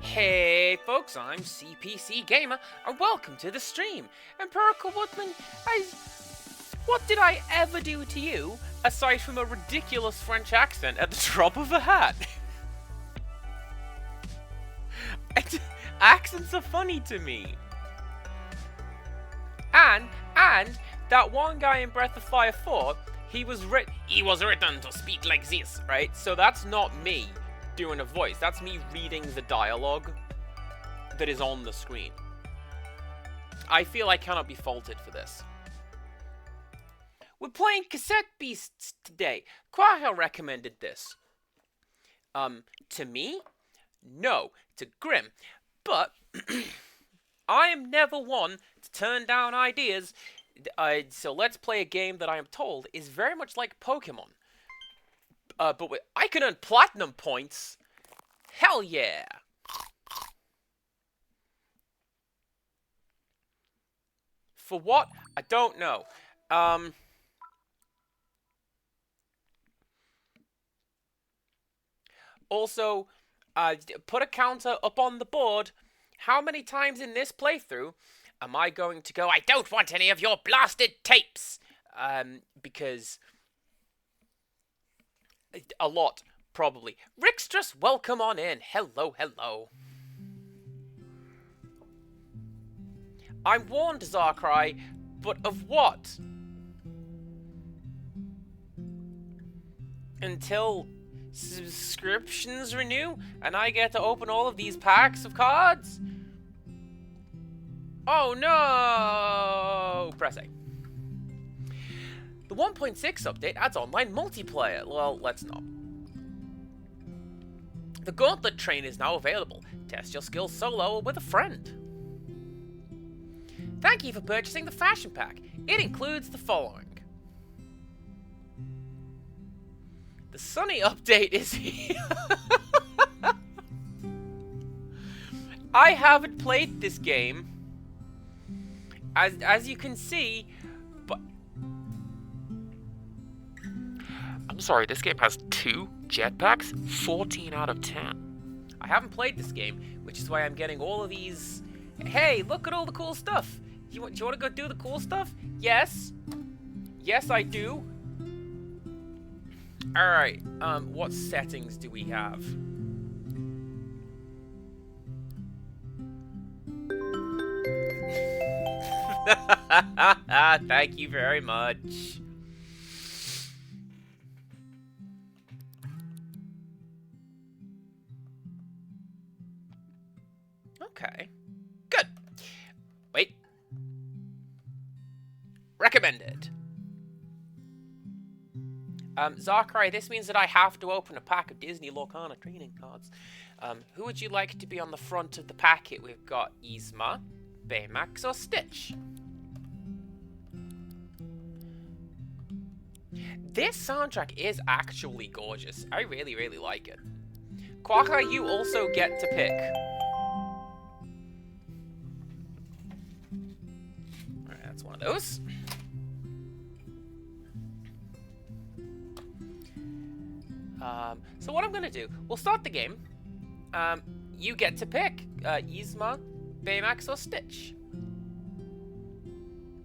Hey folks, I'm CPC Gamer, and welcome to the stream. Empirical Woodman, what did I ever do to you, aside from a ridiculous French accent at the drop of a hat? Accents are funny to me. And that one guy in Breath of Fire 4, he was written to speak like this, right? So that's not me doing a voice. That's me reading the dialogue that is on the screen. I feel I cannot be faulted for this. We're playing Cassette Beasts today. Quaha recommended this. To me? No, to Grim. But I am never one to turn down ideas. So let's play a game that I am told is very much like Pokemon. But I can earn platinum points. Hell yeah! For what? I don't know. Also, put a counter up on the board. How many times in this playthrough am I going to go, I don't want any of your blasted tapes? Because a lot, probably. Rickstress, welcome on in. Hello, hello. I'm warned, Zarkrai, but of what? Until subscriptions renew and I get to open all of these packs of cards? Oh no! Press A. The 1.6 update adds online multiplayer. Well, let's not. The Gauntlet Train is now available. Test your skills solo or with a friend. Thank you for purchasing the Fashion Pack. It includes the following. The Sunny update is here. I haven't played this game. As you can see, but I'm sorry, this game has 2 jetpacks? 14 out of 10. I haven't played this game, which is why I'm getting all of these. Hey, look at all the cool stuff. Do you want to go do the cool stuff? Yes. Yes, I do. Alright, what settings do we have? Thank you very much. Okay. Good. Wait. Recommended. Zarkrai, this means that I have to open a pack of Disney Lorcana trading cards. Who would you like to be on the front of the packet? We've got Yzma, Baymax, or Stitch. This soundtrack is actually gorgeous. I really, really like it. Quaka, you also get to pick. Alright, that's one of those. So what I'm gonna do, we'll start the game. You get to pick Yzma, Baymax, or Stitch.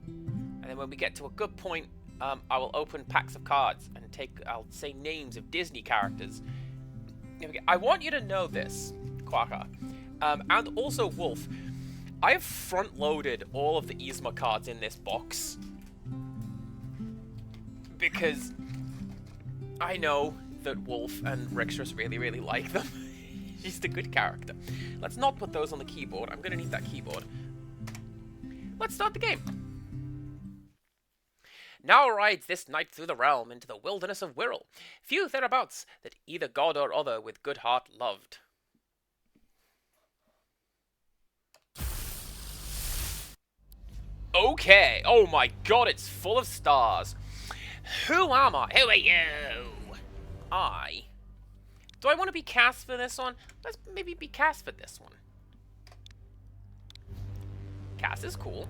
And then when we get to a good point, I will open packs of cards and I'll say names of Disney characters. I want you to know this, Quaka, and also Wolf. I have front-loaded all of the Yzma cards in this box because I know that Wolf and Rickstress really, really like them. She's a good character. Let's not put those on the keyboard. I'm gonna need that keyboard. Let's start the game. Now rides this knight through the realm into the wilderness of Wirral. Few thereabouts that either god or other with good heart loved. Okay. Oh my god, it's full of stars. Who am I? Who are you? Do I want to be cast for this one? Let's maybe be cast for this one. Cast is cool.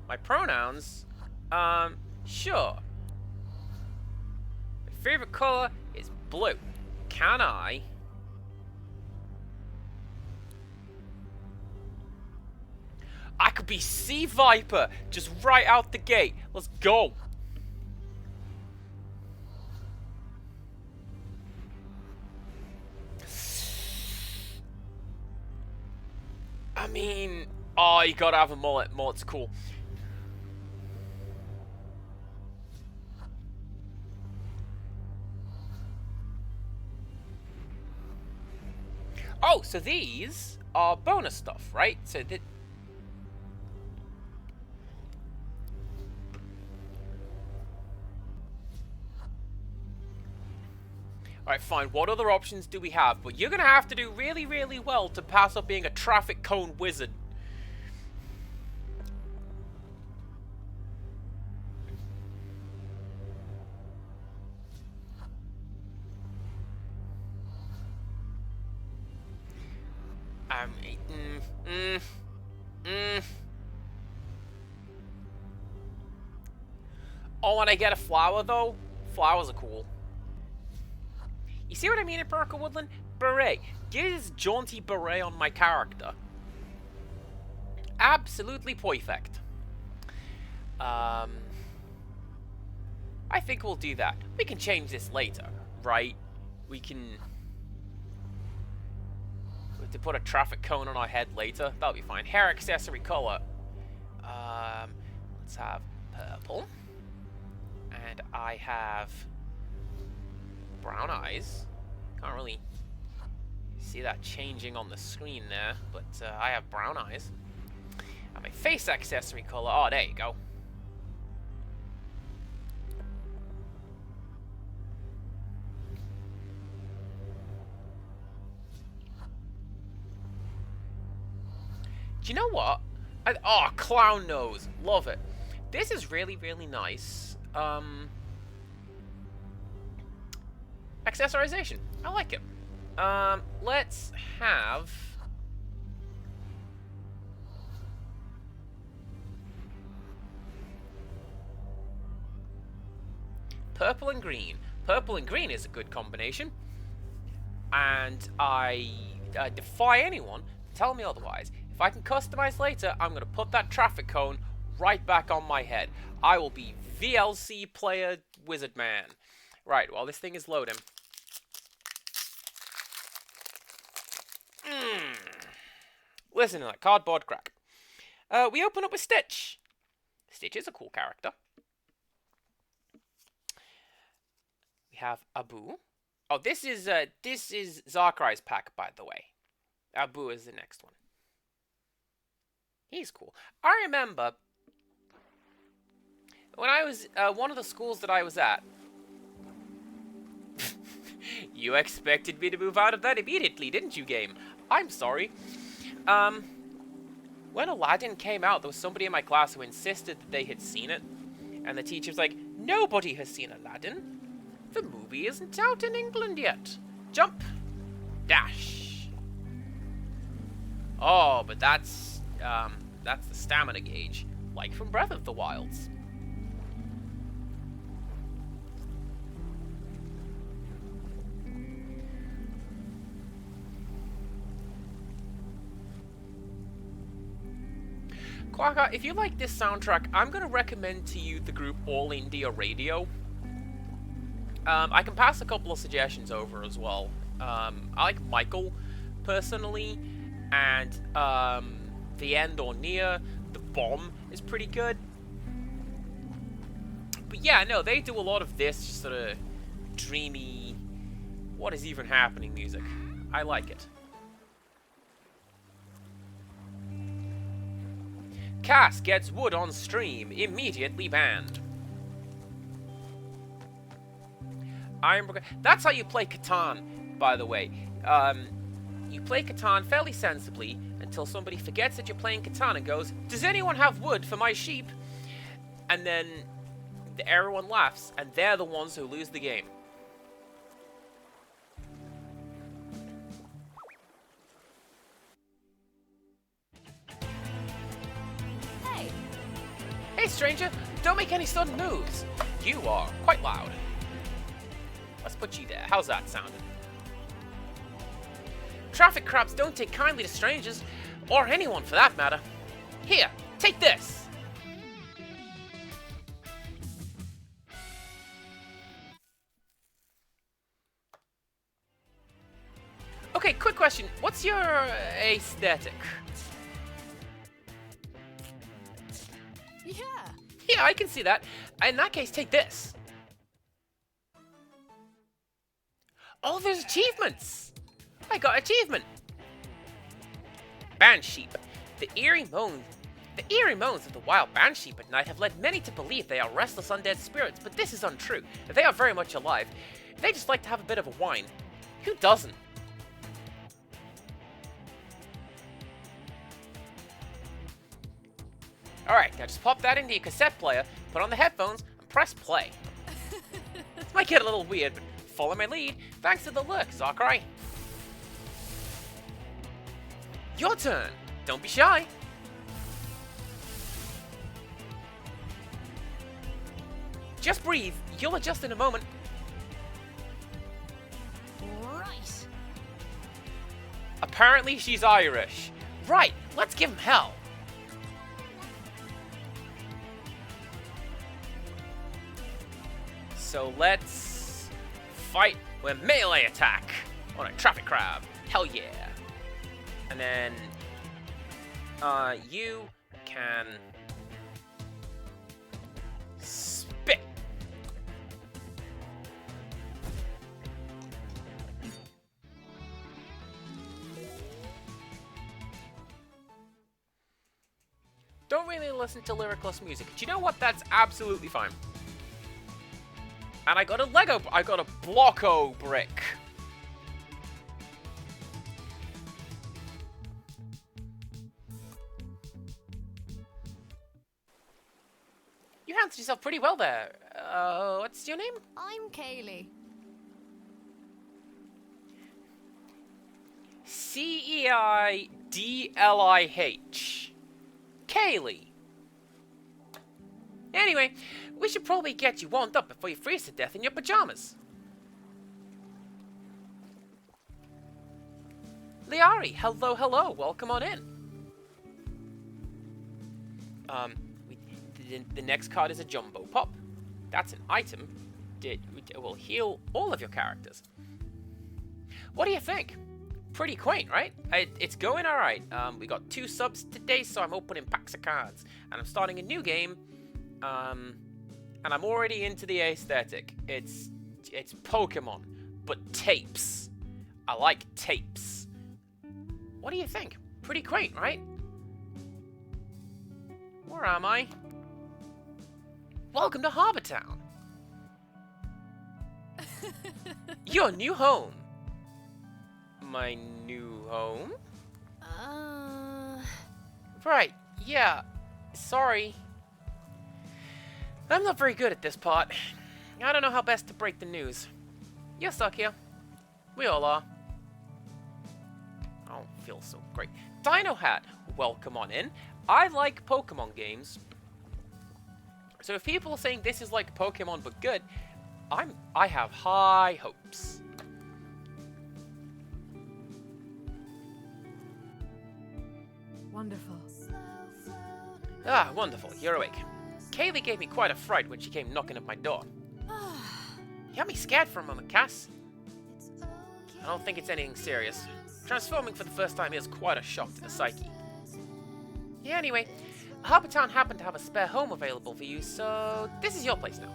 My pronouns, sure. My favorite color is blue. Can I I could be Sea Viper just right out the gate. Let's go. I mean, oh, you gotta have a mullet. Mullet's cool. Oh, so these are bonus stuff, right? So that. Alright, fine. What other options do we have? But you're gonna have to do really, really well to pass up being a traffic cone wizard. Oh, when I get a flower, though? Flowers are cool. You see what I mean in Perka Woodland? Beret. Get this jaunty beret on my character. Absolutely perfect. I think we'll do that. We can change this later, right? We can... to put a traffic cone on our head later. That'll be fine. Hair accessory color. Let's have purple. And I have brown eyes. Can't really see that changing on the screen there, but I have brown eyes. And my face accessory color. Oh, there you go. Do you know what? Oh, clown nose. Love it. This is really, really nice. Accessorization. I like it. Let's have... purple and green. Purple and green is a good combination. And I defy anyone to tell me otherwise. If I can customize later, I'm going to put that traffic cone right back on my head. I will be VLC player wizard man. Right, while this thing is loading. Listen to that cardboard crack. We open up with Stitch. Stitch is a cool character. We have Abu. Oh, this is Zarkrai's pack, by the way. Abu is the next one. He's cool. I remember when I was one of the schools that I was at. You expected me to move out of that immediately, didn't you, game? I'm sorry. When Aladdin came out, there was somebody in my class who insisted that they had seen it. And the teacher's like, nobody has seen Aladdin. The movie isn't out in England yet. Jump. Dash. Oh, but that's the stamina gauge, like from Breath of the Wilds. Quagga, if you like this soundtrack, I'm going to recommend to you the group All India Radio. I can pass a couple of suggestions over as well. I like Michael, personally, and The End or Near, The Bomb is pretty good. But yeah, no, they do a lot of this sort of dreamy, what is even happening music. I like it. Cass gets wood on stream, immediately banned. That's how you play Catan, by the way. You play Catan fairly sensibly until somebody forgets that you're playing Catan and goes, does anyone have wood for my sheep? And then everyone laughs, and they're the ones who lose the game. Hey, stranger, don't make any sudden moves. You are quite loud. Let's put you there. How's that sounding? Traffic crabs don't take kindly to strangers, or anyone for that matter. Here, take this! Okay, quick question. What's your aesthetic? Yeah. Yeah, I can see that. In that case, take this. Oh, there's achievements! I got achievement! Bansheep. The eerie moans of the wild bansheep at night have led many to believe they are restless undead spirits, but this is untrue. They are very much alive. They just like to have a bit of a whine. Who doesn't? Alright, now just pop that into your cassette player, put on the headphones, and press play. This might get a little weird, but follow my lead, thanks to the lurk, Sakurai. Your turn! Don't be shy! Just breathe, you'll adjust in a moment. Right. Apparently she's Irish. Right, let's give him hell. So let's fight with melee attack on a traffic crab. Hell yeah. And then you can spit. Don't really listen to lyricless music. Do you know what? That's absolutely fine. And I got a Blocko brick. You answered yourself pretty well there. What's your name? I'm Kaylee. Ceidlih. Kaylee. Anyway, we should probably get you warmed up before you freeze to death in your pajamas. Liari, hello, welcome on in. The next card is a Jumbo Pop. That's an item that will heal all of your characters. What do you think? Pretty quaint, right? It's going alright. We got 2 subs today, so I'm opening packs of cards. And I'm starting a new game. And I'm already into the aesthetic. It's Pokemon, but tapes. I like tapes. What do you think? Pretty quaint, right? Where am I? Welcome to Harbor Town. Your new home. My new home? Right, yeah. Sorry. I'm not very good at this part. I don't know how best to break the news. You're stuck here. We all are. I don't feel so great. Dino Hat, welcome on in. I like Pokemon games. So if people are saying this is like Pokemon but good, I have high hopes. Wonderful. Ah, wonderful. You're awake. Kaylee gave me quite a fright when she came knocking at my door. You had me scared for a moment, Cass. I don't think it's anything serious. Transforming for the first time is quite a shock to the psyche. Yeah, anyway, Harbor Town happened to have a spare home available for you, so this is your place now.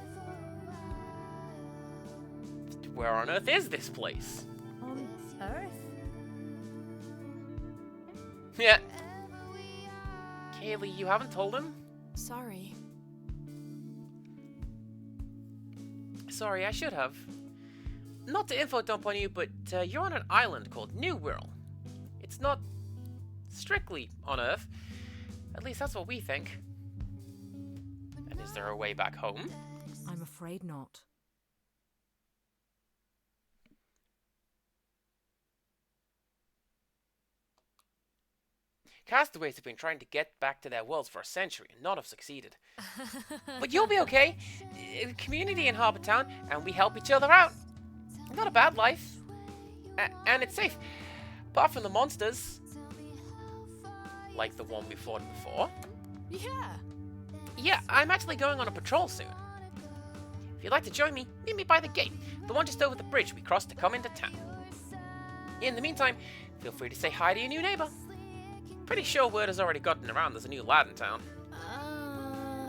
Where on earth is this place? On Earth? Yeah. Kaylee, you haven't told him? Sorry. Sorry, I should have. Not to info dump on you, but you're on an island called New World. It's not strictly on Earth. At least that's what we think. And is there a way back home? I'm afraid not. Castaways have been trying to get back to their worlds for a century and not have succeeded. But you'll be okay. Community in Harbor Town, and we help each other out. Not a bad life. And it's safe. Apart from the monsters. like the one we fought before. Yeah. Yeah, I'm actually going on a patrol soon. If you'd like to join me, meet me by the gate, the one just over the bridge we crossed to come into town. In the meantime, feel free to say hi to your new neighbor. Pretty sure word has already gotten around there's a new lad in town.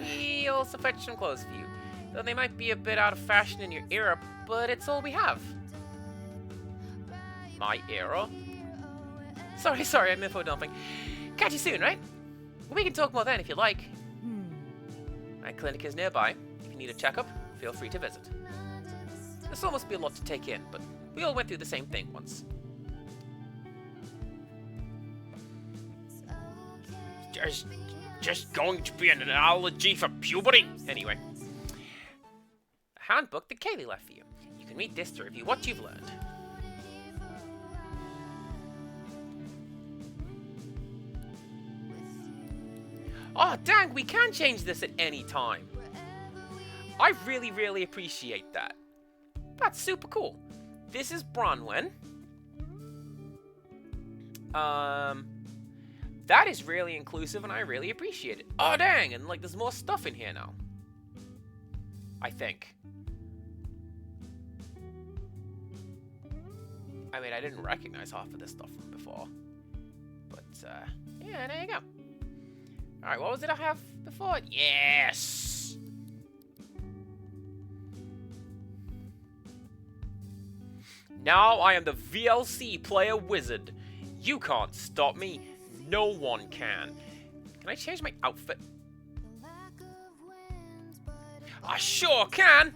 He'll also fetch some clothes for you, though they might be a bit out of fashion in your era, but it's all we have. My era? Sorry, I'm info dumping. Catch you soon, right? We can talk more then if you like. My clinic is nearby. If you need a checkup, feel free to visit. This all must be a lot to take in, but we all went through the same thing once. Just going to be an analogy for puberty. Anyway. A handbook that Kaylee left for you. You can read this to review what you've learned. Oh, dang, we can change this at any time. I really, really appreciate that. That's super cool. This is Bronwyn. That is really inclusive, and I really appreciate it. Oh, dang, and, like, there's more stuff in here now. I think. I mean, I didn't recognize half of this stuff from before. But, yeah, there you go. Alright, what was it I have before? Yes! Now I am the VLC player wizard. You can't stop me. No one can. Can I change my outfit? I sure can!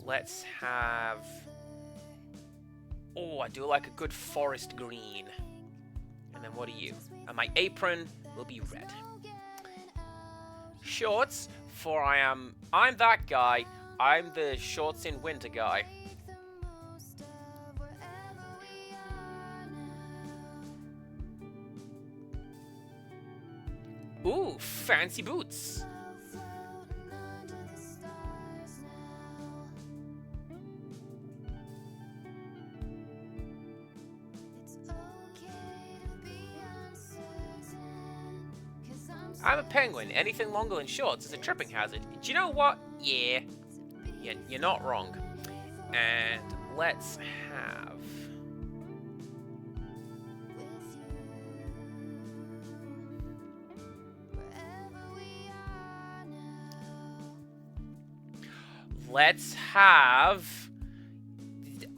Let's have... Oh, I do like a good forest green. And then what are you? And my apron will be red. Shorts, for I'm that guy. I'm the shorts in winter guy. Ooh, fancy boots. I'm a penguin. Anything longer than shorts is a tripping hazard. Do you know what? Yeah. You're not wrong. And let's have... Let's have...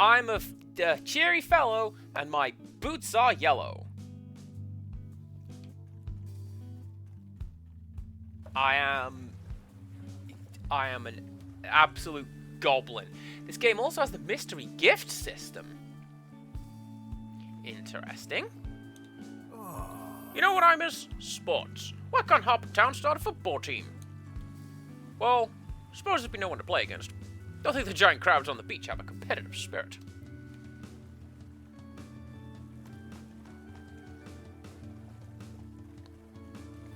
I'm a cheery fellow, and my boots are yellow. I am an absolute goblin. This game also has the mystery gift system. Interesting. You know what I miss? Sports. Why can't Harper Town start a football team? Well, suppose there'd be no one to play against. Don't think the giant crowds on the beach have a competitive spirit.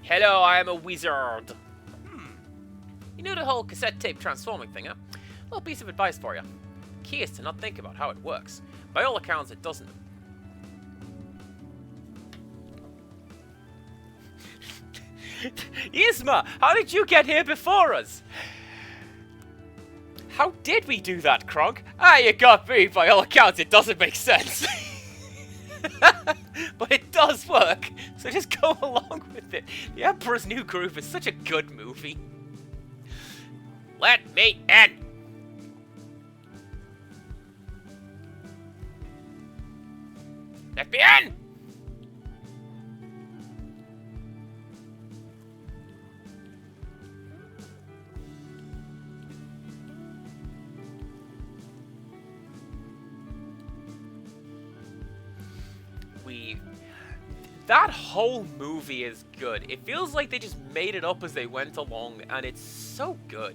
Hello, I am a wizard. You knew the whole cassette tape transforming thing, huh? Little piece of advice for you. Key is to not think about how it works. By all accounts, it doesn't. Yzma, how did you get here before us? How did we do that, Kronk? You got me. By all accounts, it doesn't make sense. But it does work, so just go along with it. The Emperor's New Groove is such a good movie. Let me in! Let me in! That whole movie is good. It feels like they just made it up as they went along, and it's so good.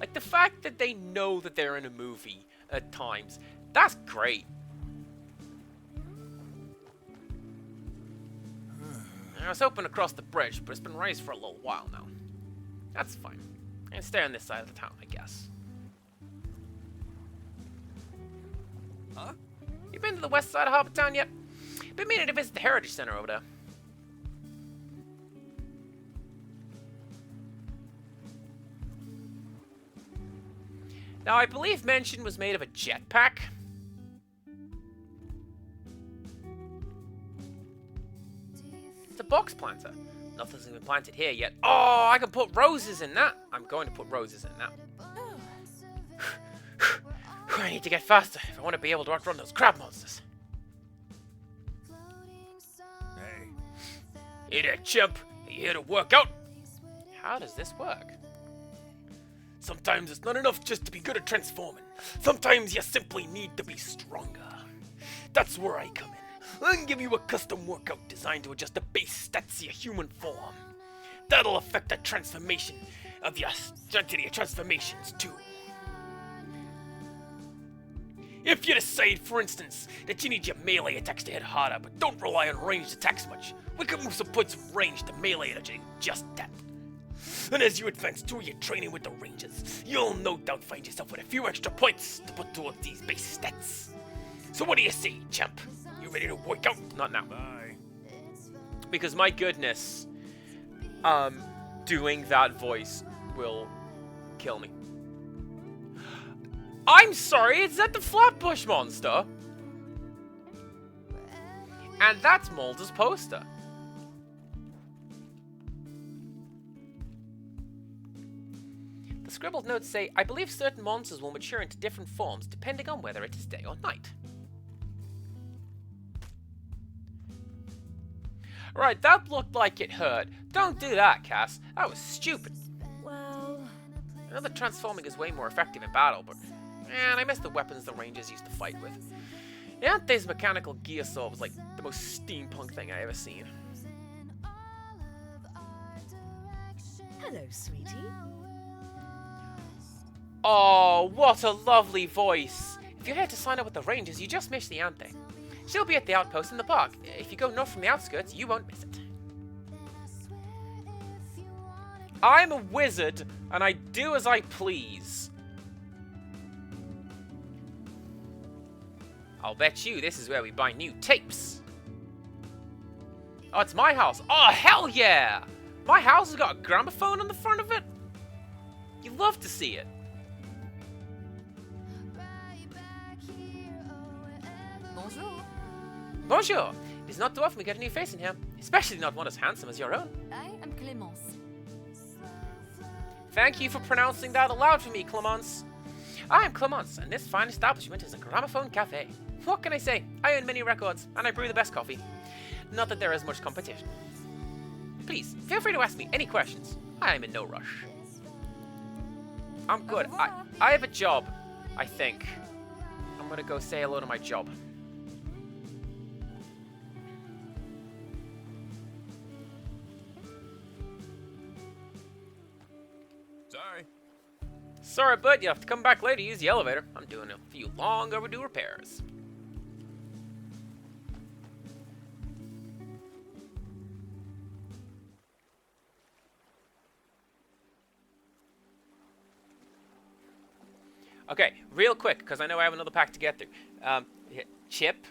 Like, the fact that they know that they're in a movie at times, that's great. I was hoping to cross the bridge, but it's been raised for a little while now. That's fine. I can stay on this side of the town, I guess. Huh? You been to the west side of Harbour Town yet? Been meaning to visit the Heritage Center over there. Now, I believe Mansion was made of a jetpack. It's a box planter. Nothing's been planted here yet. Oh, I can put roses in that. I'm going to put roses in that. I need to get faster if I want to be able to outrun those crab monsters. Hey. Hey there, chimp. Are you here to work out? How does this work? Sometimes it's not enough just to be good at transforming. Sometimes you simply need to be stronger. That's where I come in. I can give you a custom workout designed to adjust the base stats of your human form. That'll affect the transformation of your strength of your transformations too. If you decide, for instance, that you need your melee attacks to hit harder, but don't rely on ranged attacks much, we can move some points from range to melee energy, just that. And as you advance through your training with the Rangers, you'll no doubt find yourself with a few extra points to put towards these base stats. So what do you say, champ? You ready to work out? Not now. Bye. Because my goodness, doing that voice will kill me. I'm sorry, is that the Flatbush monster? And that's Mulder's poster. The scribbled notes say, I believe certain monsters will mature into different forms depending on whether it is day or night. Right, that looked like it hurt. Don't do that, Cass. That was stupid. Well, I know that transforming is way more effective in battle, but man, I miss the weapons the Rangers used to fight with. Yante's mechanical gear saw was like the most steampunk thing I ever seen. hello, sweetie. Oh, what a lovely voice! If you're here to sign up with the Rangers, you just missed the Yante. She'll be at the outpost in the park. If you go north from the outskirts, you won't miss it. I'm a wizard, and I do as I please. I'll bet you this is where we buy new tapes. Oh, it's my house. Oh, hell yeah! My house has got a gramophone on the front of it. You love to see it. Bonjour. Bonjour. It is not too often we get a new face in here, especially not one as handsome as your own. I am Clémence. Thank you for pronouncing that aloud for me, Clemence. I am Clemence, and this fine establishment is a gramophone cafe. What can I say? I own many records, and I brew the best coffee. Not that there is much competition. Please, feel free to ask me any questions. I am in no rush. I'm good. I have a job, I think. I'm gonna go say hello to my job. Sorry. Sorry, but you have to come back later to use the elevator. I'm doing a few long overdue repairs. Okay, real quick, because I know I have another pack to get through. Chip.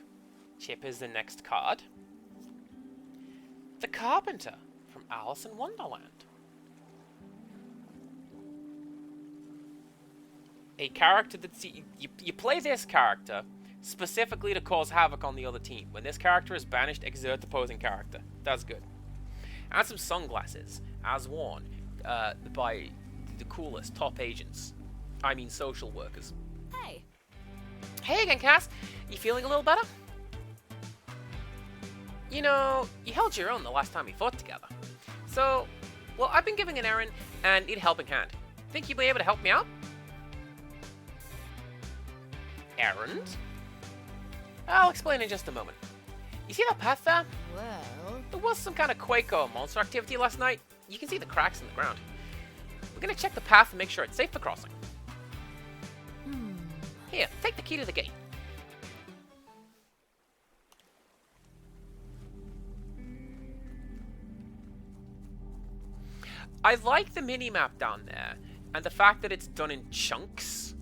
Chip is the next card. The Carpenter from Alice in Wonderland. A character that you play this character specifically to cause havoc on the other team. When this character is banished, exert the opposing character. That's good. And some sunglasses, as worn by the coolest top agents. I mean social workers. Hey. Hey again, Cass. You feeling a little better? You know, you held your own the last time we fought together. So, well, I've been giving an errand and need a helping hand. Think you'll be able to help me out? Errand? I'll explain in just a moment. You see that path there? Well, There was some kind of Quaco monster activity last night. You can see the cracks in the ground. We're gonna check the path and make sure it's safe for crossing. Here, take the key to the gate. I like the mini-map down there, and the fact that it's done in chunks.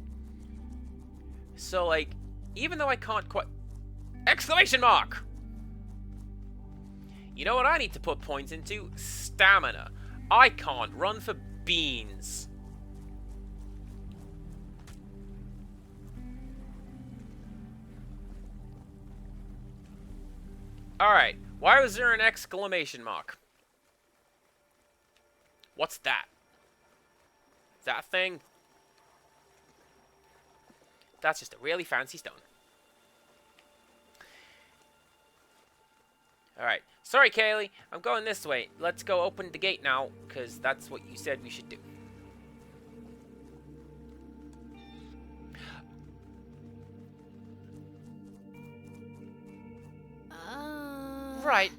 So, like, even though I can't quite... Exclamation mark! You know what I need to put points into? Stamina. I can't run for beans. Alright, why was there an exclamation mark? What's that? Is that a thing? That's just a really fancy stone. Alright, sorry Kaylee, I'm going this way. Let's go open the gate now, because that's what you said we should do. Right,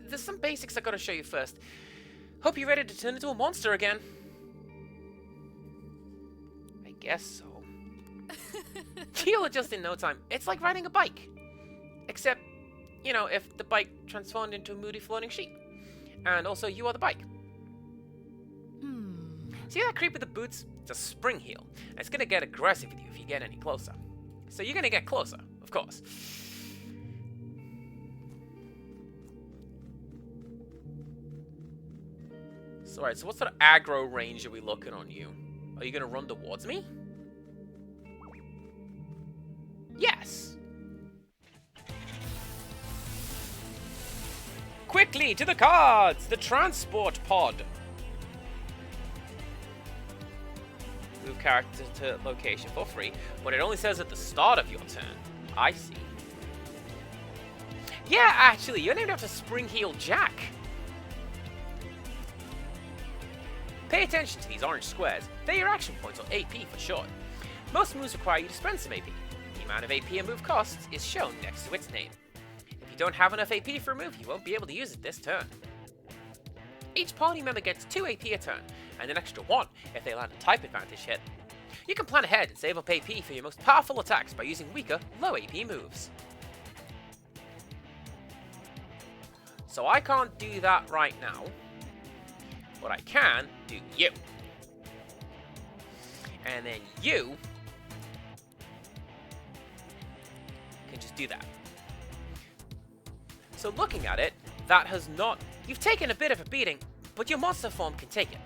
there's some basics I gotta show you first. Hope you're ready to turn into a monster again. I guess so. You'll adjust in no time. It's like riding a bike. Except, you know, if the bike transformed into a moody floating sheep. And also, you are the bike. See that creep with the boots? It's a spring heel. And it's gonna get aggressive with you if you get any closer. So you're gonna get closer, of course. So, alright, so what sort of aggro range are we looking on you? Are you gonna run towards me? Yes! Quickly, to the cards! The transport pod! Move character to location for free, but it only says at the start of your turn. I see. Yeah, actually, you're named after Spring Heel Jack. Pay attention to these orange squares. They're your action points, or AP for short. Most moves require you to spend some AP. The amount of AP a move costs is shown next to its name. If you don't have enough AP for a move, you won't be able to use it this turn. Each party member gets 2 AP a turn, and an extra 1 if they land a type advantage hit. You can plan ahead and save up AP for your most powerful attacks by using weaker, low AP moves. So I can't do that right now. But I can do you. And then you can just do that. So looking at it, that has not... You've taken a bit of a beating, but your monster form can take it.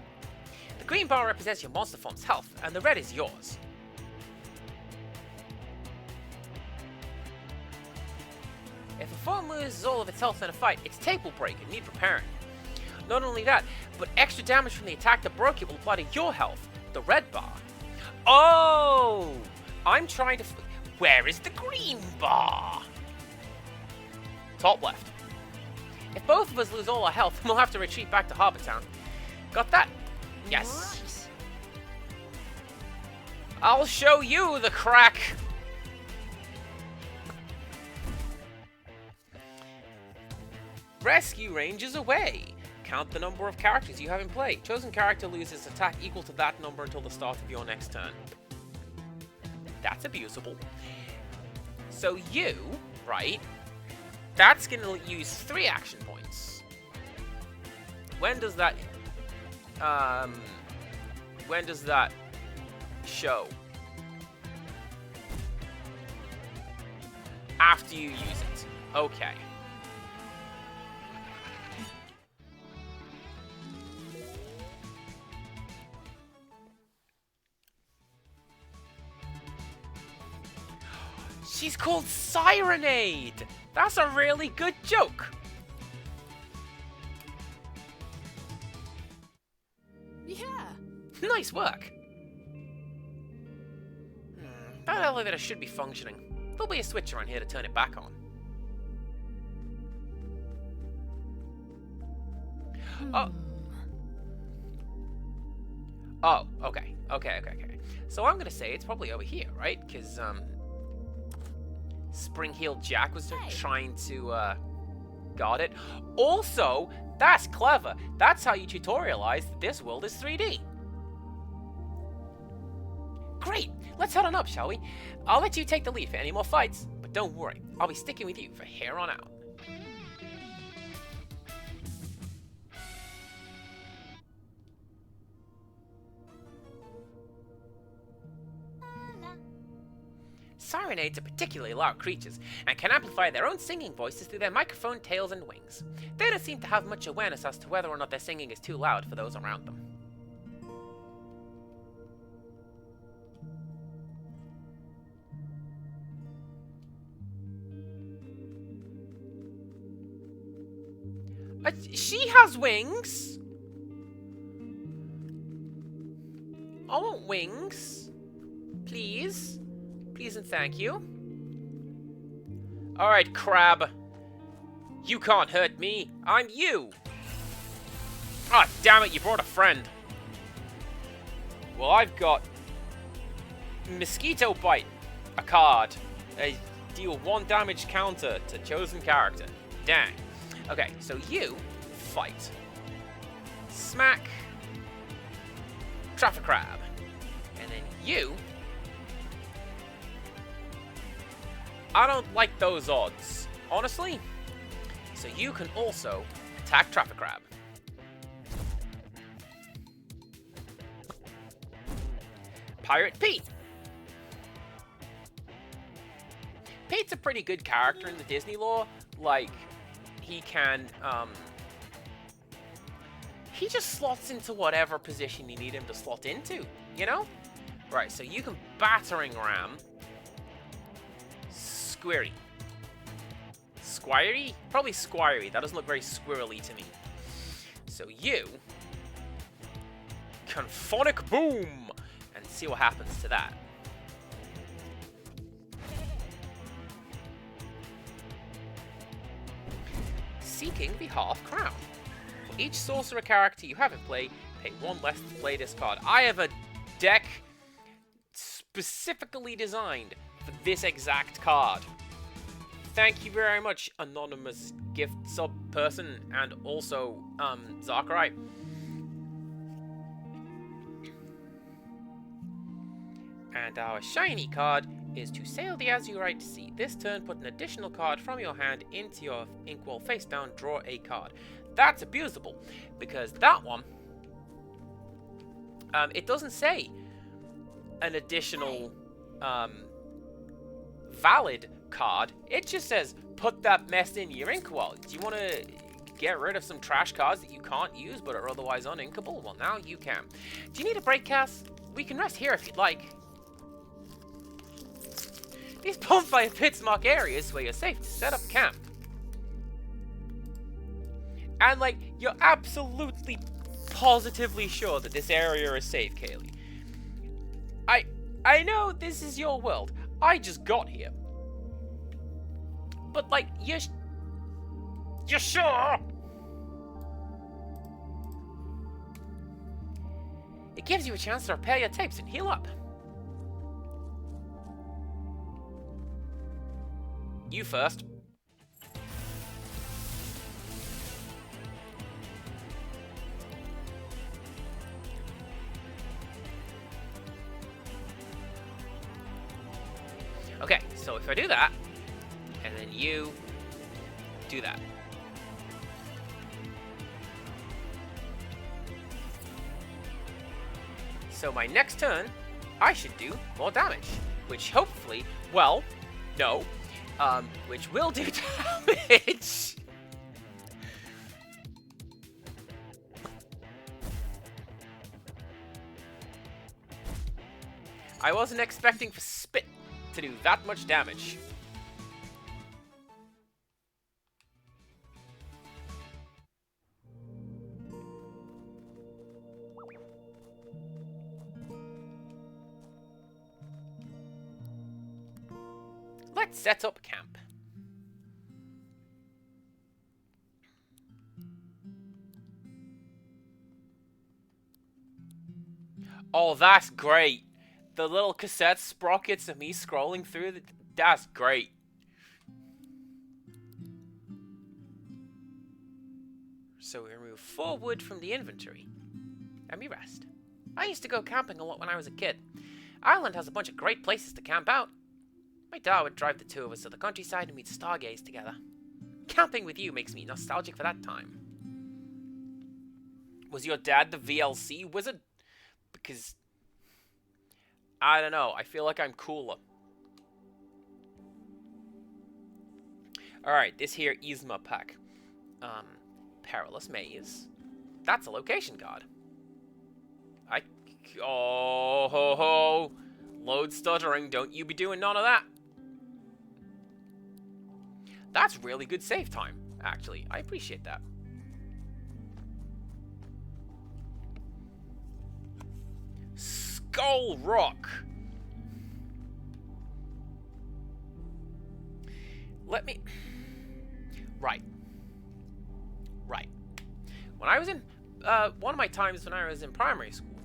The green bar represents your monster form's health, and the red is yours. If a form loses all of its health in a fight, its tape will break and need repairing. Not only that, but extra damage from the attack that broke it will apply to your health, the red bar. Oh! I'm trying to... Where is the green bar? Top left. If both of us lose all our health, we'll have to retreat back to Harbor Town. Got that? Yes. Right. I'll show you the crack. Rescue range is away. Count the number of characters you have in play. Chosen character loses attack equal to that number until the start of your next turn. That's abusable. So you, right, that's going to use 3 action points. When does that show? After you use it. Okay. She's called Sirenade! That's a really good joke! Yeah. Nice work! That elevator should be functioning. There'll be a switch around here to turn it back on. Oh, okay. So I'm gonna say it's probably over here, right? Because, Spring Heel Jack was trying to, guard it. Also, that's clever. That's how you tutorialize that this world is 3D. Great! Let's head on up, shall we? I'll let you take the lead for any more fights, but don't worry. I'll be sticking with you from here on out. Sirenades are particularly loud creatures, and can amplify their own singing voices through their microphone tails and wings. They don't seem to have much awareness as to whether or not their singing is too loud for those around them. She has wings! I want wings. Please. Please and thank you. Alright, crab. You can't hurt me. I'm you. Ah, damn it, you brought a friend. Well, I've got Mosquito Bite, a card. I deal 1 damage counter to chosen character. Dang. Okay, so you fight. Smack. Traffic Crab. And then you... I don't like those odds, honestly. So you can also attack Traffic Crab. Pirate Pete. Pete's a pretty good character in the Disney lore. Like, he can, he just slots into whatever position you need him to slot into, you know? Right, so you can Battering Ram. Squirry. Squirey? Probably Squirey. That doesn't look very squirrely to me. So you can Phonic Boom and see what happens to that. Seeking the Half Crown. For each sorcerer character you have in play, pay 1 less to play this card. I have a deck specifically designed for this exact card. Thank you very much, anonymous gift sub person, and also, Zachary. And our shiny card is to sail the Azurite Sea. This turn, put an additional card from your hand into your inkwell face down, draw a card. That's abusable, because that one, it doesn't say an additional, valid card. It just says, put that mess in your inkwell. Do you want to get rid of some trash cards that you can't use but are otherwise uninkable? Well, now you can. Do you need a break, Cass? We can rest here if you'd like. These bonfire pits mark areas where you're safe to set up camp. And, like, you're absolutely, positively sure that this area is safe, Kaylee. I know this is your world. I just got here. But, like, you're sure? It gives you a chance to repair your tapes and heal up. You first. Okay, so if I do that, and then you do that. So my next turn, I should do more damage, which hopefully, well, no, which will do damage. I wasn't expecting for Spit to do that much damage. Let's set up camp. Oh, that's great. The little cassette sprockets of me scrolling through, that's great. So we remove 4 wood from the inventory. And we rest. I used to go camping a lot when I was a kid. Ireland has a bunch of great places to camp out. My dad would drive the 2 of us to the countryside and we'd stargaze together. Camping with you makes me nostalgic for that time. Was your dad the VLC wizard? Because, I don't know, I feel like I'm cooler. Alright, this here Yzma pack. Perilous Maze. That's a location card. Oh ho ho! Load stuttering, don't you be doing none of that. That's really good save time, actually. I appreciate that. Skull Rock. Let me... Right. When I was in... one of my times when I was in primary school,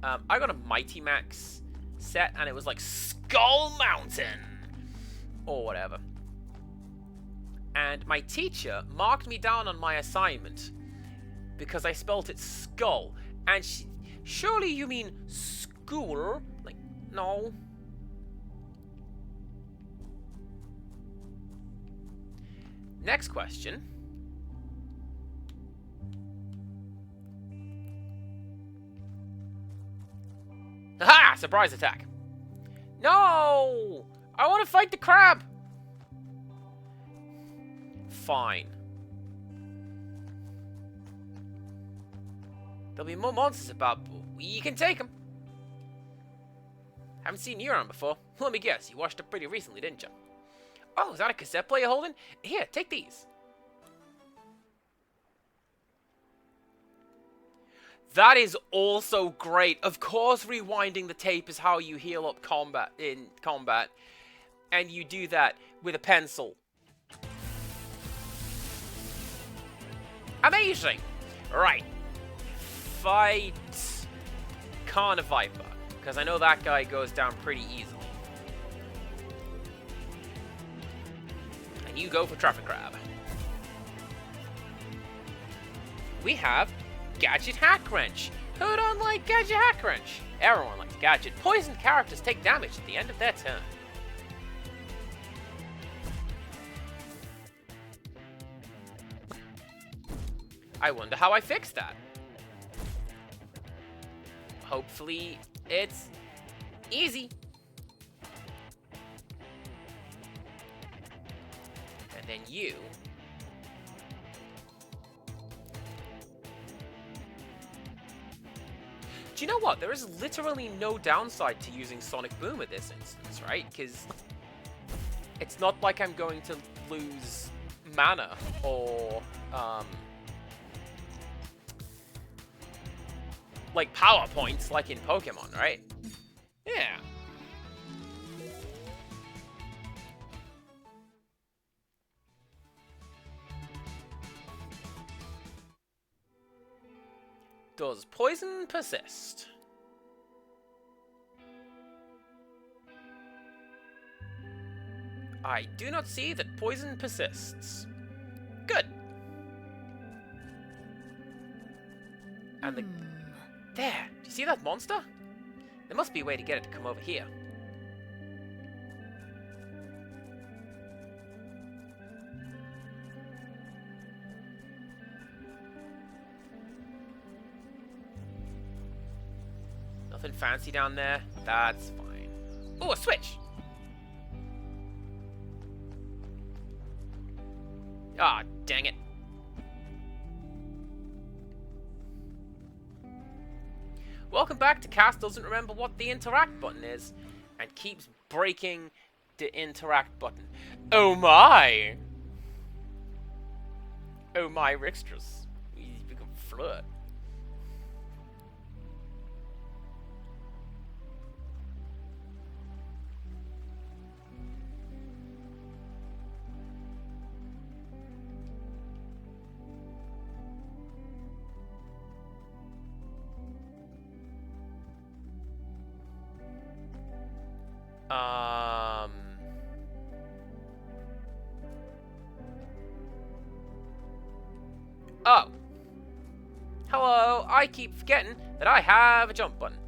I got a Mighty Max set, and it was like Skull Mountain! Or whatever. And my teacher marked me down on my assignment because I spelt it skull. And she... Surely you mean school? Like, no. Next question. Aha! Surprise attack. No! I want to fight the crab! Fine. There'll be more monsters about, but you can take them. Haven't seen you around before. Let me guess, you washed up pretty recently, didn't you? Oh, is that a cassette player holding? Here, take these. That is also great. Of course, rewinding the tape is how you heal up in combat. And you do that with a pencil. Amazing! Right. Fight Carniviper, because I know that guy goes down pretty easily. And you go for Traffic Crab. We have Gadget Hack Wrench. Who don't like Gadget Hack Wrench? Everyone likes Gadget. Poisoned characters take damage at the end of their turn. I wonder how I fixed that. Hopefully, it's easy. And then you... Do you know what? There is literally no downside to using Sonic Boom at this instance, right? Because it's not like I'm going to lose mana or... like power points, like in Pokemon, right? Yeah. Does poison persist? I do not see that poison persists. Good. And the... There! Do you see that monster? There must be a way to get it to come over here. Nothing fancy down there? That's fine. Oh, a switch! Ah, dang it. Welcome back to Cass doesn't remember what the interact button is and keeps breaking the interact button. Oh my! Oh my, Rixtrus. He's become flirt. Oh. Hello, I keep forgetting that I have a jump button.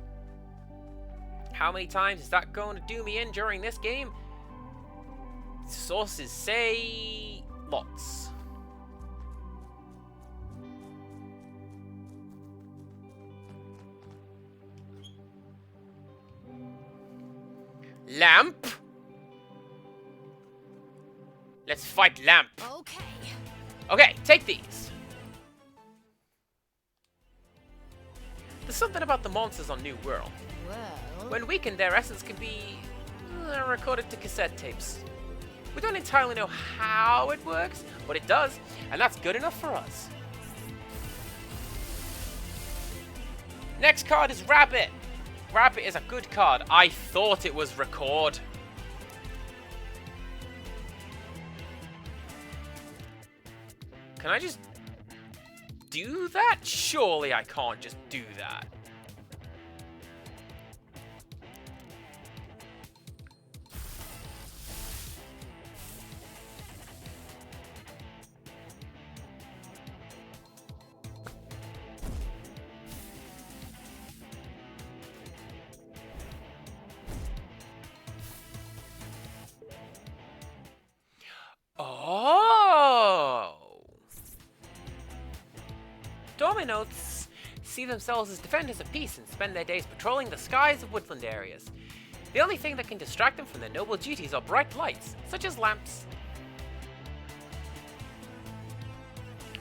How many times is that going to do me in during this game? Sources say lots. Lamp. Let's fight Lamp. Okay. Okay, take these. There's something about the monsters on New World. Well. When weakened, their essence can be recorded to cassette tapes. We don't entirely know how it works, but it does, and that's good enough for us. Next card is Rabbit. Rabbit is a good card. I thought it was Record. Can I just do that? Surely I can't just do that. Oh! Dominoes see themselves as defenders of peace and spend their days patrolling the skies of woodland areas. The only thing that can distract them from their noble duties are bright lights, such as lamps.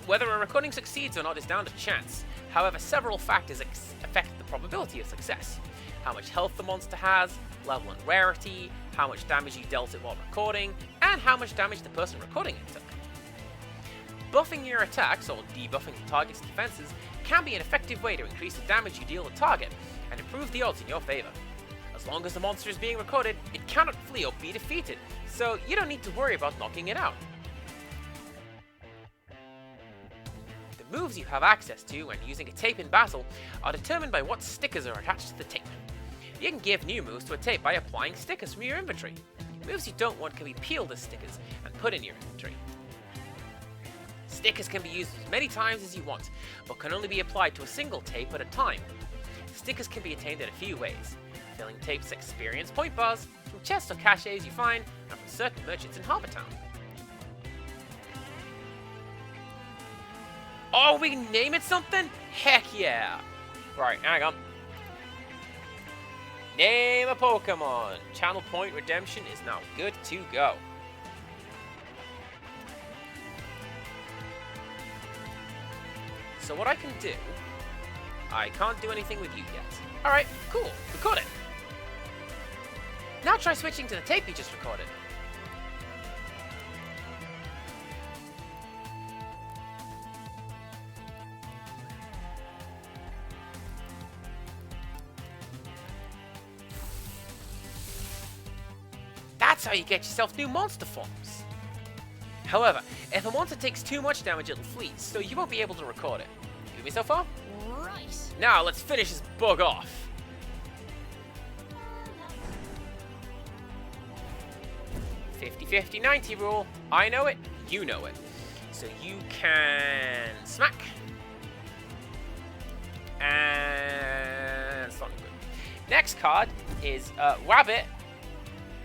Whether a recording succeeds or not is down to chance. However, several factors affect the probability of success. How much health the monster has, level and rarity, how much damage you dealt it while recording, and how much damage the person recording it took. Buffing your attacks, or debuffing the target's defenses, can be an effective way to increase the damage you deal the target, and improve the odds in your favor. As long as the monster is being recorded, it cannot flee or be defeated, so you don't need to worry about knocking it out. The moves you have access to when using a tape in battle are determined by what stickers are attached to the tape. You can give new moves to a tape by applying stickers from your inventory. Moves you don't want can be peeled as stickers and put in your inventory. Stickers can be used as many times as you want, but can only be applied to a single tape at a time. Stickers can be attained in a few ways: filling tapes' experience point bars, from chests or caches you find, and from certain merchants in Harbour Town. Oh, we can name it something? Heck yeah! Right, hang on. Name a Pokemon. Channel Point Redemption is now good to go. So what I can do, I can't do anything with you yet. Alright, cool, we got it. Now try switching to the tape you just recorded. That's how you get yourself new monster forms. However, if a monster takes too much damage, it'll flee, so you won't be able to record it. You with me so far? Right. Now, let's finish this bug off. "50-50-90 rule. I know it, you know it. So you can smack. And it's not good. Next card is Rabbit.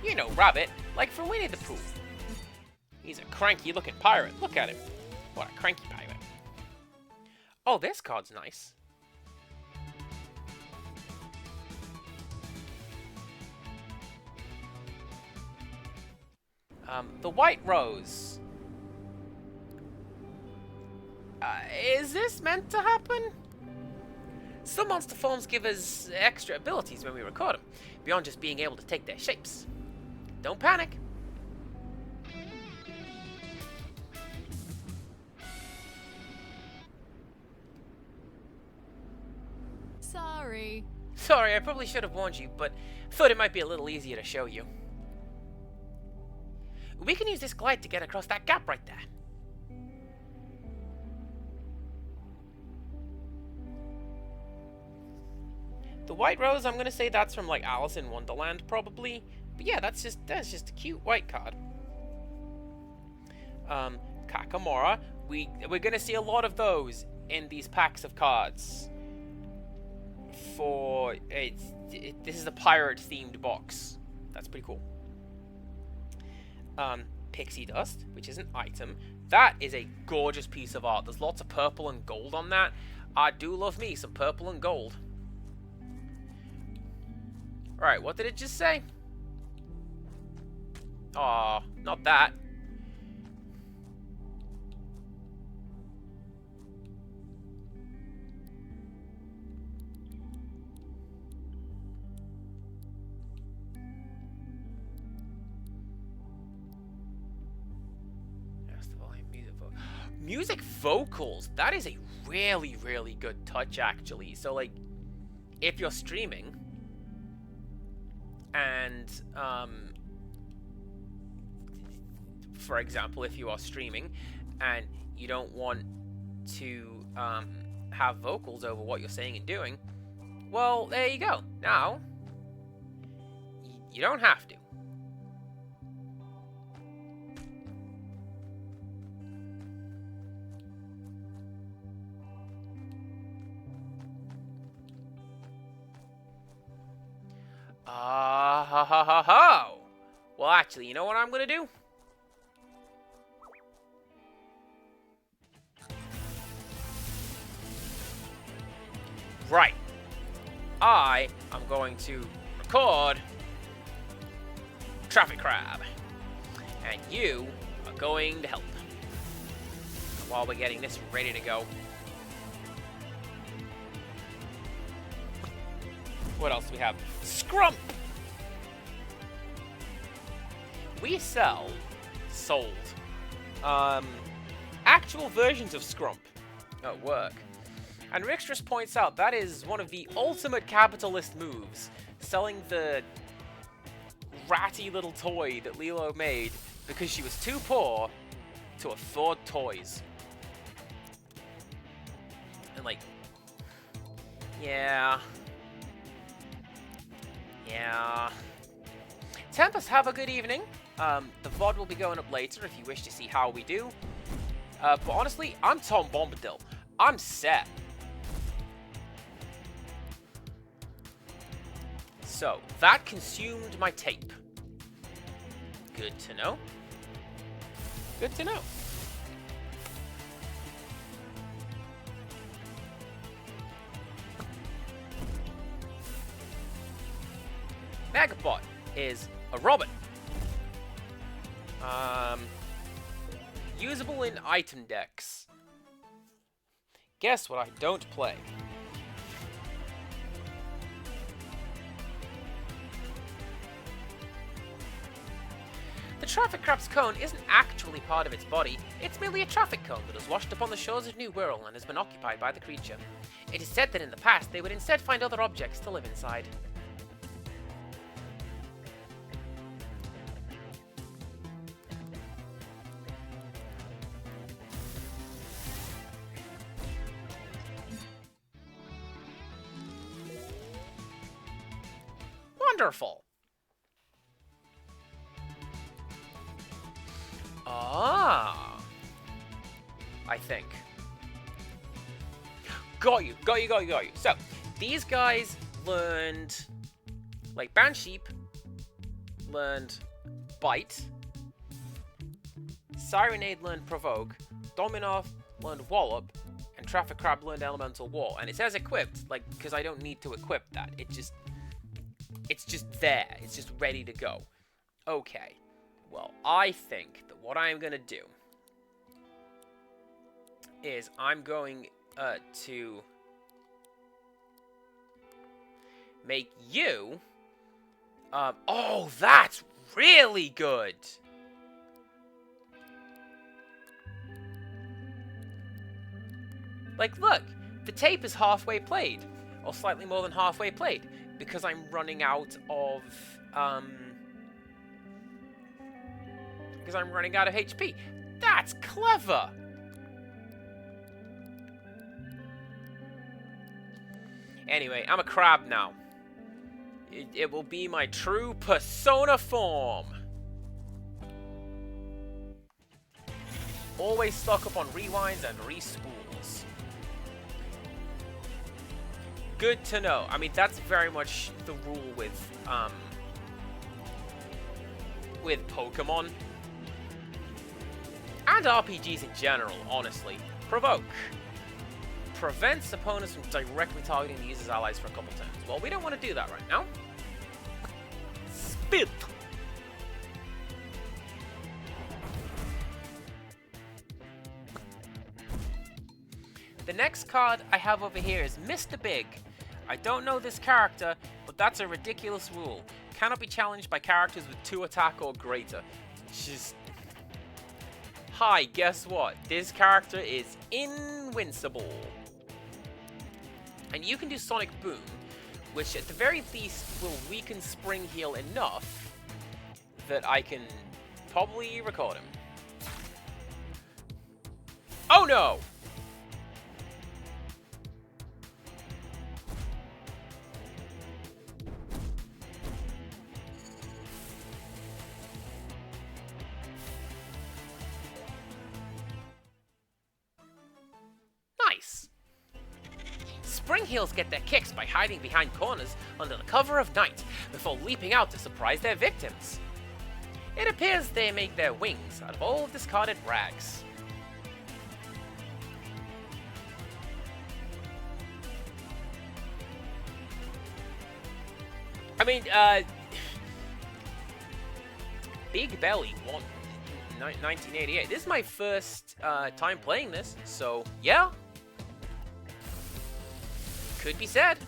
You know Rabbit, like from Winnie the Pooh. He's a cranky looking pirate. Look at him. What a cranky pirate. Oh, this card's nice. The White Rose. Is this meant to happen? Some monster forms give us extra abilities when we record them, beyond just being able to take their shapes. Don't panic. Sorry. Sorry, I probably should have warned you, but thought it might be a little easier to show you. We can use this glide to get across that gap right there. The White Rose, I'm gonna say that's from like Alice in Wonderland, probably. But yeah, that's just a cute white card. Kakamora, we're gonna see a lot of those in these packs of cards. This is a pirate themed box. That's pretty cool. Pixie Dust, which is an item. That is a gorgeous piece of art. There's lots of purple and gold on that. I do love me some purple and gold. Alright, what did it just say? Aw, not that. music vocals, that is a really, really good touch, actually. So, like, if you're streaming, and, for example, if you are streaming, and you don't want to, have vocals over what you're saying and doing, well, there you go. Now, you don't have to. Ha ha ha ha! Well, actually, you know what I'm gonna do? Right. I am going to record Traffic Crab. And you are going to help. While we're getting this ready to go. What else do we have? Scrump! We sold, actual versions of Scrump at work. And Rixtress points out that is one of the ultimate capitalist moves, selling the ratty little toy that Lilo made because she was too poor to afford toys. And like, yeah. Tempest, have a good evening. The VOD will be going up later if you wish to see how we do. But honestly, I'm Tom Bombadil. I'm set. So, that consumed my tape. Good to know. Good to know. Megabot is a robot. Usable in item decks. Guess what I don't play? The traffic crab's cone isn't actually part of its body, it's merely a traffic cone that has washed upon the shores of New Whirl and has been occupied by the creature. It is said that in the past they would instead find other objects to live inside. Wonderful! Ah! I think. Got you. So, these guys learned... Like, Bansheep learned Bite. Sirenade learned Provoke. Dominov learned Wallop. And Traffic Crab learned Elemental Wall. And it says equipped, like, because I don't need to equip that. It's just there. It's just ready to go. Okay. Well, I think that what I'm going to do is I'm going to make you... oh, that's really good! Like, look, the tape is halfway played, or slightly more than halfway played, because I'm running out of, because I'm running out of HP. That's clever! Anyway, I'm a crab now. It will be my true persona form. Always stock up on rewinds and respools. Good to know. I mean, that's very much the rule with Pokemon. And RPGs in general, honestly. Provoke. Prevents opponents from directly targeting the user's allies for a couple turns. Well, we don't want to do that right now. Spit! The next card I have over here is Mr. Big. I don't know this character, but that's a ridiculous rule. Cannot be challenged by characters with 2 attack or greater. Which is Hi, guess what? This character is invincible. And you can do Sonic Boom, which at the very least will weaken Spring Heel enough that I can probably record him. Oh no! Nice! Spring Heels get their kicks by hiding behind corners under the cover of night before leaping out to surprise their victims. It appears they make their wings out of old discarded rags. I mean, Big Belly won 1988. This is my first time playing this, so yeah. Could be said.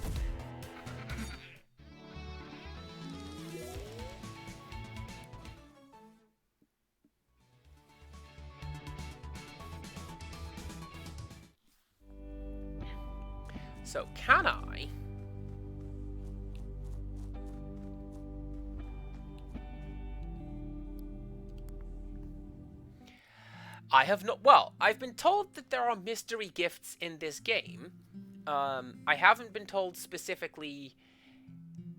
So, can I... I have not... Well, I've been told that there are mystery gifts in this game. I haven't been told specifically,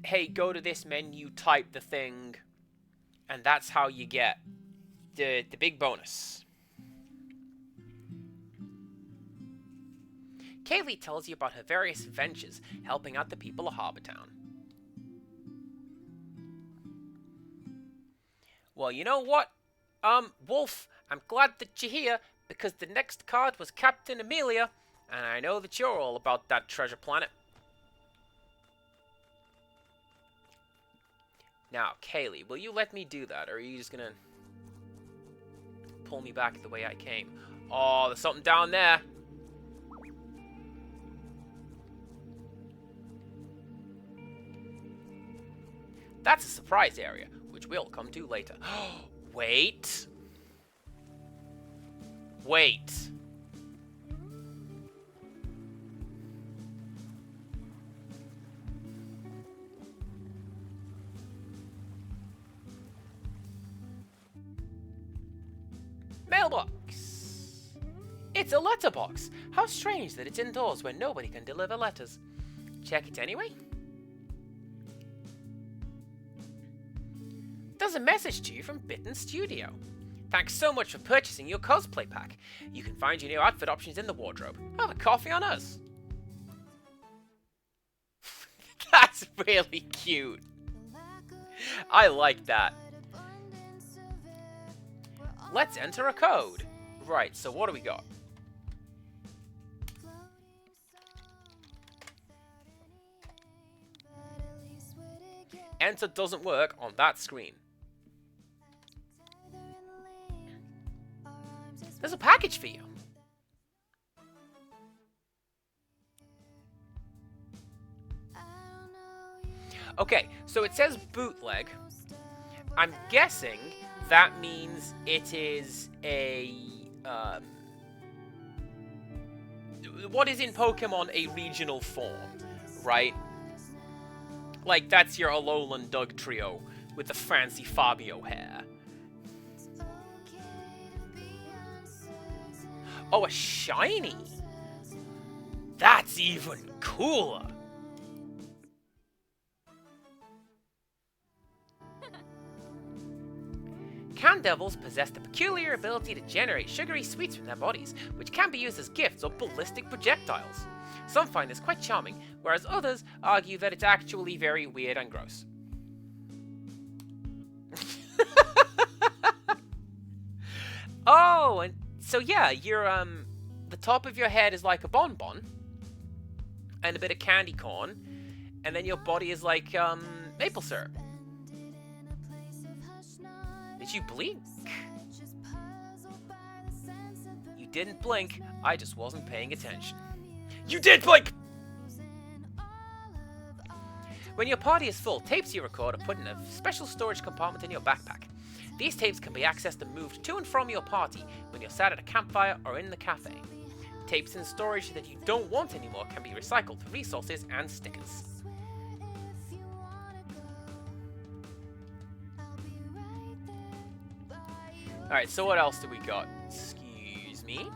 hey, go to this menu, type the thing, and that's how you get the big bonus. Kaylee tells you about her various adventures helping out the people of Harbour Town. Well, you know what? Wolf, I'm glad that you're here, because the next card was Captain Amelia, and I know that you're all about that treasure planet. Now, Kaylee, will you let me do that, or are you just gonna pull me back the way I came? Oh, there's something down there. That's a surprise area, which we'll come to later. Wait. Wait. Mailbox. It's a letterbox. How strange that it's indoors where nobody can deliver letters. Check it anyway. There's a message to you from Bitten Studio. Thanks so much for purchasing your cosplay pack. You can find your new outfit options in the wardrobe. Have a coffee on us. That's really cute. I like that. Let's enter a code. Right, so what do we got? Enter doesn't work on that screen. There's a package for you. Okay, so it says bootleg. I'm guessing that means it is a... what is in Pokemon a regional form, right? Like, that's your Alolan Doug trio with the fancy Fabio hair. Oh, a shiny! That's even cooler! Can devils possess the peculiar ability to generate sugary sweets from their bodies, which can be used as gifts or ballistic projectiles. Some find this quite charming, whereas others argue that it's actually very weird and gross. Oh, and so yeah, your the top of your head is like a bonbon, and a bit of candy corn, and then your body is like maple syrup. Did you blink? You didn't blink. I just wasn't paying attention. You did blink! When your party is full, tapes you record are put in a special storage compartment in your backpack. These tapes can be accessed and moved to and from your party when you're sat at a campfire or in the cafe. Tapes in storage that you don't want anymore can be recycled for resources and stickers. Alright, so what else do we got? Excuse me.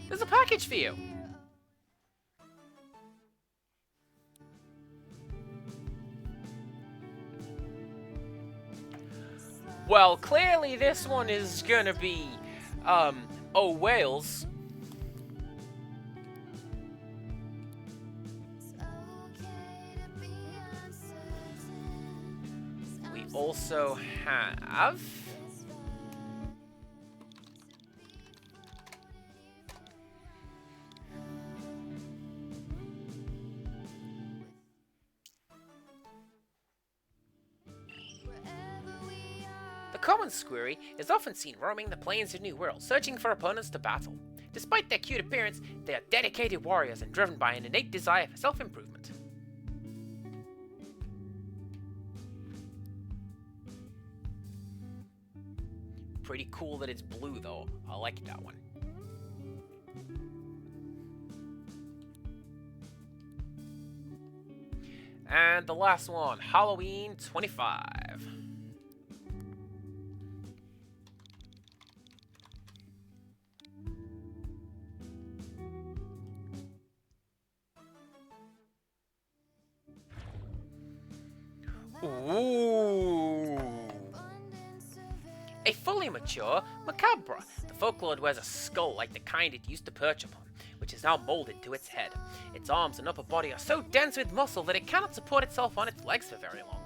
There's a package for you. Well, clearly this one is gonna be, oh, Wales. We also have... The common squirry is often seen roaming the plains of New World, searching for opponents to battle. Despite their cute appearance, they are dedicated warriors and driven by an innate desire for self-improvement. Pretty cool that it's blue, though. I like that one. And the last one, Halloween 25. Ooh. A fully mature macabre. The folklore wears a skull like the kind it used to perch upon, which is now molded to its head. Its arms and upper body are so dense with muscle that it cannot support itself on its legs for very long.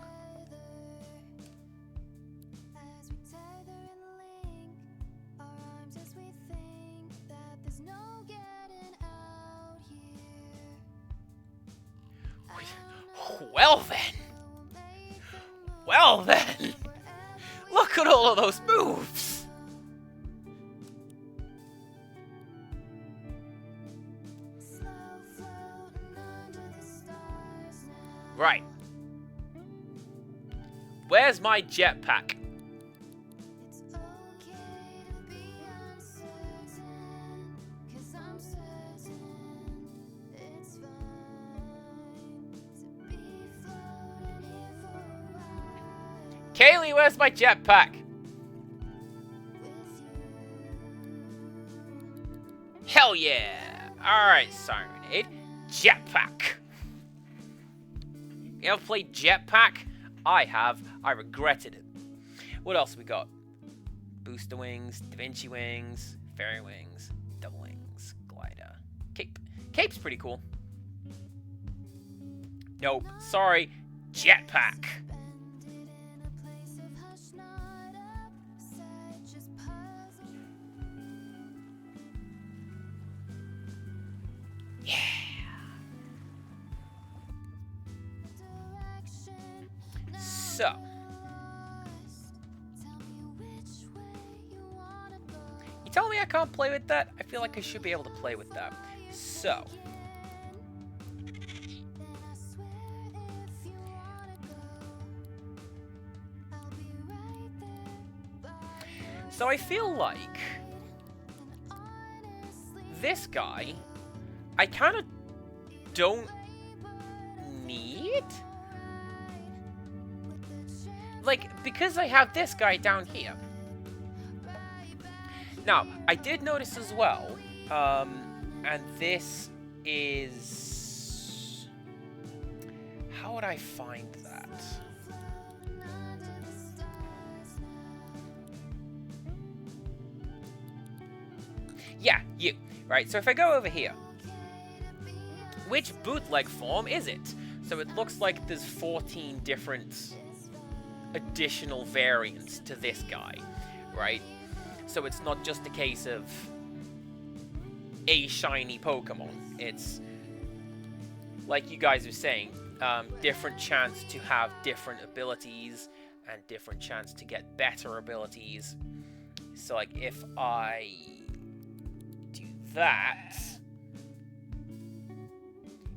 Well then! Well then! Look at all of those moves! Right. Where's my jetpack? Kaylee, where's my jetpack? Hell yeah! Alright, Siren Grenade. Jetpack! You ever played Jetpack? I have. I regretted it. What else we got? Booster wings, Da Vinci wings, fairy wings, double wings, glider, cape. Cape's pretty cool. Nope. Sorry. Jetpack. So, you tell me I can't play with that? I feel like I should be able to play with that. So, I feel like this guy, I kind of don't need. Like, because I have this guy down here. Now, I did notice as well, and this is... How would I find that? Yeah, you. Right, so if I go over here, which bootleg form is it? So it looks like there's 14 different additional variants to this guy, right? So it's not just a case of a shiny Pokemon. It's, like you guys were saying, different chance to have different abilities and different chance to get better abilities. So, like, if I do that...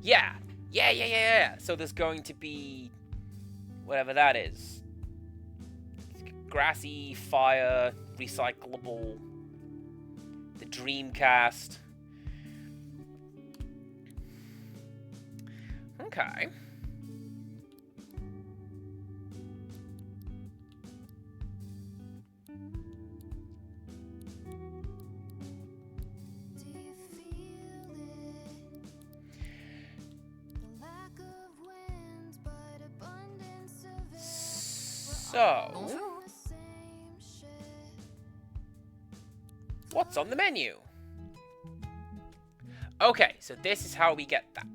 Yeah! Yeah. So there's going to be... whatever that is. Grassy, fire, recyclable, the Dreamcast. Okay. So, what's on the menu? Okay, so this is how we get that.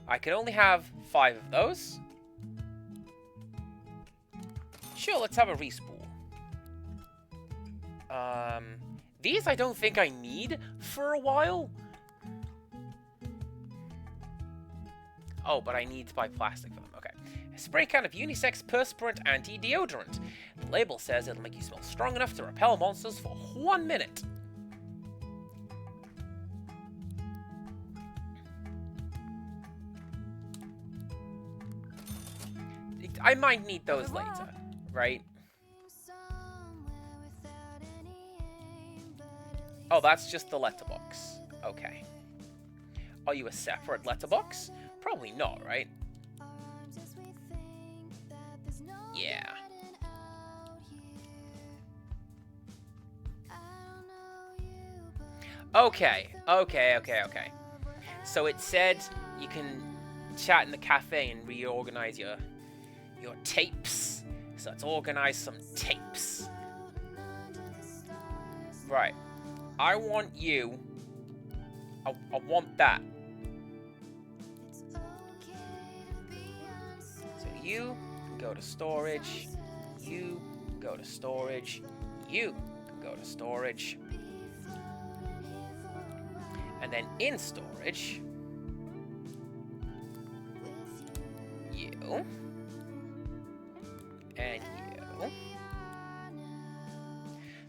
I can only have 5 of those. Sure, let's have a respool. These I don't think I need for a while. Oh, but I need to buy plastic for them. Okay. A spray can of unisex perspirant anti-deodorant. The label says it'll make you smell strong enough to repel monsters for 1 minute. I might need those later, right? Oh, that's just the letterbox. Okay. Are you a separate letterbox? Probably not, right? Yeah. Okay. So it said you can chat in the cafe and reorganize your tapes. So let's organize some tapes. Right. I want you. I want that. So you can go to storage. You can go to storage. You can go to storage. And then in storage, you and you.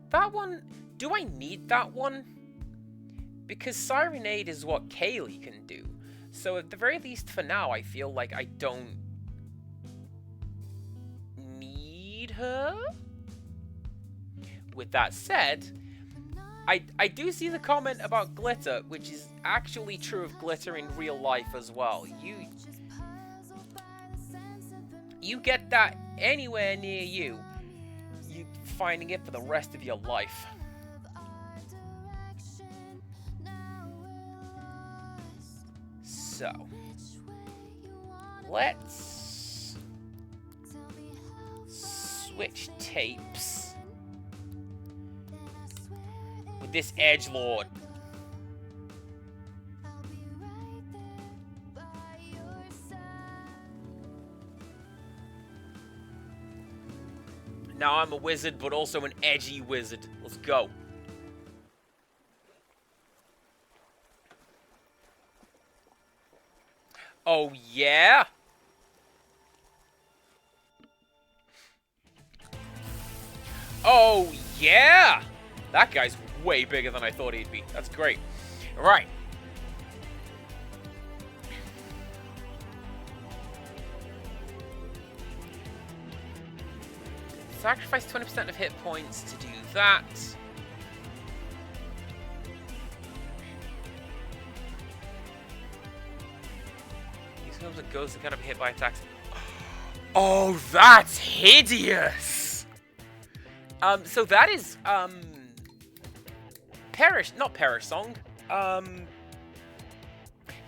That one, do I need that one? Because Sirenade is what Kaylee can do. So at the very least for now, I feel like I don't need her. With that said, I do see the comment about glitter, which is actually true of glitter in real life as well. You get that anywhere near you, you're finding it for the rest of your life. So, let's switch tapes with this edgelord. Now I'm a wizard, but also an edgy wizard. Let's go. Oh, yeah? Oh, yeah! That guy's way bigger than I thought he'd be. That's great. All right. Sacrifice 20% of hit points to do that. Use comes and goes to kind of hit by attacks. Oh, that's hideous! So that is, not Perish Song.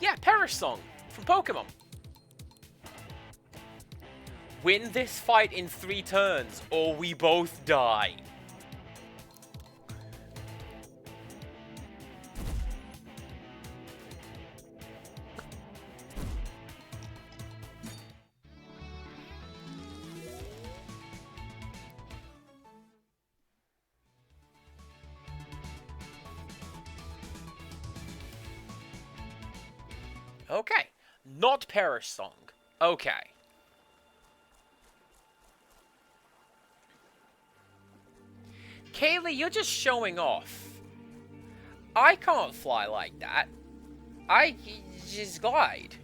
Yeah, Perish Song from Pokemon. Win this fight in 3 turns, or we both die. Okay, not Perish Song. Okay. Kaylee, you're just showing off. I can't fly like that. I just glide.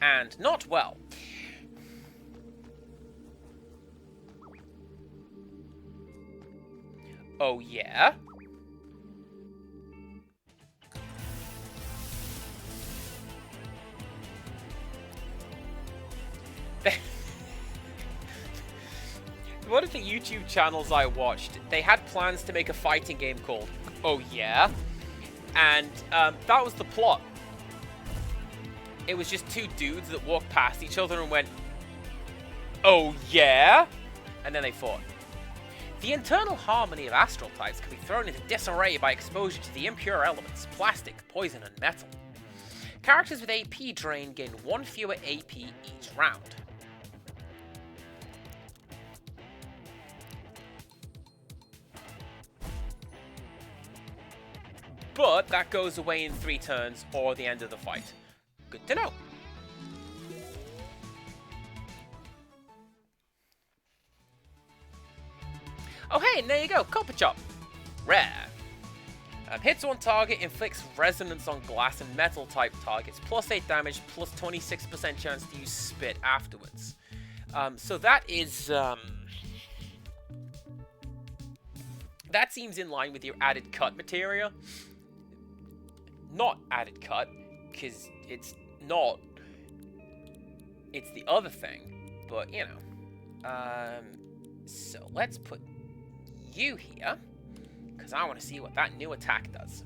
And not well. Oh, yeah? One of the YouTube channels I watched, they had plans to make a fighting game called Oh Yeah? And that was the plot. It was just two dudes that walked past each other and went, "Oh yeah?" And then they fought. The internal harmony of astral types can be thrown into disarray by exposure to the impure elements, plastic, poison, and metal. Characters with AP drain gain 1 fewer AP each round. But that goes away in 3 turns or the end of the fight. Good to know. Oh hey, and there you go, Copper Chop. Rare. Hits on target, inflicts resonance on glass and metal type targets, plus 8 damage, plus 26% chance to use spit afterwards. So that is... that seems in line with your added cut materia. Not added cut, because it's not. It's the other thing, but you know. So let's put you here, because I want to see what that new attack does.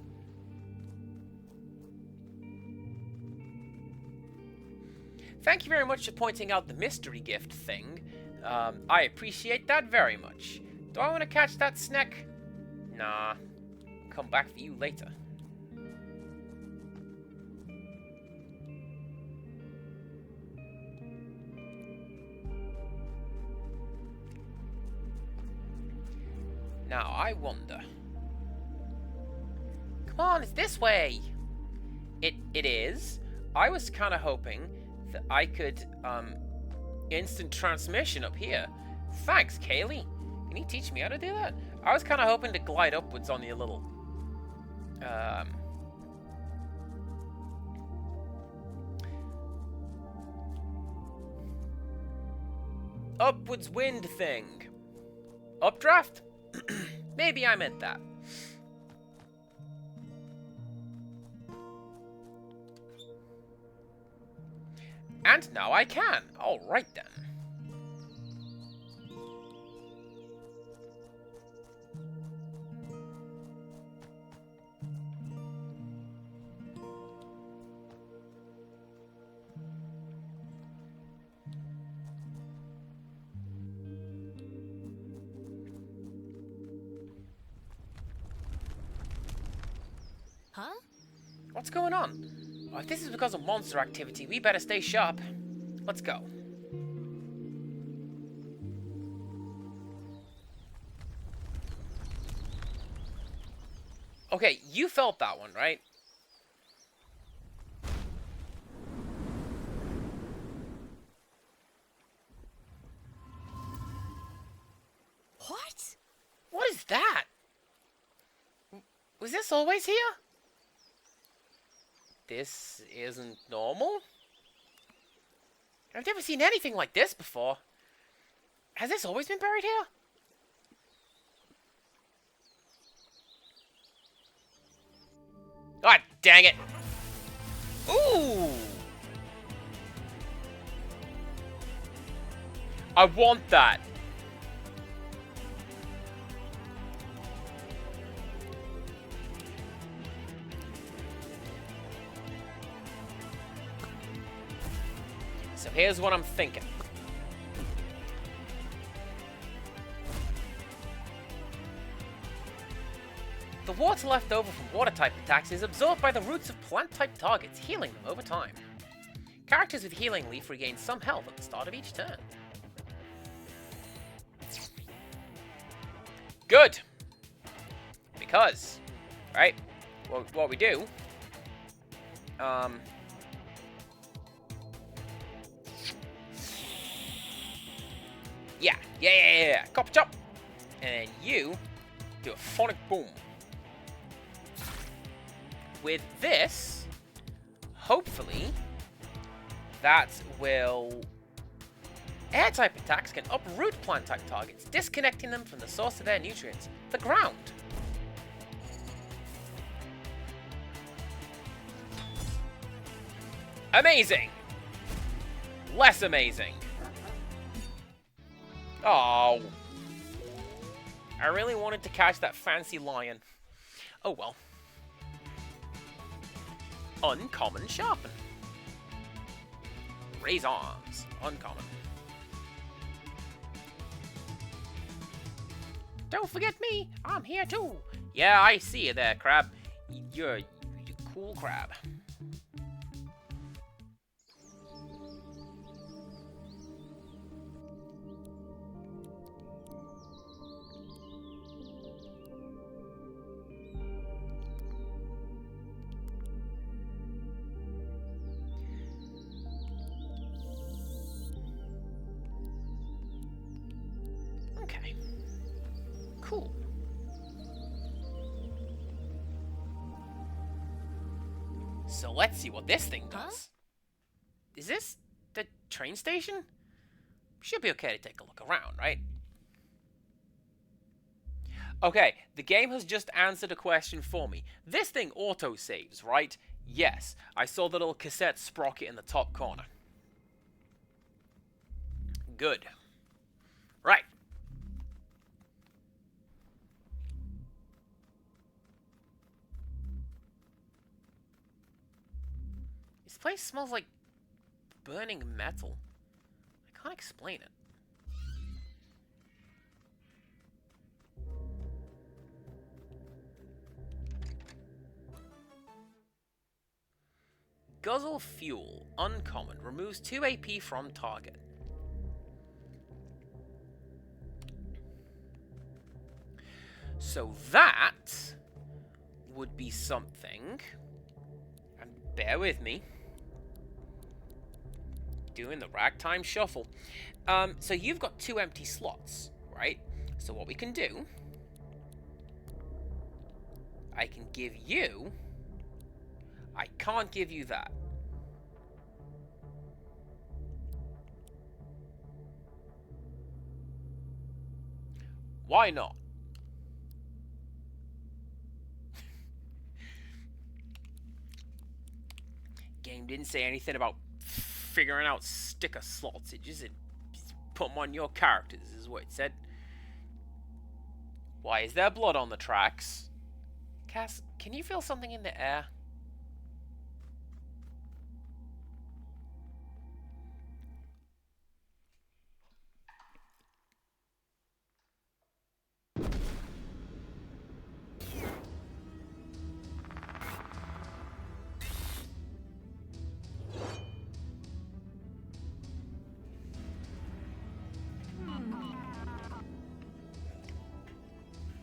Thank you very much for pointing out the mystery gift thing. I appreciate that very much. Do I want to catch that snack? Nah. Come back for you later. Now, I wonder. Come on, it's this way! It is. I was kind of hoping that I could, instant transmission up here. Thanks, Kaylee. Can you teach me how to do that? I was kind of hoping to glide upwards on your little, upwards wind thing. Updraft? Maybe I meant that. And now I can. Alright then. Huh? What's going on? Oh, if this is because of monster activity, we better stay sharp. Let's go. Okay, you felt that one, right? What? What is that? Was this always here? This isn't normal? I've never seen anything like this before. Has this always been buried here? God dang it! Ooh! I want that. So here's what I'm thinking. The water left over from water-type attacks is absorbed by the roots of plant-type targets, healing them over time. Characters with Healing Leaf regain some health at the start of each turn. Good! Because, right, what we do, Yeah. Copper chop. And you do a phonic boom. With this, hopefully, that will... Air-type attacks can uproot plant-type targets, disconnecting them from the source of their nutrients, the ground. Amazing! Less amazing. Oh. I really wanted to catch that fancy lion. Oh well. Uncommon sharpen. Raise arms. Uncommon. Don't forget me. I'm here too. Yeah, I see you there, crab. You're a cool crab. Okay. Cool. So let's see what this thing does. Huh? Is this the train station? Should be okay to take a look around, right? Okay, the game has just answered a question for me. This thing auto-saves, right? Yes, I saw the little cassette sprocket in the top corner. Good. Right. This place smells like burning metal. I can't explain it. Guzzle Fuel, uncommon, removes 2 AP from target. So that would be something. And bear with me. Doing the ragtime shuffle. So you've got 2 empty slots, right? So what we can do, I can give you... I can't give you that. Why not? Game didn't say anything about figuring out sticker slots. It just said put them on your characters, is what it said. Why is there blood on the tracks? Cass, can you feel something in the air?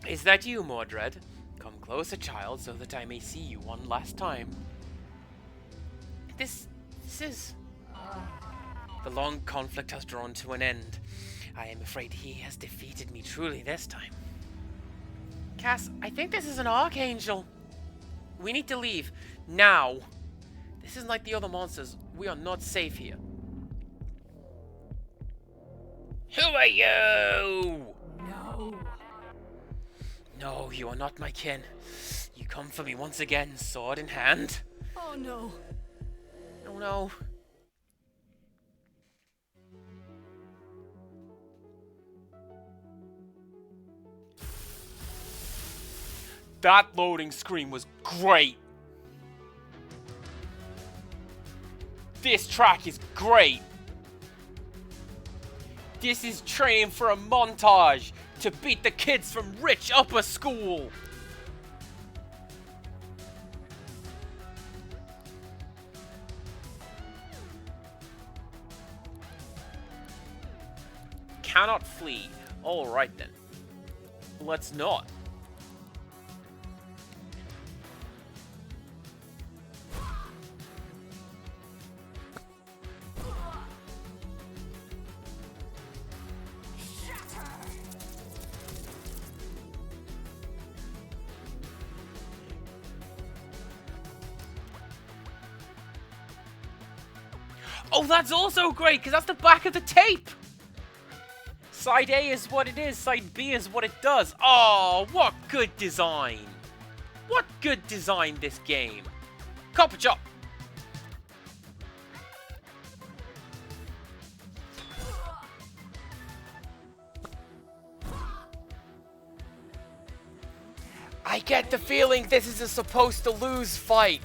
Is that you, Mordred? Come closer, child, so that I may see you one last time. This is... The long conflict has drawn to an end. I am afraid he has defeated me truly this time. Cass, I think this is an archangel. We need to leave. Now. This isn't like the other monsters. We are not safe here. Who are you? No. No, you are not my kin. You come for me once again, sword in hand. Oh no. Oh no. That loading screen was great. This track is great. This is training for a montage to beat the kids from rich upper school. Cannot flee. Alright then. Let's not. Oh, that's also great, because that's the back of the tape! Side A is what it is, side B is what it does. Oh, what good design! What good design, this game! Copper chop! I get the feeling this is a supposed to lose fight.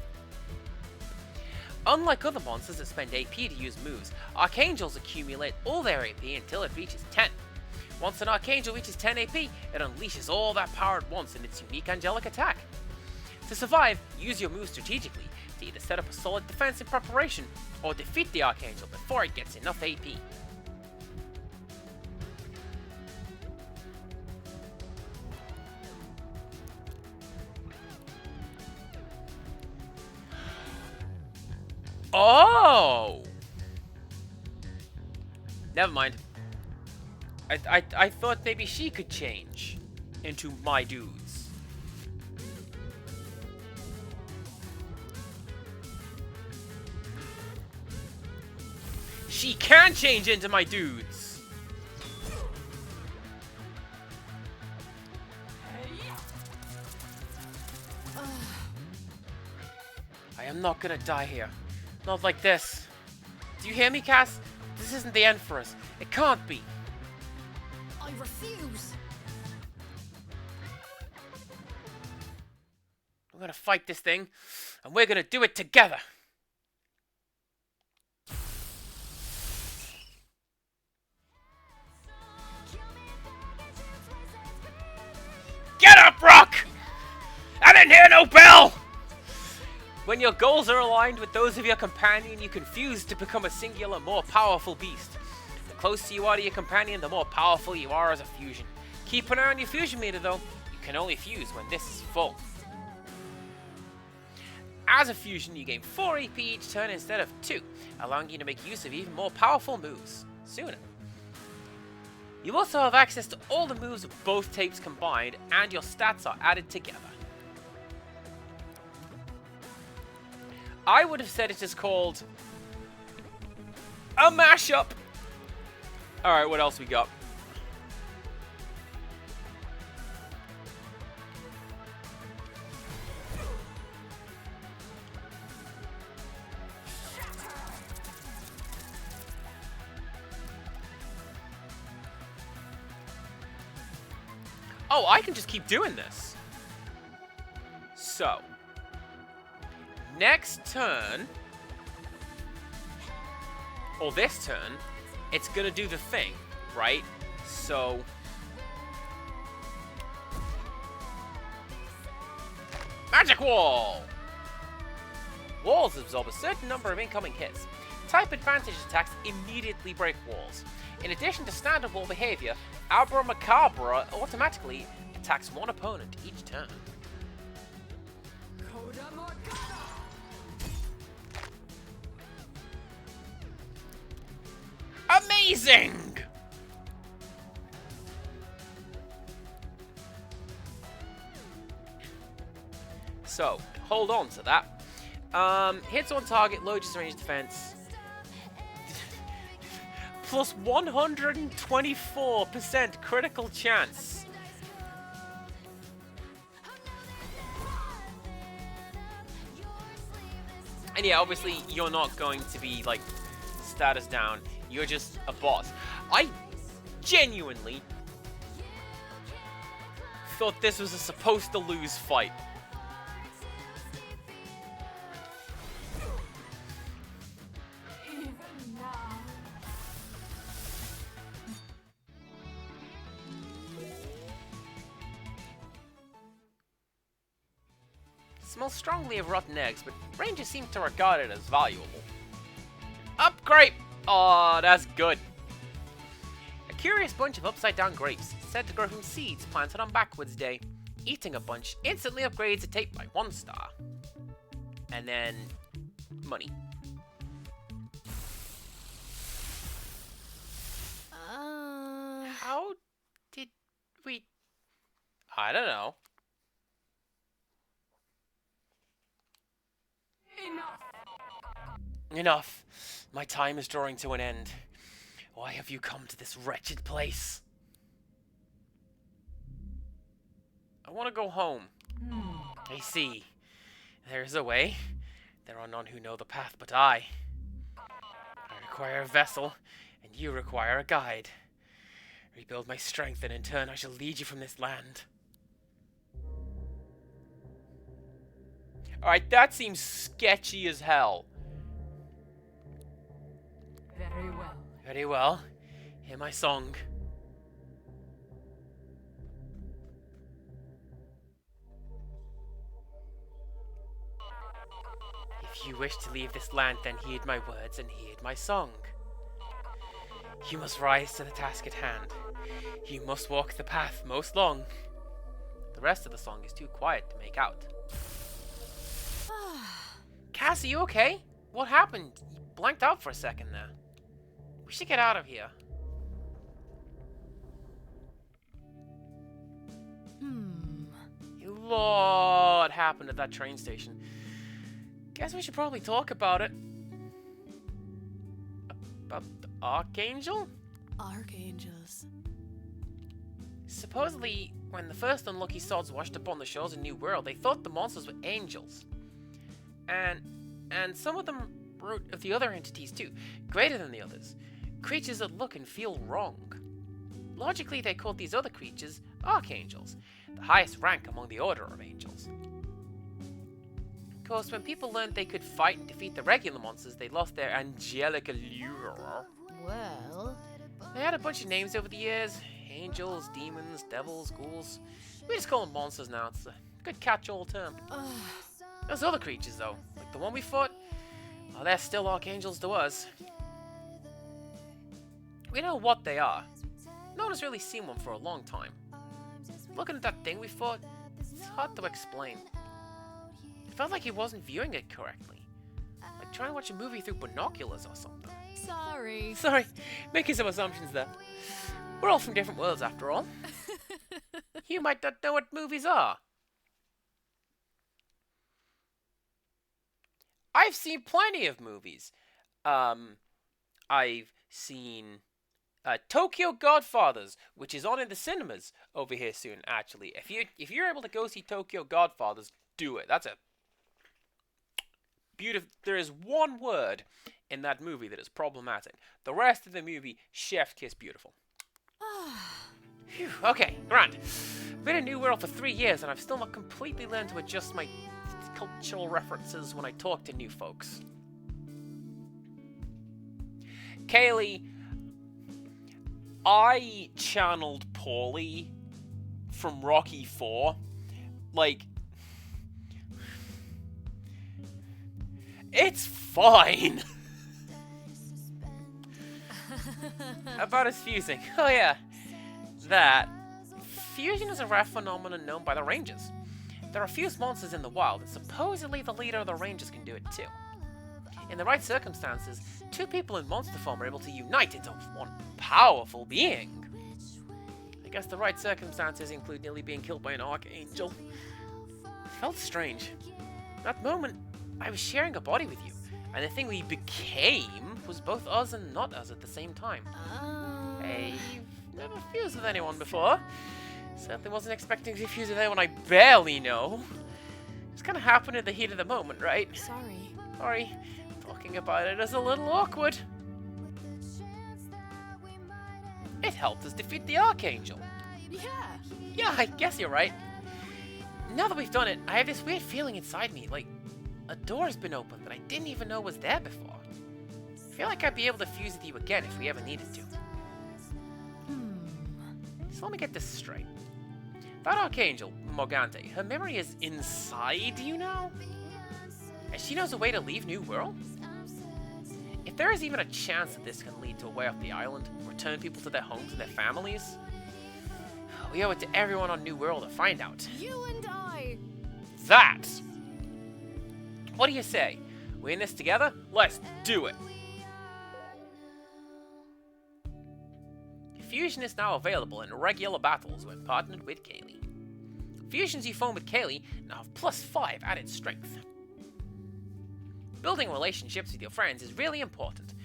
Unlike other monsters that spend AP to use moves, Archangels accumulate all their AP until it reaches 10. Once an Archangel reaches 10 AP, it unleashes all that power at once in its unique angelic attack. To survive, use your moves strategically to either set up a solid defense in preparation, or defeat the Archangel before it gets enough AP. Oh! Never mind. I thought maybe she could change into my dudes. She can change into my dudes! I am not gonna die here. Not like this. Do you hear me, Cass? This isn't the end for us. It can't be. I refuse. We're gonna fight this thing, and we're gonna do it together. Get up, Rock! I didn't hear no bell! When your goals are aligned with those of your companion, you can fuse to become a singular, more powerful beast. The closer you are to your companion, the more powerful you are as a fusion. Keep an eye on your fusion meter though. You can only fuse when this is full. As a fusion, you gain 4 AP each turn instead of 2, allowing you to make use of even more powerful moves sooner. You also have access to all the moves of both tapes combined, and your stats are added together. I would have said it is called a mashup. Alright, what else we got? Oh, I can just keep doing this. So, next turn, or this turn, it's gonna do the thing, right? So, Magic Wall! Walls absorb a certain number of incoming hits. Type advantage attacks immediately break walls. In addition to standard wall behavior, Abra Macabra automatically attacks one opponent each turn. Amazing! So, hold on to that. Hits on target, lowers range defense. Plus 124% critical chance. And yeah, obviously, you're not going to be, like, status down. You're just a boss. I genuinely thought this was a supposed to lose fight. Smells strongly of rotten eggs, but Rangers seem to regard it as valuable. Upgrade! Oh, that's good. A curious bunch of upside-down grapes, said to grow from seeds planted on Backwards Day. Eating a bunch instantly upgrades a tape by 1 star. And then, money. How did we... I don't know. Enough. My time is drawing to an end. Why have you come to this wretched place? I want to go home. I see. There is a way. There are none who know the path but I. I require a vessel, and you require a guide. Rebuild my strength, and in turn I shall lead you from this land. Alright, that seems sketchy as hell. Very well. Very well. Hear my song. If you wish to leave this land, then heed my words and heed my song. You must rise to the task at hand. You must walk the path most long. The rest of the song is too quiet to make out. Cass, are you okay? What happened? You blanked out for a second there. We should get out of here. A lot happened at that train station. Guess we should probably talk about it. About the Archangel? Archangels. Supposedly, when the first unlucky sods washed up on the shores of New World, they thought the monsters were angels. And some of them wrote of the other entities too, greater than the others. Creatures that look and feel wrong. Logically, they called these other creatures archangels, the highest rank among the order of angels. Of course, when people learned they could fight and defeat the regular monsters, they lost their angelic allure. Well, They had a bunch of names over the years. Angels, demons, devils, ghouls. We just call them monsters now. It's a good catch-all term. Those other creatures, though, like the one we fought, well, they're still archangels to us. We know what they are. No one has really seen one for a long time. Looking at that thing we fought, it's hard to explain. It felt like he wasn't viewing it correctly. Like trying to watch a movie through binoculars or something. sorry. Sorry, making some assumptions there. We're all from different worlds after all. You might not know what movies are. I've seen plenty of movies. I've seen Tokyo Godfathers, which is on in the cinemas over here soon. Actually, if you're able to go see Tokyo Godfathers, do it. That's a beautiful. There is one word in that movie that is problematic. The rest of the movie, chef kiss beautiful. Phew, okay, grand. Been in New World for 3 years, and I've still not completely learned to adjust my cultural references when I talk to new folks. Kaylee, I channeled Paulie from Rocky 4. Like, it's fine. About his fusing. Oh yeah, that. Fusion is a rare phenomenon known by the Rangers. There are fused monsters in the wild, and supposedly the leader of the Rangers can do it too. In the right circumstances, two people in monster form are able to unite into one powerful being. I guess the right circumstances include nearly being killed by an archangel. It felt strange. That moment, I was sharing a body with you, and the thing we became was both us and not us at the same time. I've never fused with anyone before. Certainly wasn't expecting to fuse with anyone I barely know. It's kind of happened in the heat of the moment, right? Sorry, talking about it is a little awkward. It helped us defeat the Archangel. Yeah, I guess you're right. Now that we've done it, I have this weird feeling inside me, like a door has been opened that I didn't even know was there before. I feel like I'd be able to fuse with you again if we ever needed to. So let me get this straight. That Archangel, Morgante, her memory is inside you now? And she knows a way to leave New World? If there is even a chance that this can lead to a way off the island, return people to their homes and their families, we owe it to everyone on New World to find out. You and I. That! What do you say? We in this together? Let's do it! Fusion is now available in regular battles when partnered with Kaylee. Fusions you form with Kaylee now have +5 added strength. Building relationships with your friends is really important,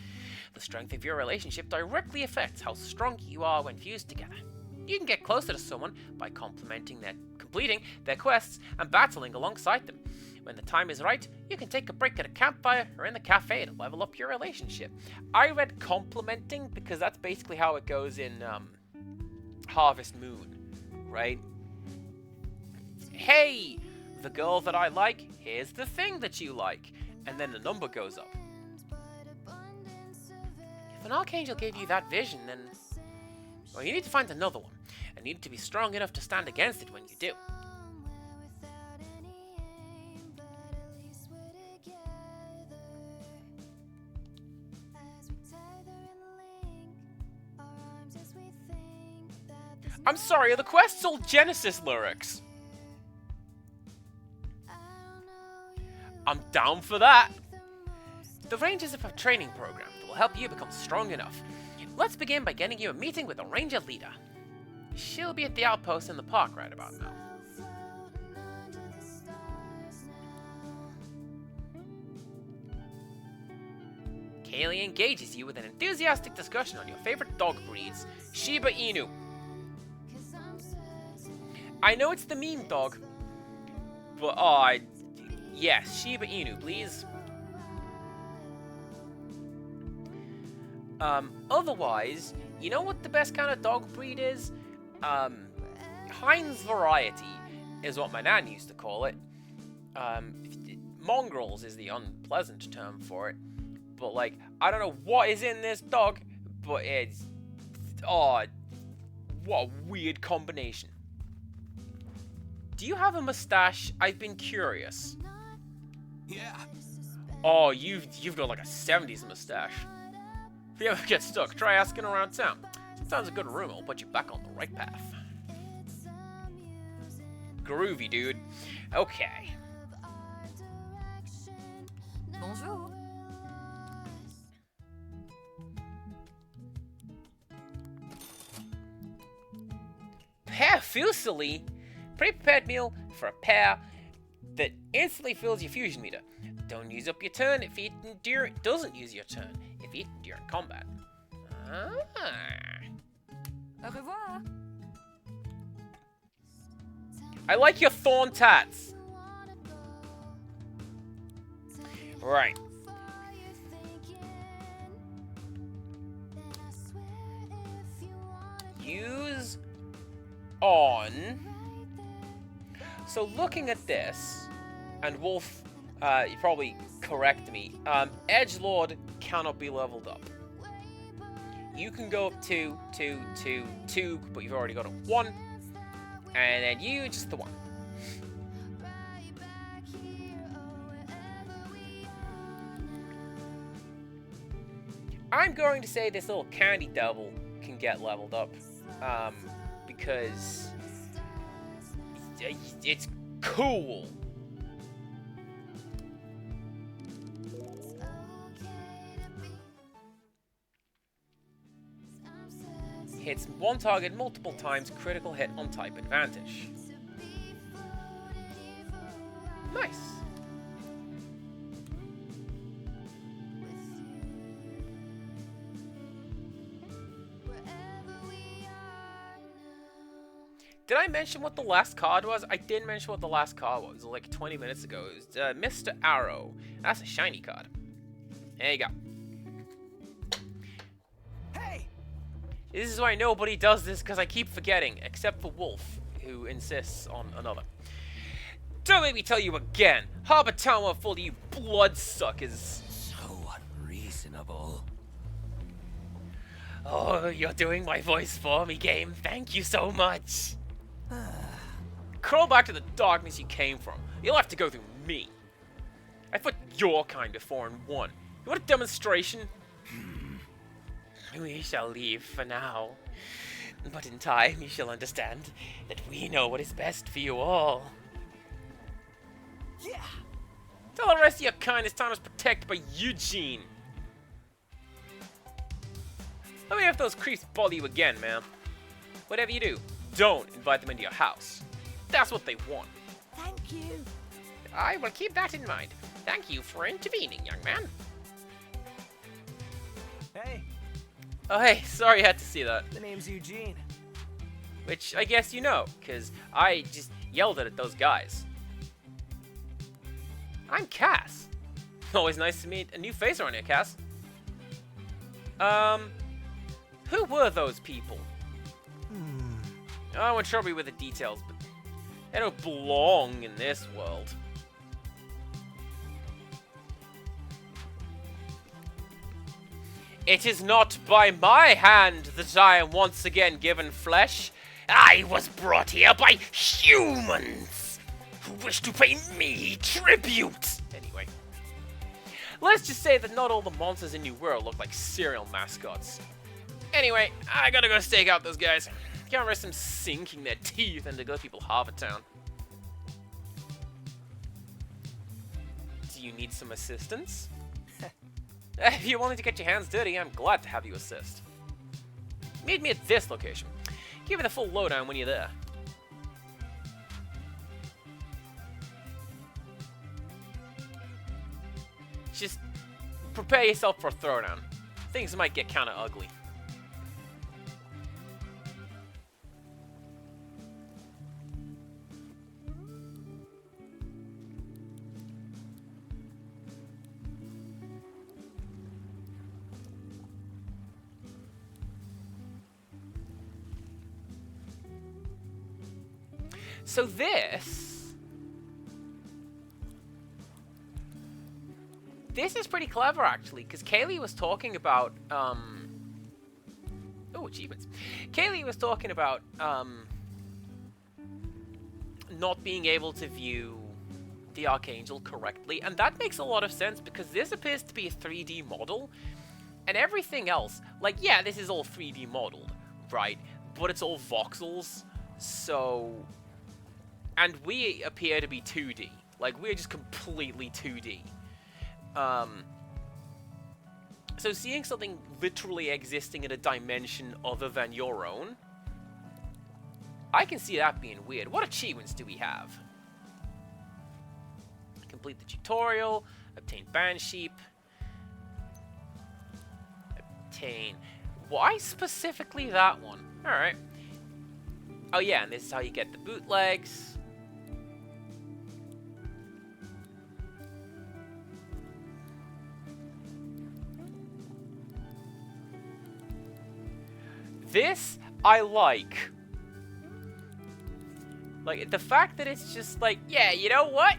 The strength of your relationship directly affects how strong you are when fused together. You can get closer to someone by completing their quests and battling alongside them. When the time is right, you can take a break at a campfire or in the cafe to level up your relationship. I read complimenting because that's basically how it goes in Harvest Moon, right? Hey, the girl that I like, here's the thing that you like. And then the number goes up. If an Archangel gave you that vision, then... well, you need to find another one. And you need to be strong enough to stand against it when you do. I'm sorry, are the quests all Genesis lyrics? I'm down for that. The Rangers have a training program that will help you become strong enough. Let's begin by getting you a meeting with the Ranger leader. She'll be at the outpost in the park right about now. Kaylee engages you with an enthusiastic discussion on your favorite dog breeds, Shiba Inu. I know it's the meme dog, but yes, Shiba Inu, please. Otherwise, you know what the best kind of dog breed is? Heinz variety is what my nan used to call it. Mongrels is the unpleasant term for it. But, like, I don't know what is in this dog, but it's... oh, what a weird combination. Do you have a mustache? I've been curious. Yeah. Oh, you've got like a 70s mustache. If you ever get stuck, try asking around town. Sometimes a good rumor will put you back on the right path. Groovy, dude. Okay. Bonjour. Pear Fusili? Pre-prepared meal for a pair that instantly fills your fusion meter. Don't use up your turn if eaten during... doesn't use your turn if eaten during combat. Au revoir. I like your thorn tats. Right. Use on. So looking at this, and Wolf, you probably correct me. Edgelord cannot be leveled up. You can go up to 2, but you've already got a 1, and then you just the 1. I'm going to say this little candy devil can get leveled up, because it's cool. Hits one target multiple times, critical hit on type advantage. Nice. Did I mention what the last card was? I did mention what the last card was, like 20 minutes ago. It was Mr. Arrow. That's a shiny card. There you go. Hey! This is why nobody does this, because I keep forgetting, except for Wolf, who insists on another. Don't make me tell you again. Harbor Town won't fool you bloodsuckers. So unreasonable. Oh, you're doing my voice for me, game. Thank you so much. Crawl back to the darkness you came from. You'll have to go through me. I fought your kind before and won. You want a demonstration? We shall leave for now. But in time, you shall understand that we know what is best for you all. Yeah! Tell the rest of your kind it's time is protected by Eugene. Let me have those creeps bother you again, man. Whatever you do, don't invite them into your house. That's what they want. Thank you. I will keep that in mind. Thank you for intervening, young man. Hey! Oh, hey, sorry you had to see that. The name's Eugene. Which I guess you know, because I just yelled at those guys. I'm Cass. Always nice to meet a new face around here, Cass. Who were those people? I won't trouble you with the details, but they don't belong in this world. It is not by my hand that I am once again given flesh. I was brought here by humans who wish to pay me tribute. Anyway, let's just say that not all the monsters in New World look like cereal mascots. Anyway, I gotta go stake out those guys. Can't risk them sinking their teeth into good people Harvardtown. Do you need some assistance? If you're willing to get your hands dirty, I'm glad to have you assist. Meet me at this location. Give me the full lowdown when you're there. Just prepare yourself for a throwdown. Things might get kinda ugly. So this is pretty clever, actually, because Kaylee was talking about, oh, achievements. Kaylee was talking about, not being able to view the Archangel correctly, and that makes a lot of sense, because this appears to be a 3D model, and everything else, like, yeah, this is all 3D modeled, right, but it's all voxels, so... And we appear to be 2D. Like, we're just completely 2D. So seeing something literally existing in a dimension other than your own, I can see that being weird. What achievements do we have? Complete the tutorial, obtain band sheep, obtain... Why specifically that one? Alright. Oh yeah, and this is how you get the bootlegs. This, I like. Like, the fact that it's just like, yeah, you know what?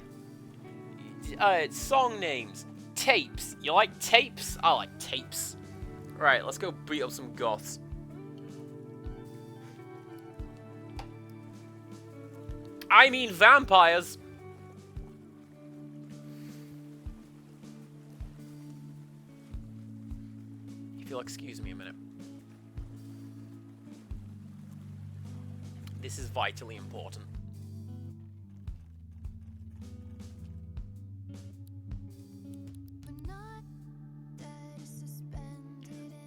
Song names. Tapes. You like tapes? I like tapes. Right, let's go beat up some goths. I mean vampires. If you'll excuse me a minute. This is vitally important.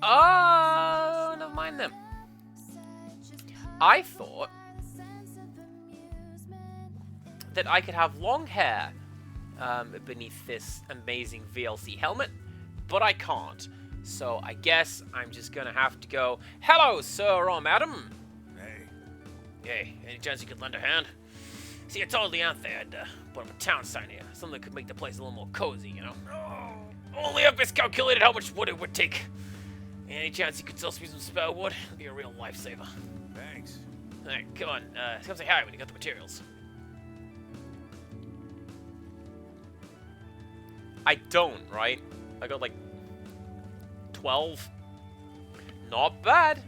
Oh, never mind them. I thought that I could have long hair beneath this amazing VLC helmet, but I can't. So I guess I'm just gonna have to go, hello, sir or madam. Hey, any chance you could lend a hand? See, I told the aunt there I'd put up a town sign here. Something that could make the place a little more cozy, you know? Oh, only I've miscalculated how much wood it would take. Any chance you could sell me some spare wood? It'd be a real lifesaver. Thanks. Alright, come on. Come say hi when you got the materials. I don't, right? I got like 12. Not bad.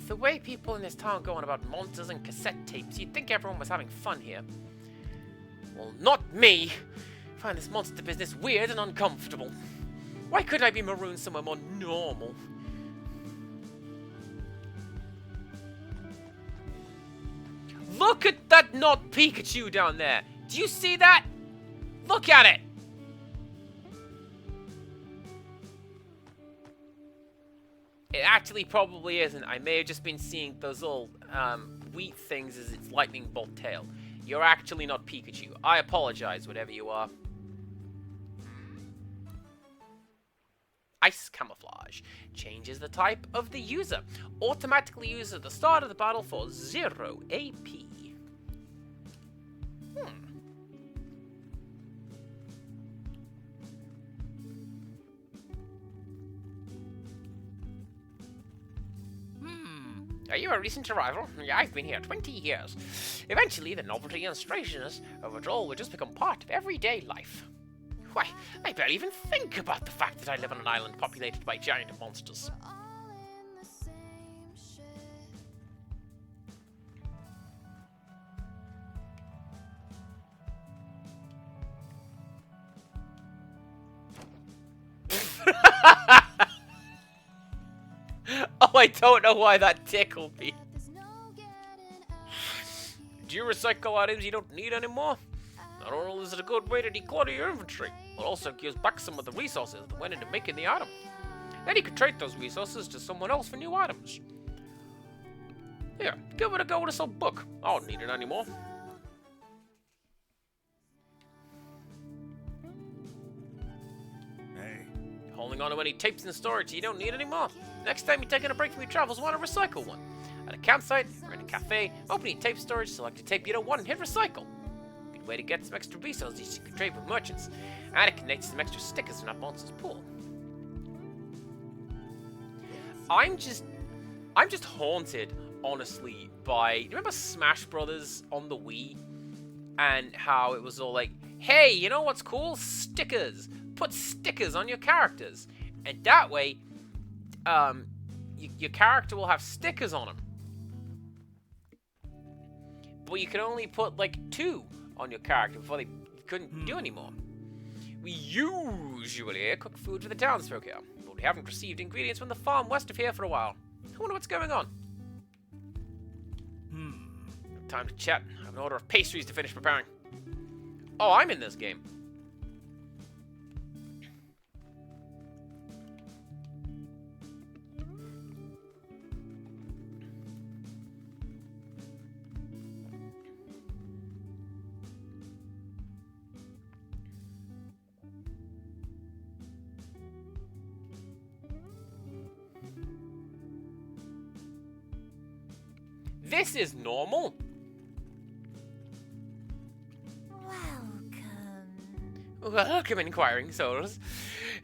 The way people in this town go on about monsters and cassette tapes, you'd think everyone was having fun here. Well, not me! I find this monster business weird and uncomfortable. Why couldn't I be marooned somewhere more normal? Look at that not Pikachu down there! Do you see that? Look at it! It actually probably isn't. I may have just been seeing those little wheat things as its lightning bolt tail. You're actually not Pikachu. I apologize, whatever you are. Ice camouflage changes the type of the user. Automatically used at the start of the battle for 0 AP. Are you a recent arrival? Yeah, I've been here 20 years. Eventually, the novelty and strangeness of it all will just become part of everyday life. Why, I barely even think about the fact that I live on an island populated by giant monsters. Oh, I don't know why that tickled me. Do you recycle items you don't need anymore? Not only is it a good way to declutter your inventory, but also gives back some of the resources that went into making the item. Then you can trade those resources to someone else for new items. Here, give it a go with this old book. I don't need it anymore. Hey. Holding on to any tapes in storage you don't need anymore. Next time you're taking a break from your travels, want to recycle one. At a campsite or in a cafe, open your tape storage, select a tape you don't want, and hit recycle. Good way to get some extra resources you can trade with merchants, and it connects some extra stickers from that monster's pool. I'm just haunted, honestly, by... You remember Smash Brothers on the Wii? And how it was all like, hey, you know what's cool? Stickers! Put stickers on your characters. And that way, your character will have stickers on them. But you can only put, like, 2 on your character before you couldn't do anymore. We usually cook food for the townsfolk here, but we haven't received ingredients from the farm west of here for a while. I wonder what's going on. Time to chat. I have an order of pastries to finish preparing. Oh, I'm in this game. This is normal. Welcome, inquiring souls.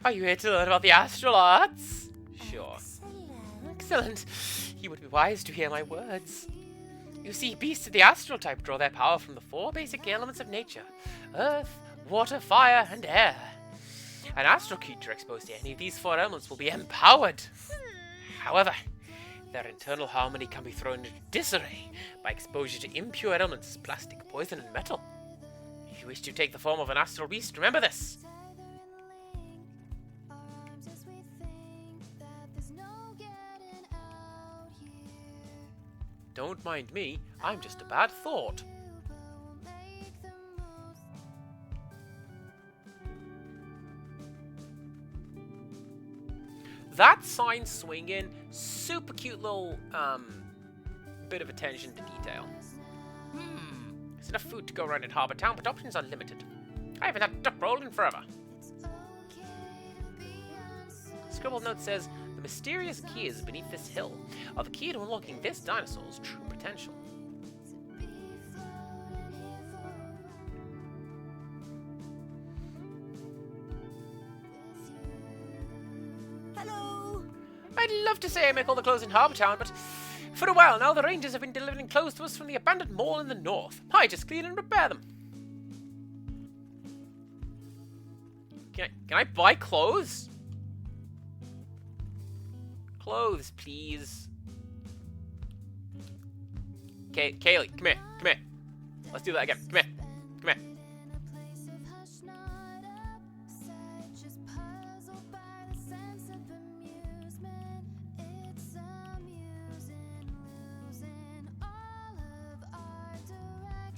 Are you here to learn about the astral arts? Sure. Excellent. You would be wise to hear my words. You see, beasts of the astral type draw their power from the 4 basic elements of nature: earth, water, fire, and air. An astral creature exposed to any of these 4 elements will be empowered. However, their internal harmony can be thrown into disarray by exposure to impure elements, plastic, poison, and metal. If you wish to take the form of an astral beast, remember this. Don't mind me, I'm just a bad thought. That sign swinging, super cute little bit of attention to detail. There's enough food to go around in Harbour Town, but options are limited. I haven't had duck roll in forever. Scribbled note says, the mysterious keys beneath this hill are the key to unlocking this dinosaur's true potential. Hello. I'd love to say I make all the clothes in Harbour Town, but for a while now the Rangers have been delivering clothes to us from the abandoned mall in the north. I just clean and repair them. Can I buy clothes? Clothes, please. Okay, Kaylee, come here, come here. Let's do that again. Come here, come here.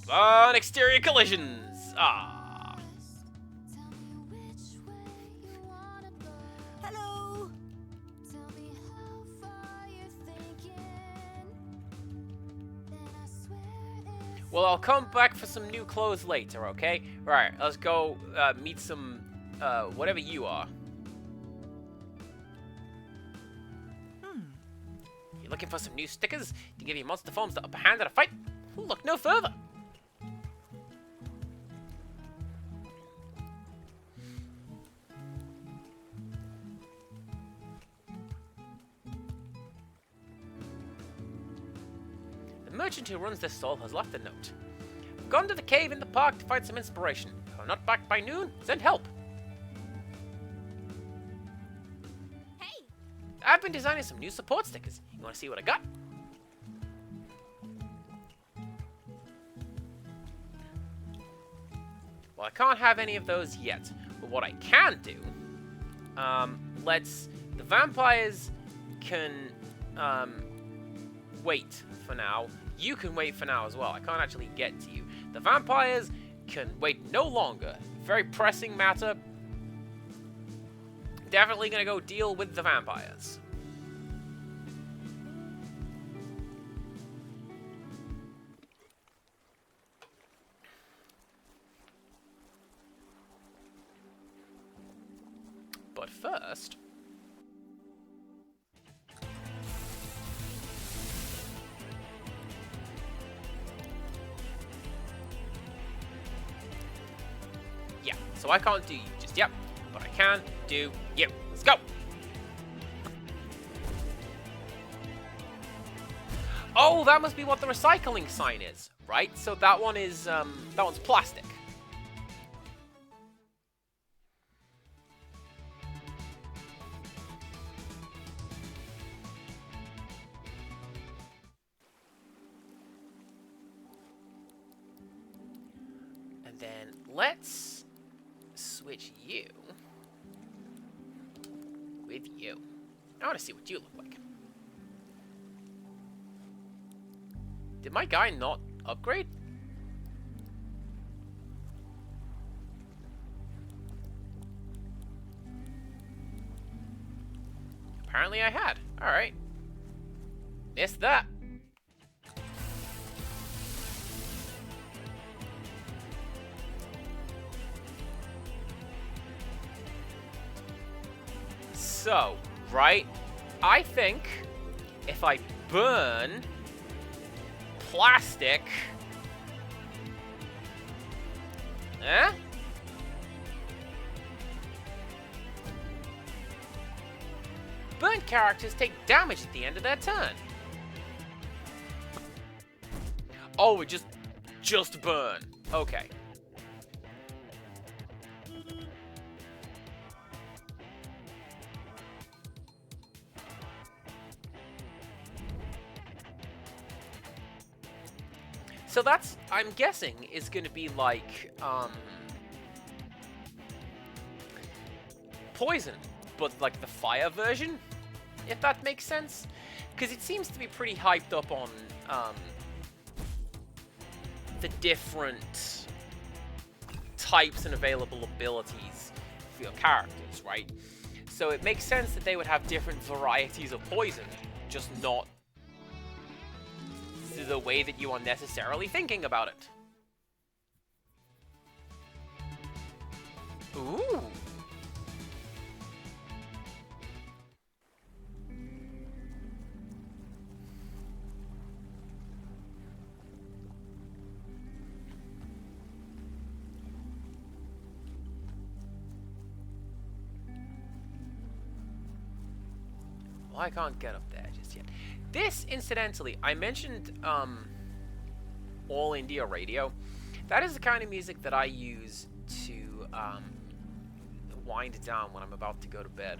On exterior collisions. Ah. Hello. Well, I'll come back for some new clothes later, okay? Right, let's go meet some, whatever you are. You looking for some new stickers to give your monster forms the upper hand at a fight? Well, look no further. The merchant who runs this stall has left a note. I've gone to the cave in the park to find some inspiration. If I'm not back by noon, send help. Hey! I've been designing some new support stickers. You want to see what I got? Well, I can't have any of those yet. But what I can do, the vampires can, wait for now. You can wait for now as well. I can't actually get to you. The vampires can wait no longer. Very pressing matter. Definitely gonna go deal with the vampires. But first... yeah, so I can't do you just yet, but I can do you. Let's go! Oh, that must be what the recycling sign is, right? So that one is, that one's plastic. And then let's switch you with you. I want to see what you look like. Did my guy not upgrade? Apparently I had. Alright. Missed that. So, right? I think if I burn plastic... Eh? Burnt characters take damage at the end of their turn. Oh, it just burn. Okay. So that's, I'm guessing, is going to be like, poison, but like the fire version, if that makes sense. Because it seems to be pretty hyped up on, the different types and available abilities for your characters, right? So it makes sense that they would have different varieties of poison, just not the way that you are necessarily thinking about it. Ooh. Well, I can't get up there just yet. This, incidentally, I mentioned All India Radio. That is the kind of music that I use to wind down when I'm about to go to bed.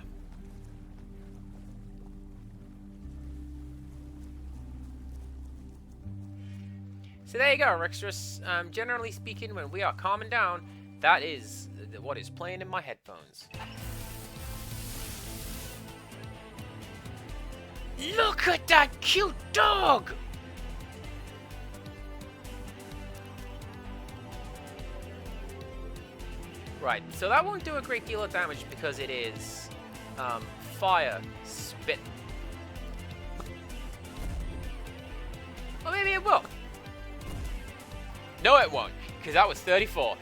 So there you go, Rixtress. Generally speaking, when we are calming down, that is what is playing in my headphones. Look at that cute dog! Right, so that won't do a great deal of damage because it is fire spit. Or maybe it will. No, it won't, because that was 34.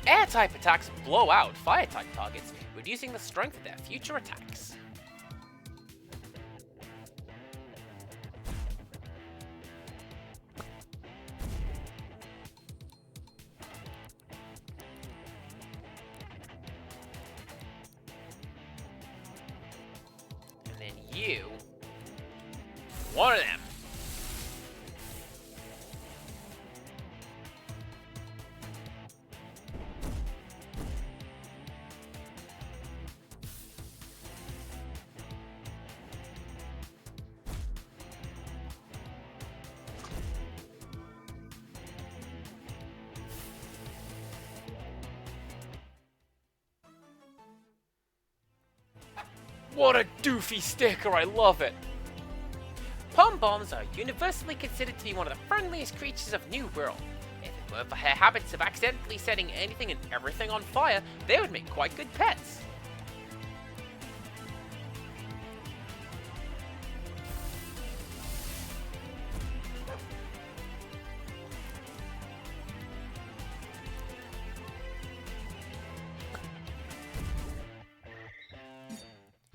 Air-type attacks blow out fire-type targets, reducing the strength of their future attacks. And then you... one of them. What a doofy sticker, I love it! Pom bombs are universally considered to be one of the friendliest creatures of New World. If it weren't for their habits of accidentally setting anything and everything on fire, they would make quite good pets.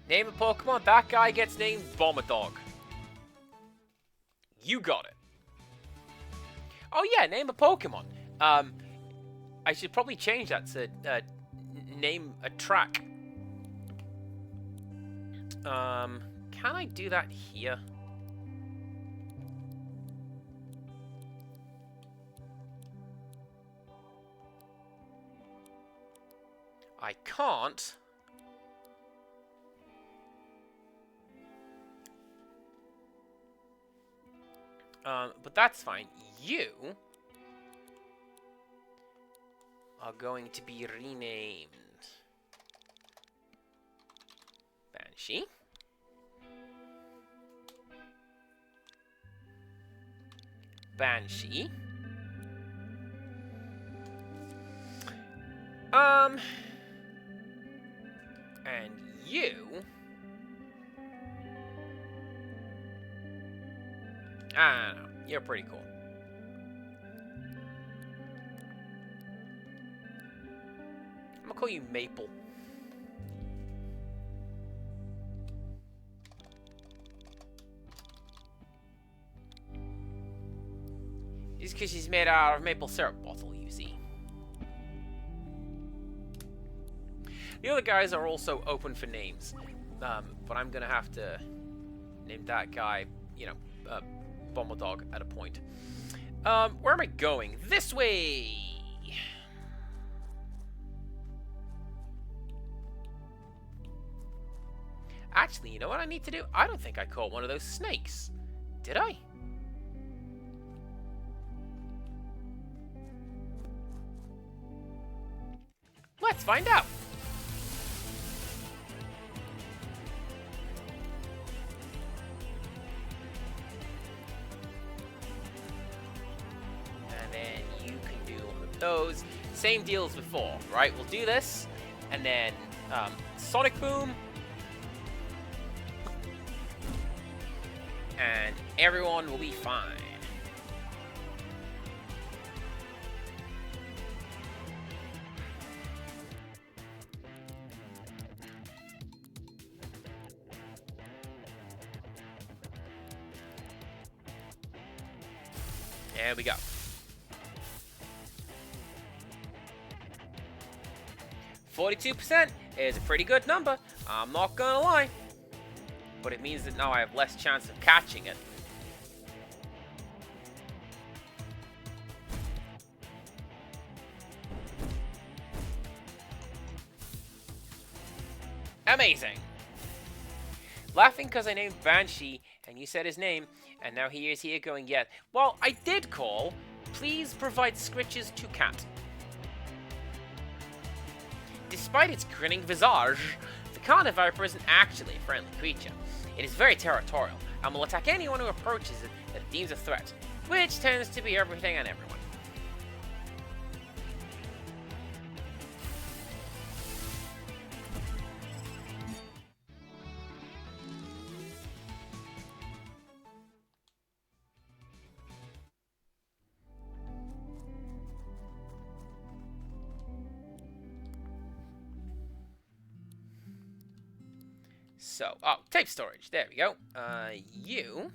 Name a Pokemon, that guy gets named Bombadog. You got it. Oh yeah, name a Pokemon. I should probably change that to name a track. Can I do that here? I can't. But that's fine. You are going to be renamed Banshee. Banshee. And you... I don't know. You're pretty cool. I'm gonna call you Maple. Just because she's made out of maple syrup bottle, you see. The other guys are also open for names. But I'm gonna have to name that guy, you know, Bombadog at a point. Where am I going? This way! Actually, you know what I need to do? I don't think I caught one of those snakes. Did I? Let's find out. And then you can do one of those. Same deal as before, right? We'll do this, and then Sonic Boom. And everyone will be fine. There we go. %42% is a pretty good number, I'm not gonna lie. But it means that now I have less chance of catching it. Amazing! Laughing because I named Banshee and you said his name, and now he is here going, yet. Well, I did call. Please provide scritches to cat. Despite its grinning visage, the carniviper isn't actually a friendly creature. It is very territorial, and will attack anyone who approaches it that it deems a threat, which tends to be everything and everyone. So, oh, tape storage. There we go. You.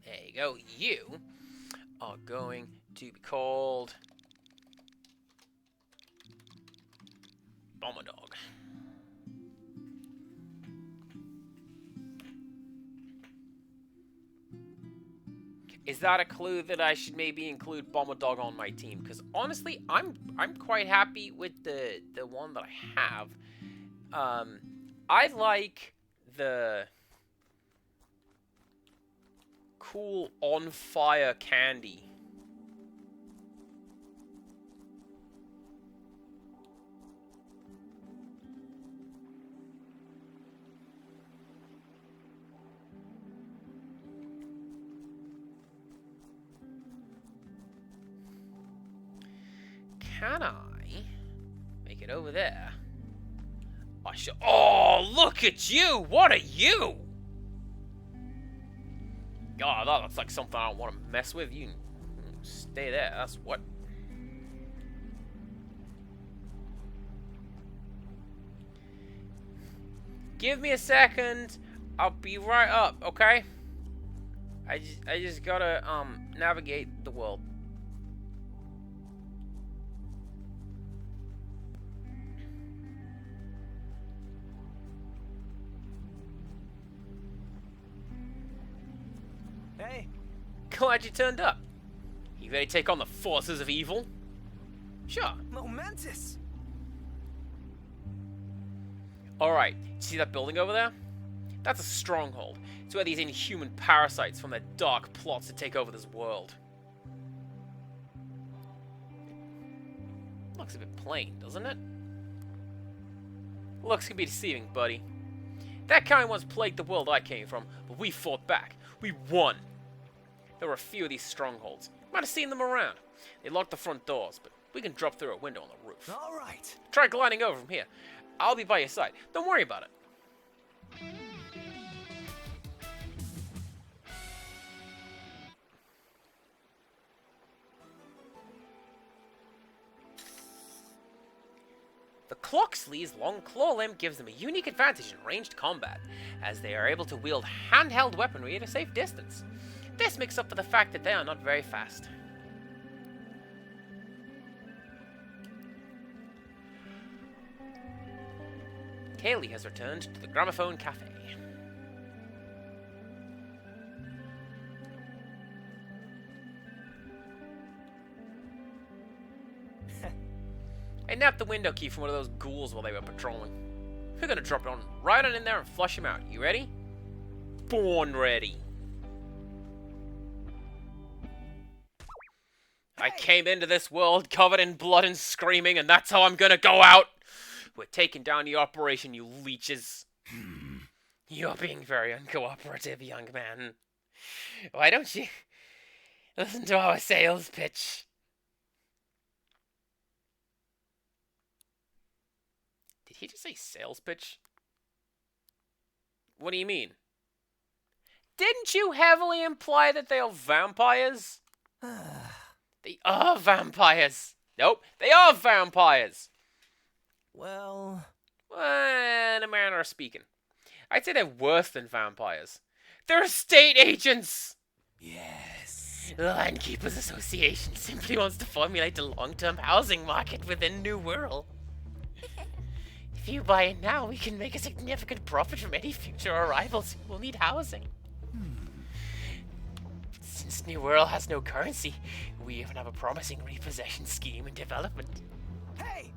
There you go. You are going to be called Bomber Dog. Is that a clue that I should maybe include Bomber Dog on my team? Because honestly, I'm quite happy with the one that I have. I like the cool on fire candy. Can I make it over there? I should. Oh, look at you! What are you? God, that looks like something I don't want to mess with. You can stay there. That's what. Give me a second. I'll be right up. Okay. I just gotta navigate the world. Hey. Glad you turned up. You ready to take on the forces of evil? Sure. Momentous. Alright, see that building over there? That's a stronghold. It's where these inhuman parasites from their dark plots to take over this world. Looks a bit plain, doesn't it? Looks can be deceiving, buddy. That kind once plagued the world I came from, but we fought back. We won. There were a few of these strongholds. You might have seen them around. They locked the front doors, but we can drop through a window on the roof. All right. Try gliding over from here. I'll be by your side. Don't worry about it. The Cloxley's long claw limb gives them a unique advantage in ranged combat, as they are able to wield handheld weaponry at a safe distance. This makes up for the fact that they are not very fast. Kaylee has returned to the Gramophone Cafe. I nabbed the window key from one of those ghouls while they were patrolling. We're gonna drop it on right on in there and flush him out. You ready? Born ready. I came into this world covered in blood and screaming, and that's how I'm gonna go out. We're taking down the operation, you leeches. You're being very uncooperative, young man. Why don't you listen to our sales pitch? Did he just say sales pitch? What do you mean? Didn't you heavily imply that they are vampires? They are vampires. Nope, they are vampires. Well, In a manner of speaking. I'd say they're worse than vampires. They're estate agents! yes. The Landkeepers Association simply wants to formulate a long-term housing market within New World. If you buy it now, we can make a significant profit from any future arrivals who will need housing. Since New World has no currency, we even have a promising repossession scheme in development. Hey.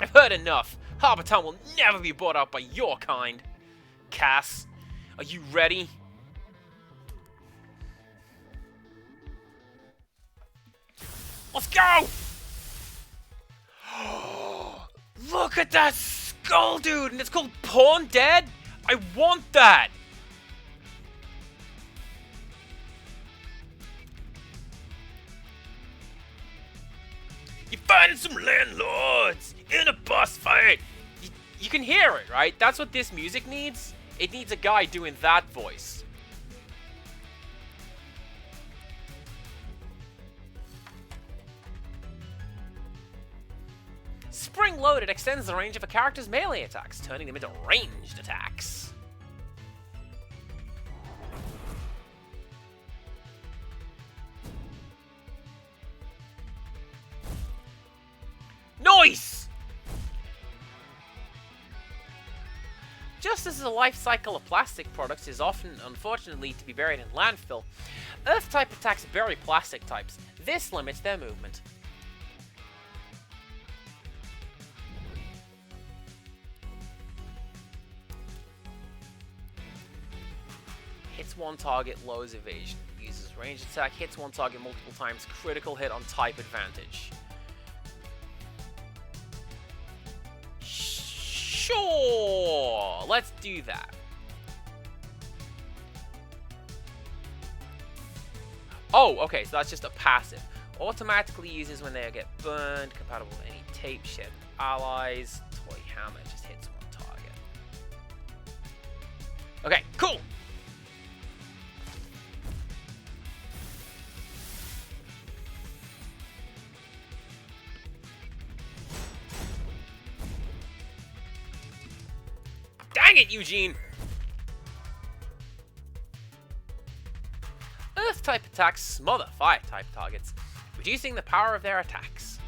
I've heard enough. Harbour Town will never be bought out by your kind. Cass, are you ready? Let's go! Look at that skull, dude! And it's called Pawn Dead? I want that! You find some landlords in a boss fight. You can hear it, right? That's what this music needs. It needs a guy doing that voice. Spring Loaded extends the range of a character's melee attacks, turning them into ranged attacks. Nice! Just as the life cycle of plastic products is often, unfortunately, to be buried in landfill, Earth-type attacks bury plastic types. This limits their movement. Hits one target, lowers evasion. Uses ranged attack, hits one target multiple times, critical hit on type advantage. Sure, let's do that. Oh, okay, so that's just a passive. Automatically uses when they get burned, compatible with any tape, shed allies. Toy hammer just hits one target. Okay, cool. Dang it, Eugene! Earth-type attacks smother Fire-type targets, reducing the power of their attacks.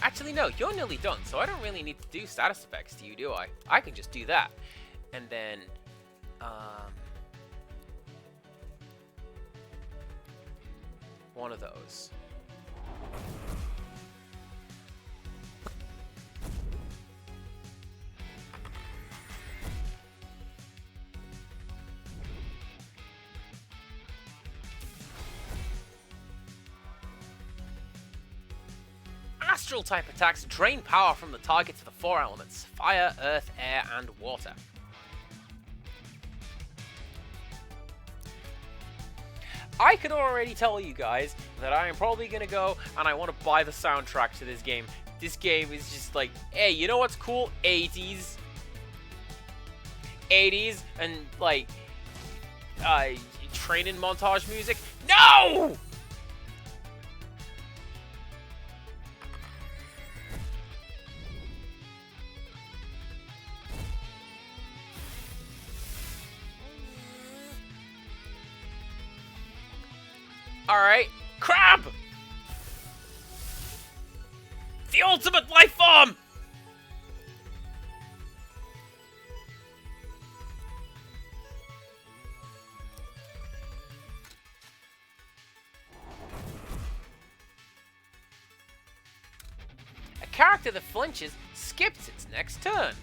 Actually, no, you're nearly done, so I don't really need to do status effects to you, do I? I can just do that. And then, one of those. Astral type attacks drain power from the targets of the four elements: fire, earth, air, and water. I can already tell you guys that I am probably gonna go and I want to buy the soundtrack to this game. This game is just like, hey, you know what's cool? 80s. 80s and like training montage music. No! Alright, crab! The ultimate life form! A character that flinches skips its next turn.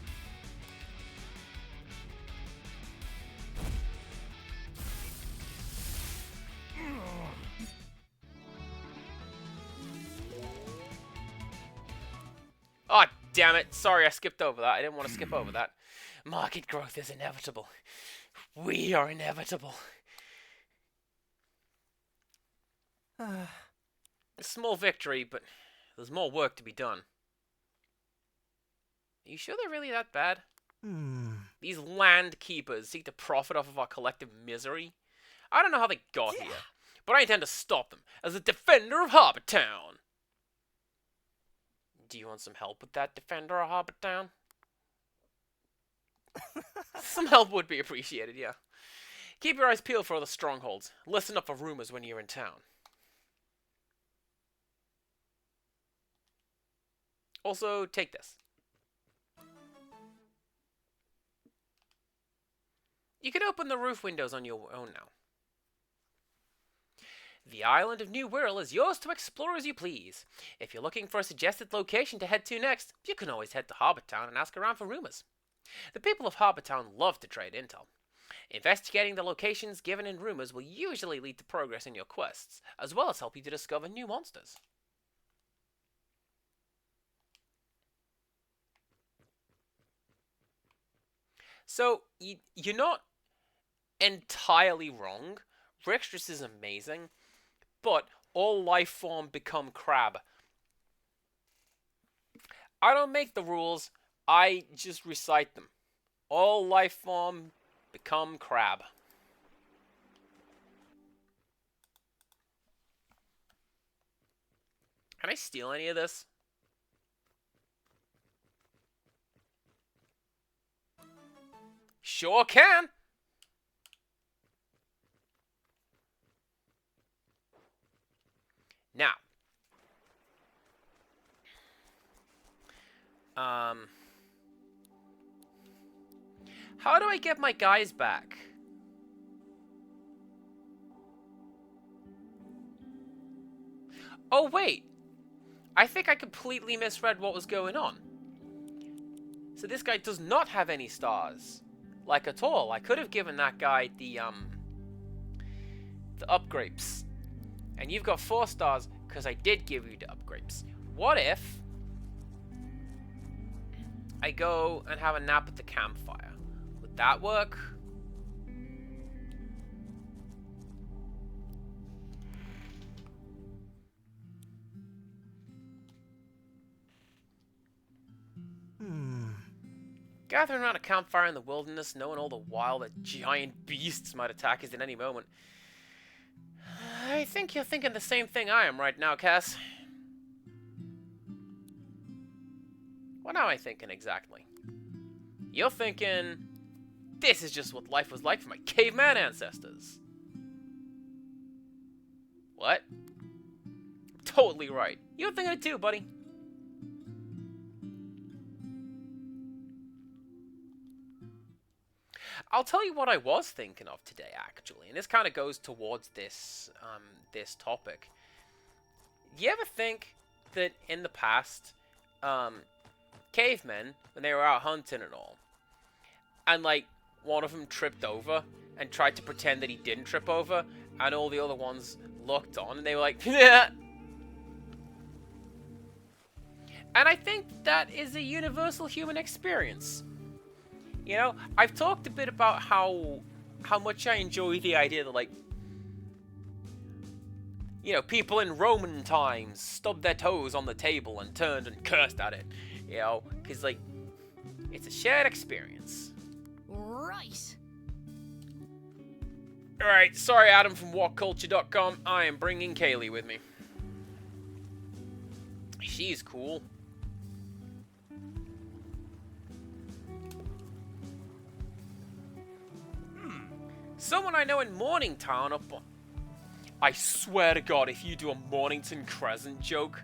Oh, damn it. Sorry, I skipped over that. I didn't want to skip over that. Market growth is inevitable. We are inevitable. A small victory, but there's more work to be done. Are you sure they're really that bad? These land keepers seek to profit off of our collective misery. I don't know how they got here, but I intend to stop them as a defender of Harbor Town. Do you want some help with that, Defender of Harbor Town? Some help would be appreciated, yeah. Keep your eyes peeled for other strongholds. Listen up for rumors when you're in town. Also, take this. You can open the roof windows on your own now. The island of New Wirral is yours to explore as you please. If you're looking for a suggested location to head to next, you can always head to Harbor Town and ask around for rumors. The people of Harbor Town love to trade intel. Investigating the locations given in rumors will usually lead to progress in your quests, as well as help you to discover new monsters. So, you're not entirely wrong. Rixtrus is amazing, but all life form become crab. I don't make the rules, I just recite them. All life form become crab. Can I steal any of this? Sure can! Now, how do I get my guys back? Oh, wait. I think I completely misread what was going on. So this guy does not have any stars. Like, at all. I could have given that guy the upgrapes. And you've got 4 stars because I did give you the upgrapes. What if I go and have a nap at the campfire? Would that work? Gathering around a campfire in the wilderness, knowing all the while that giant beasts might attack us at any moment. I think you're thinking the same thing I am right now, Cass. What am I thinking exactly? You're thinking, this is just what life was like for my caveman ancestors. What? Totally right. You're thinking it too, buddy. I'll tell you what I was thinking of today, actually, and this kind of goes towards this this topic. You ever think that in the past, cavemen, when they were out hunting and all, and like one of them tripped over and tried to pretend that he didn't trip over, and all the other ones looked on and they were like, yeah. And I think that is a universal human experience. You know, I've talked a bit about how much I enjoy the idea that, like, you know, people in Roman times stubbed their toes on the table and turned and cursed at it. You know, because, like, it's a shared experience. Right. Alright, sorry Adam from WalkCulture.com. I am bringing Kaylee with me. She's cool. Someone I know in Morningtown up on... I swear to God, if you do a Mornington Crescent joke...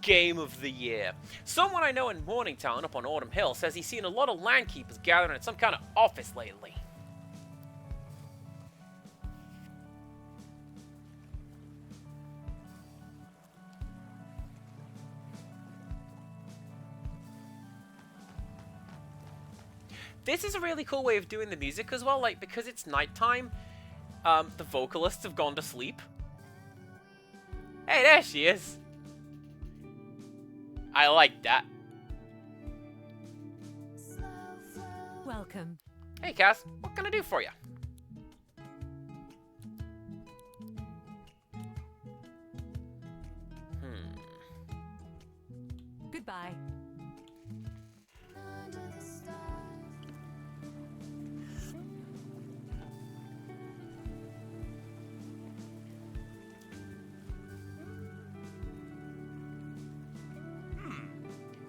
Game of the year. Someone I know in Morningtown up on Autumn Hill says he's seen a lot of landkeepers gathering at some kind of office lately. This is a really cool way of doing the music as well, like, because it's nighttime, the vocalists have gone to sleep. Hey, there she is. I like that. Welcome. Hey, Cass, what can I do for you? Goodbye.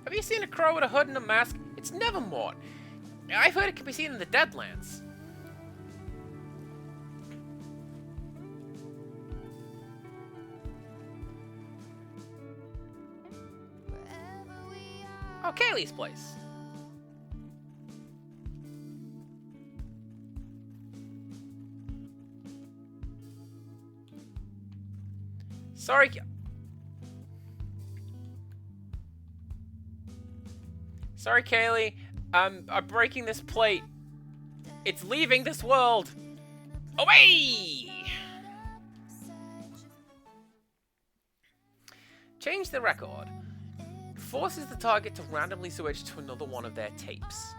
Have you seen a crow with a hood and a mask? It's Nevermore. I've heard it can be seen in the Deadlands. Oh, Kaylee's place. Sorry. Sorry, Kaylee. I'm breaking this plate. It's leaving this world. Away! Change the record. Forces the target to randomly switch to another one of their tapes.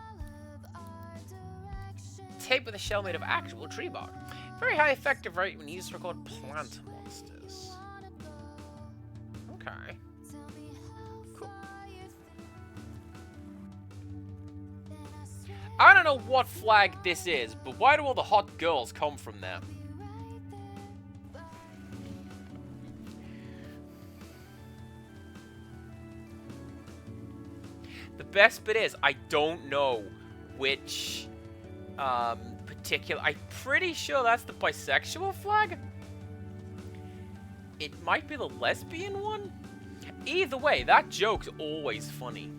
tape with a shell made of actual tree bark. Very high effective rate when used to record plant monsters. Okay. Cool. I don't know what flag this is, but why do all the hot girls come from there? The best bit is, I don't know which particular... I'm pretty sure that's the bisexual flag. It might be the lesbian one. Either way, that joke's always funny.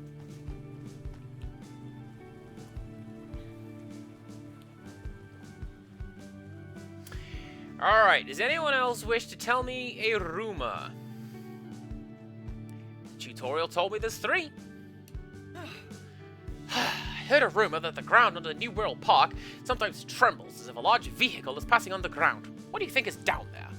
Alright, does anyone else wish to tell me a rumor? The tutorial told me there's 3. I heard a rumor that the ground under the New World Park sometimes trembles as if a large vehicle is passing underground. What do you think is down there?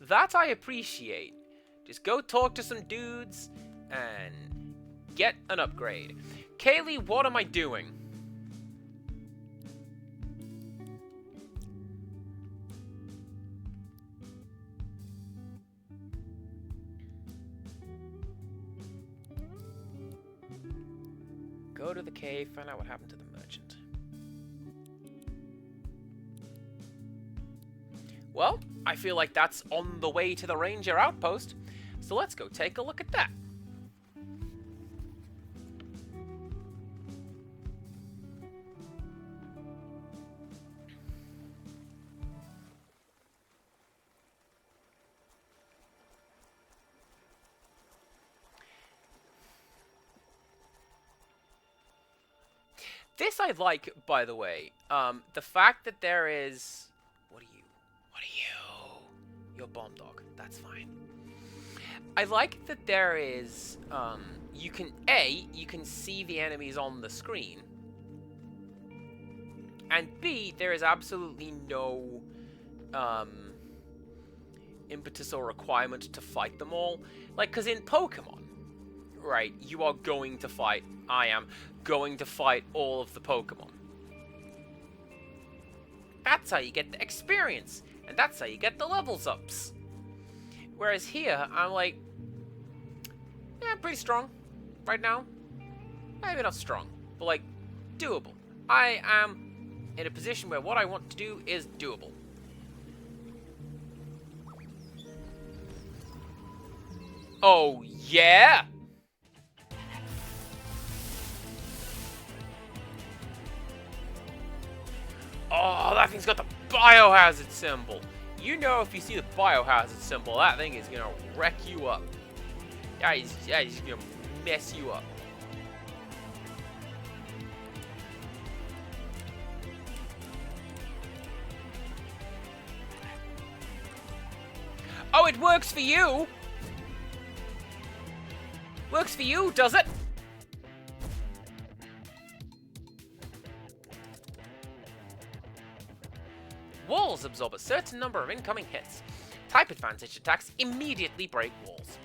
That I appreciate. Just go talk to some dudes and get an upgrade. Kaylee, what am I doing? Go to the cave, find out what happened to the merchant. Well, I feel like that's on the way to the ranger outpost, so let's go take a look at that. This I like, by the way. The fact that there is... What are you? What are you? You're bomb dog. That's fine. I like that there is... you can... A, you can see the enemies on the screen. And B, there is absolutely no... impetus or requirement to fight them all. Like, because in Pokemon, right, you are going to fight... I am going to fight all of the Pokemon. That's how you get the experience, and that's how you get the levels ups. Whereas here, I'm like, yeah, pretty strong right now. Maybe not strong, but like, doable. I am in a position where what I want to do is doable. Oh, yeah? Oh, that thing's got the biohazard symbol. You know if you see the biohazard symbol, that thing is gonna wreck you up. Yeah, he's gonna mess you up. Oh, it works for you! Works for you, does it? Walls absorb a certain number of incoming hits. Type advantage attacks immediately break walls.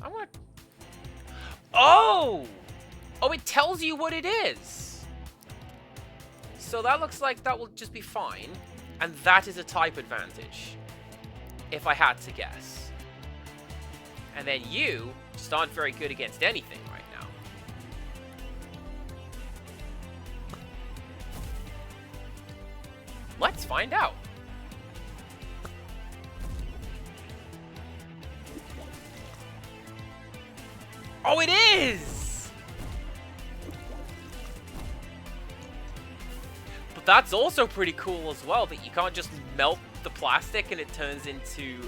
I want... Oh! Oh, it tells you what it is! So that looks like that will just be fine. And that is a type advantage. If I had to guess. And then you just aren't very good against anything right now. Let's find out. Oh, it is! That's also pretty cool as well, that you can't just melt the plastic and it turns into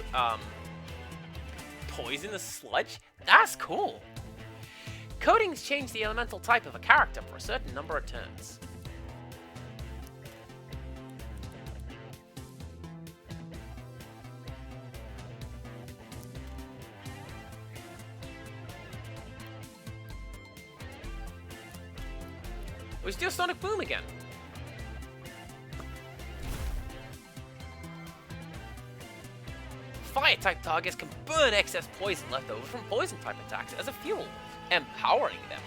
poisonous sludge. That's cool. Coatings change the elemental type of a character for a certain number of turns. We steal Sonic Boom again. Fire-type targets can burn excess poison left over from poison-type attacks as a fuel, empowering them.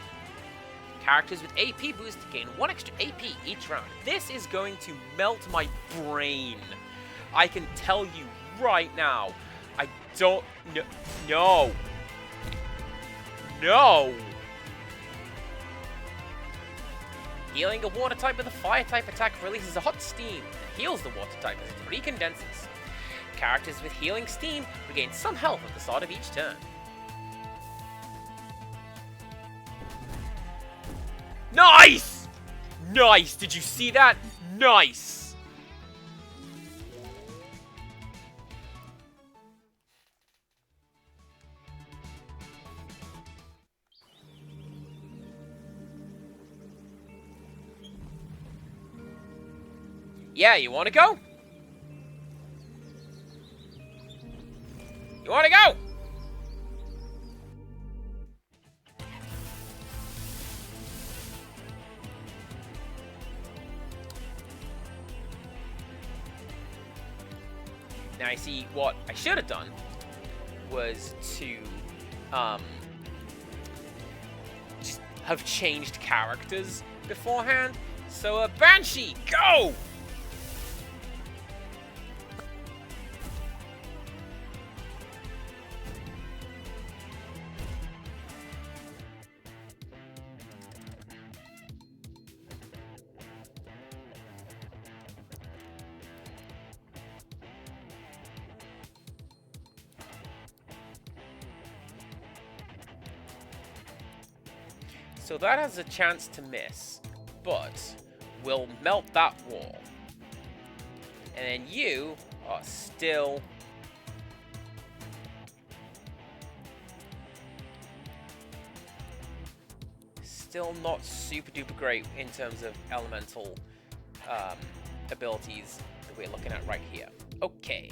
Characters with AP boost gain 1 extra AP each round. This is going to melt my brain. I can tell you right now. I don't... No. No. Healing a water type with a fire type attack releases a hot steam that heals the water type as it recondenses. Characters with healing steam regain some health at the start of each turn. Nice! Nice! Did you see that? Nice! Yeah, you wanna go? You wanna go? Now I see what I should have done was to just have changed characters beforehand. So Banshee, go! So that has a chance to miss, but we'll melt that wall. And then you are still... still not super duper great in terms of elemental abilities that we're looking at right here. Okay.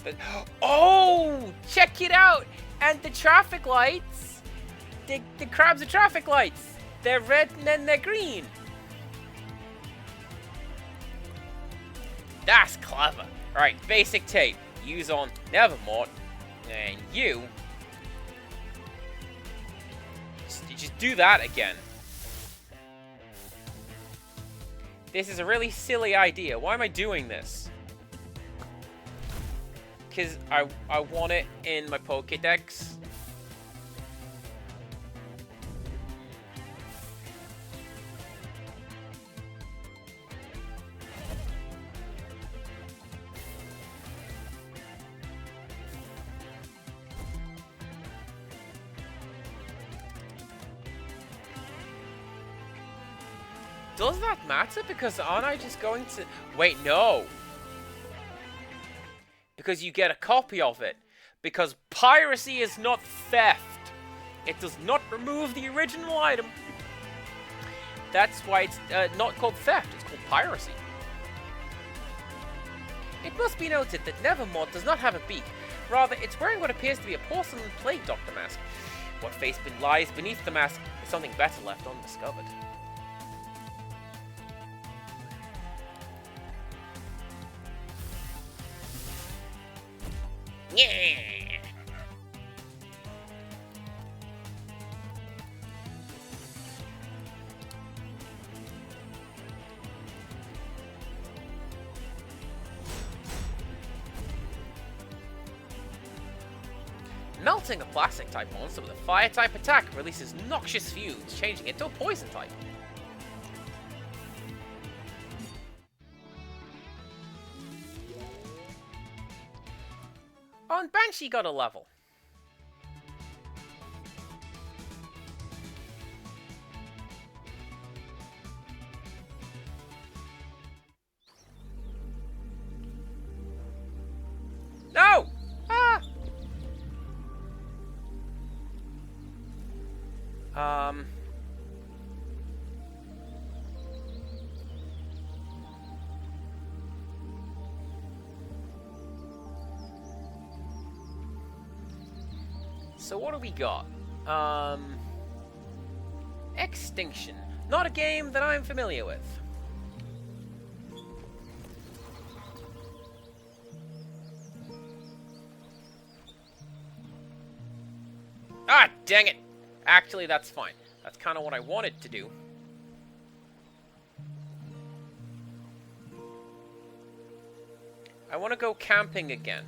But, oh, check it out! And the traffic lights, the crabs are traffic lights. They're red and then they're green. That's clever. Alright, basic tape. Use on Nevermort. And you just do that again. This is a really silly idea. Why am I doing this? Because I want it in my Pokédex. Does that matter? Because aren't I just going to... Wait, no. Because you get a copy of it. Because piracy is not theft. It does not remove the original item. That's why it's not called theft. It's called piracy. It must be noted that Nevermort does not have a beak. Rather, it's wearing what appears to be a porcelain plague doctor mask. What face lies beneath the mask is something better left undiscovered. Yeah. Melting a plastic type monster with a fire type attack releases noxious fumes, changing it to a poison type. Oh, and Banshee got a level. No! Ah! So what do we got? Extinction. Not a game that I'm familiar with. Ah, dang it! Actually, that's fine. That's kind of what I wanted to do. I want to go camping again.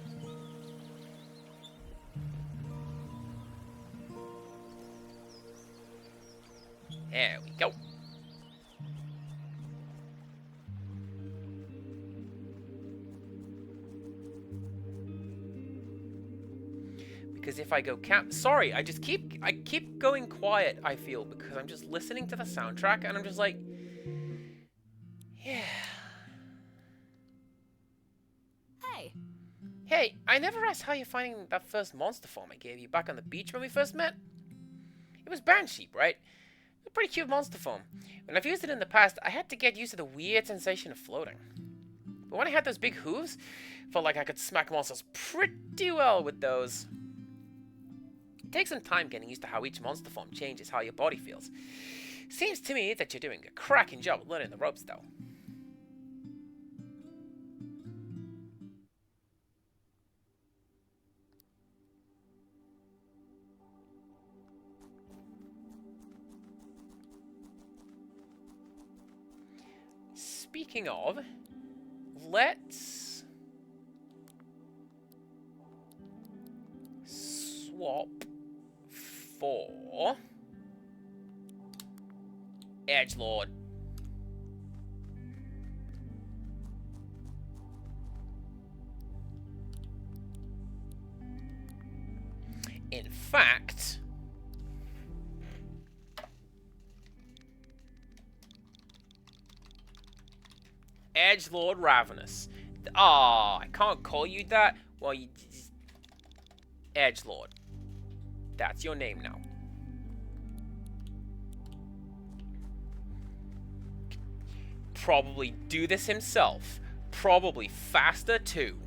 There we go. Because if I go sorry, I keep going quiet, I feel, because I'm just listening to the soundtrack and I'm just like, yeah. Hey. Hey, I never asked how you're finding that first monster form I gave you back on the beach when we first met. It was Banshee, right? A pretty cute monster form. When I've used it in the past, I had to get used to the weird sensation of floating. But when I had those big hooves, felt like I could smack monsters pretty well with those. It takes some time getting used to how each monster form changes how your body feels. Seems to me that you're doing a cracking job of learning the ropes, though. Speaking of, let's swap for Edgelord. In fact, Edgelord Ravenous. Ah, I can't call you that. Well, you... Edgelord. That's your name now. Probably do this himself. Probably faster too.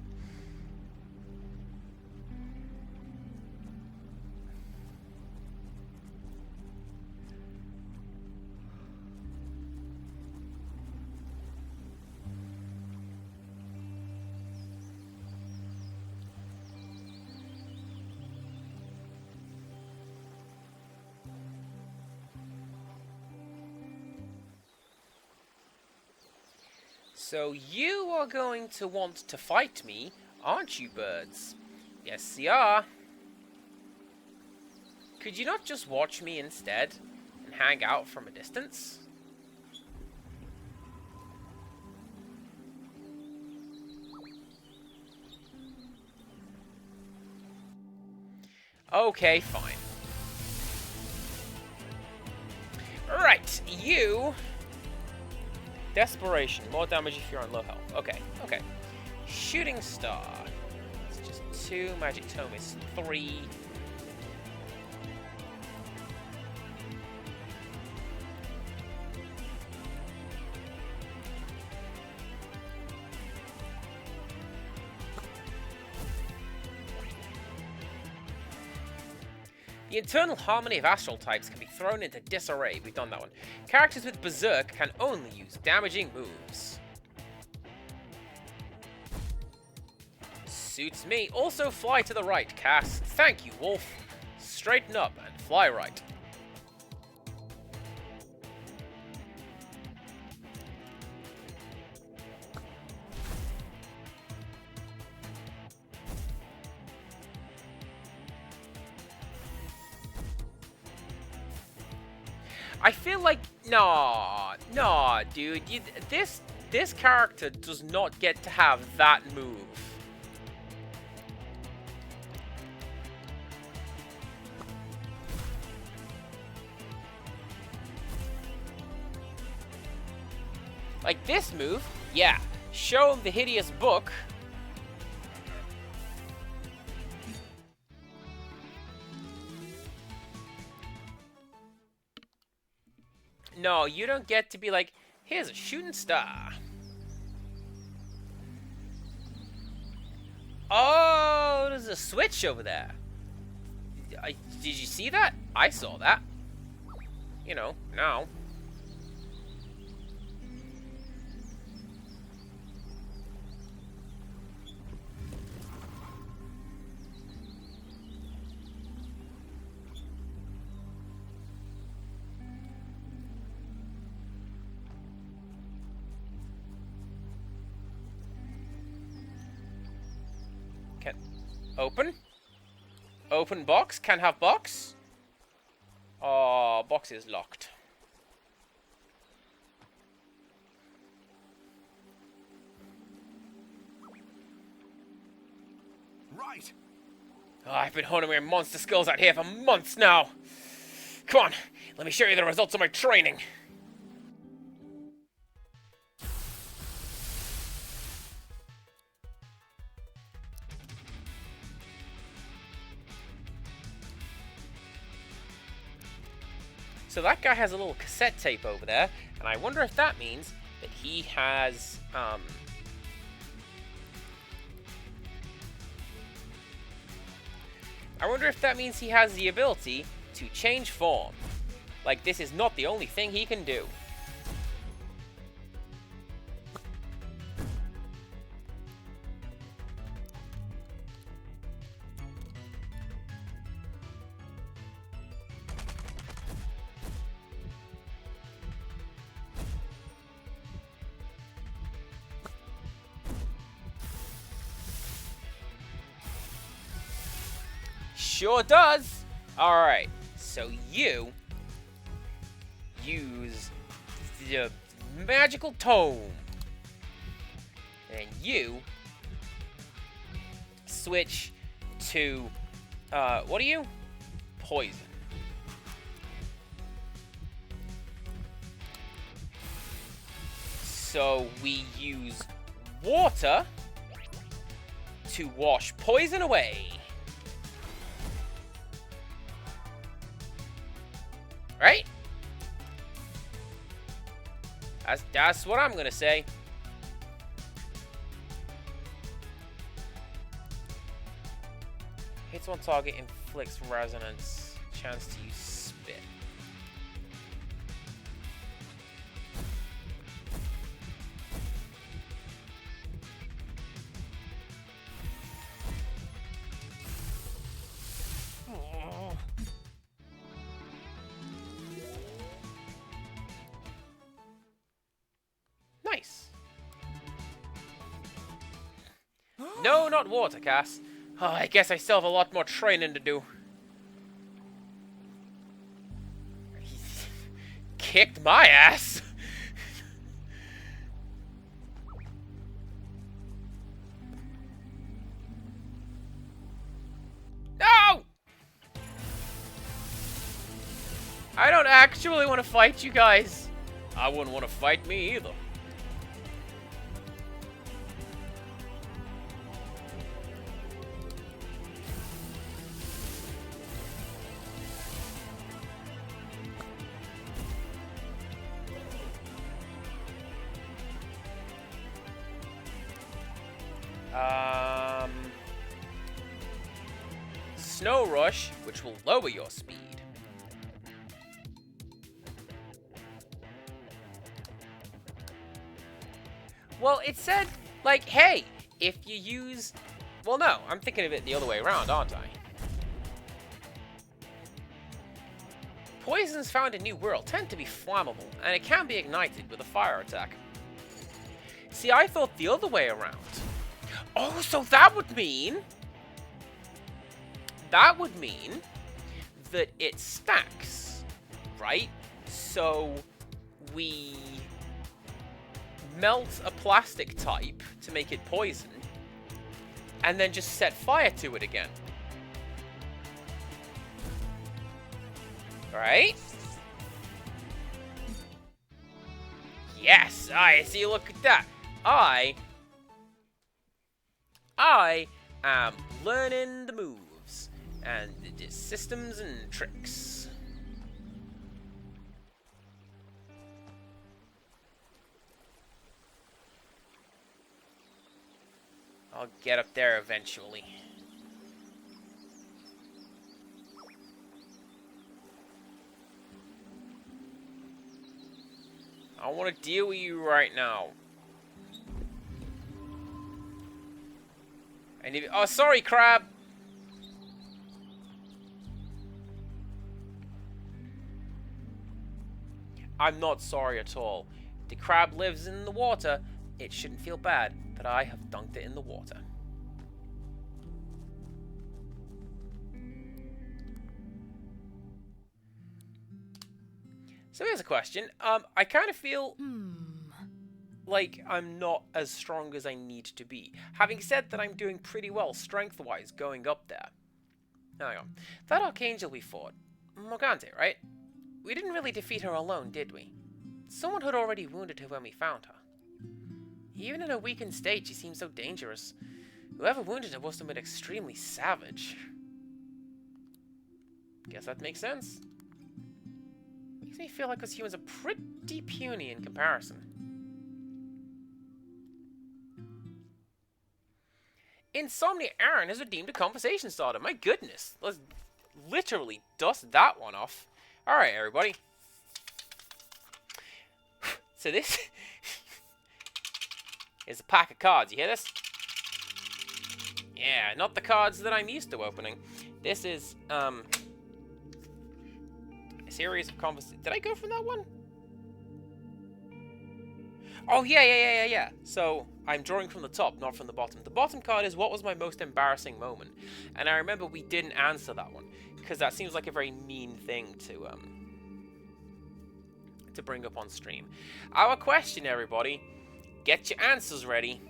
So you are going to want to fight me, aren't you, birds? Yes, you are. Could you not just watch me instead and hang out from a distance? Okay, fine. Right, you... Desperation. More damage if you're on low health. Okay, okay. Shooting Star. It's just 2. Magic Tome is 3. The internal harmony of astral types can be thrown into disarray. We've done that one. Characters with Berserk can only use damaging moves. Suits me. Also fly to the right, Cass. Thank you, Wolf. Straighten up and fly right. I feel like nah, dude. This character does not get to have that move. Like this move, yeah. Show him the hideous book. No, you don't get to be like, here's a shooting star. Oh, there's a switch over there. Did you see that? I saw that. You know, now. Open? Open box? Can't have box? Oh, box is locked. Right. Oh, I've been honing my monster skills out here for months now. Come on, let me show you the results of my training. So that guy has a little cassette tape over there, and I wonder if that means that he has, I wonder if that means he has the ability to change form. Like, this is not the only thing he can do. Sure does! Alright, so you use the magical tome. And you switch to, what are you? Poison. So we use water to wash poison away. Right? That's what I'm gonna say. Hits one target, inflicts resonance. Chance to use spit. Nice. No, not water, Cass. Oh, I guess I still have a lot more training to do. He kicked my ass. No! I don't actually want to fight you guys. I wouldn't want to fight me either. Snow Rush, which will lower your speed. Well, it said, like, hey, if you use... Well, no, I'm thinking of it the other way around, aren't I? Poisons found in New World tend to be flammable, and it can be ignited with a fire attack. See, I thought the other way around. Oh, so that would mean... That would mean that it stacks, right? So we melt a plastic type to make it poison, and then just set fire to it again. Right? Yes, I see, look at that. I am learning the moves and the systems and tricks. I'll get up there eventually. I want to deal with you right now. And if, oh, sorry, crab. I'm not sorry at all. The crab lives in the water. It shouldn't feel bad that I have dunked it in the water. So here's a question. I kind of feel like I'm not as strong as I need to be. Having said that, I'm doing pretty well strength-wise going up there. Hang on. That Archangel we fought, Morgante, right? We didn't really defeat her alone, did we? Someone had already wounded her when we found her. Even in a weakened state, she seemed so dangerous. Whoever wounded her must have been extremely savage. Guess that makes sense. Makes me feel like us humans are pretty puny in comparison. Insomnia Aaron has redeemed a conversation starter. My goodness. Let's literally dust that one off. Alright, everybody. So this is a pack of cards. You hear this? Yeah, not the cards that I'm used to opening. This is, a series of conversations. Did I go from that one? Oh, yeah. So, I'm drawing from the top, not from the bottom. The bottom card is what was my most embarrassing moment. And I remember we didn't answer that one. Because that seems like a very mean thing to bring up on stream. Our question, everybody. Get your answers ready.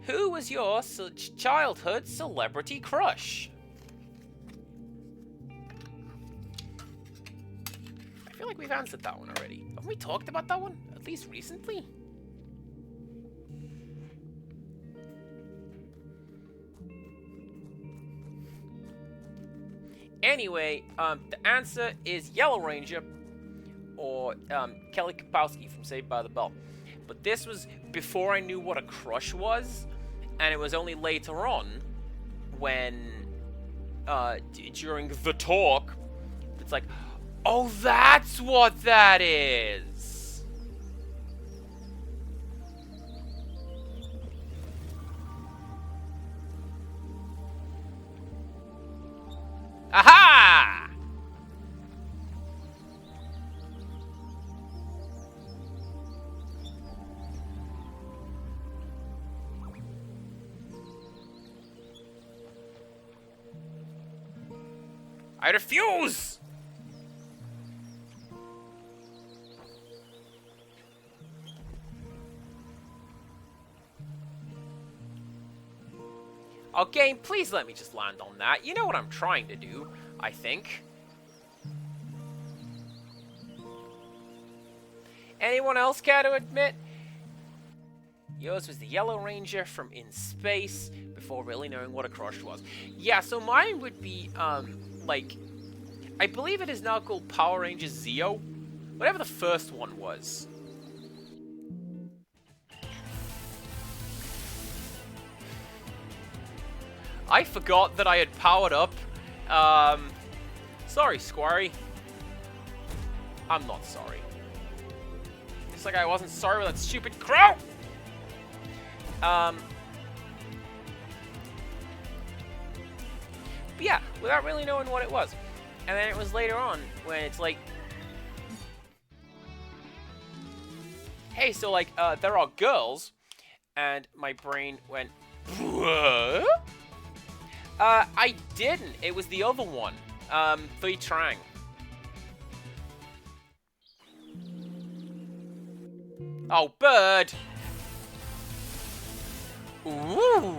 Who was your childhood celebrity crush? I feel like we've answered that one already. Haven't we talked about that one? At least recently? Anyway, the answer is Yellow Ranger or Kelly Kapowski from Saved by the Bell. But this was before I knew what a crush was, and it was only later on when, during the talk, it's like, oh, that's what that is! Aha! I refuse! Oh, game, please let me just land on that. You know what I'm trying to do, I think. Anyone else care to admit? Yours was the Yellow Ranger from In Space, before really knowing what a crush was. Yeah, so mine would be, like, I believe it is now called Power Rangers Zeo. Whatever the first one was. I forgot that I had powered up. Sorry, Squirry. I'm not sorry. Just like I wasn't sorry with that stupid crow! But yeah, without really knowing what it was. And then it was later on when it's like, hey, so like, there are girls, and my brain went, what? I didn't. It was the other one. The Trang. Oh, bird! Ooh!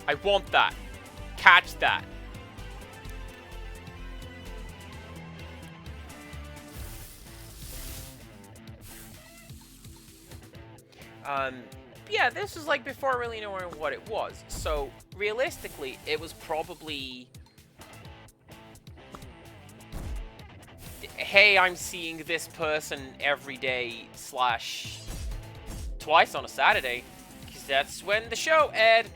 I want that. Catch that. Yeah, this was like before really knowing what it was. So realistically, it was probably hey, I'm seeing this person every day / twice on a Saturday, because that's when the show aired.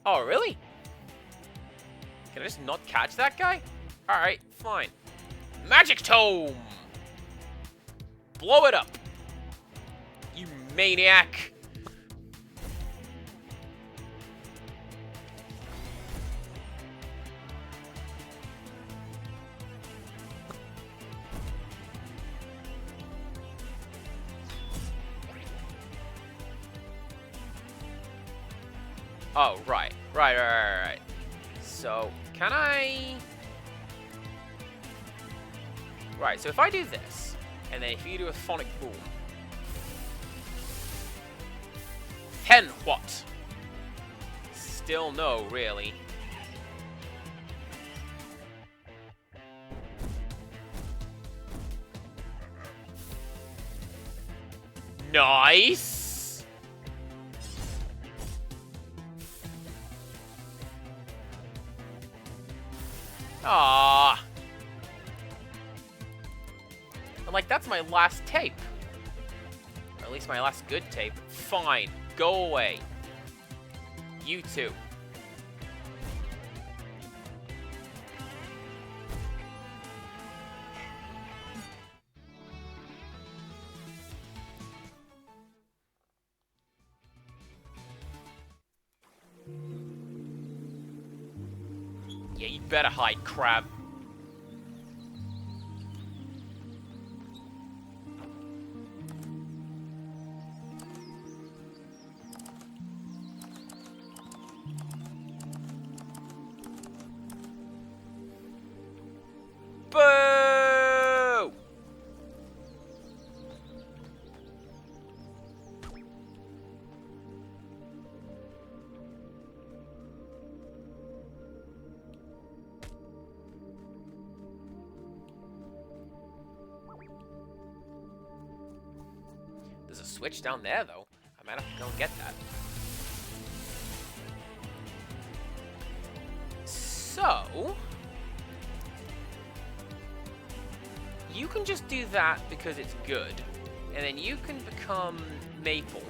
Oh, really? Can I just not catch that guy? Alright, fine. Magic Tome! Blow it up! You maniac! Oh, right. Right. So, can I... Right, so if I do this, and then if you do a phonic boom... Then what? Still no, really. Nice! Ah. And like, that's my last tape. Or at least my last good tape. Fine. Go away. You too. Yeah, you better hide, crab. Boo! There's a switch down there, though. I might have to go and get that. So... you can just do that because it's good. And then you can become Maple.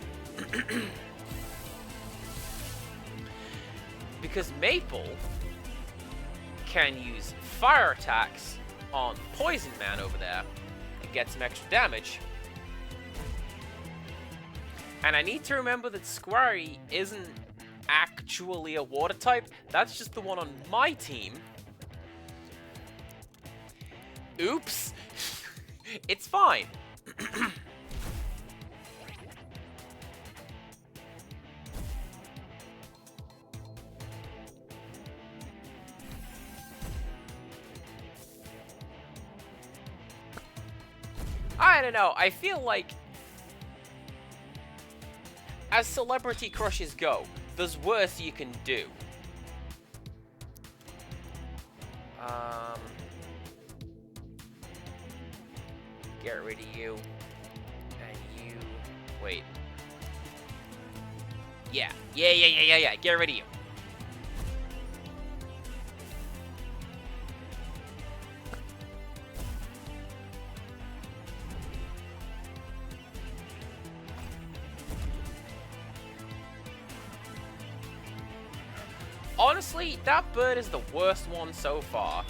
Because Maple can use fire attacks on Poison Man over there and get some extra damage. And I need to remember that Squirry isn't actually a water type. That's just the one on my team. Oops. It's fine. I don't know. I feel like as celebrity crushes go, there's worse you can do. Get rid of you. And you... wait. Yeah. Get rid of you. Honestly, that bird is the worst one so far.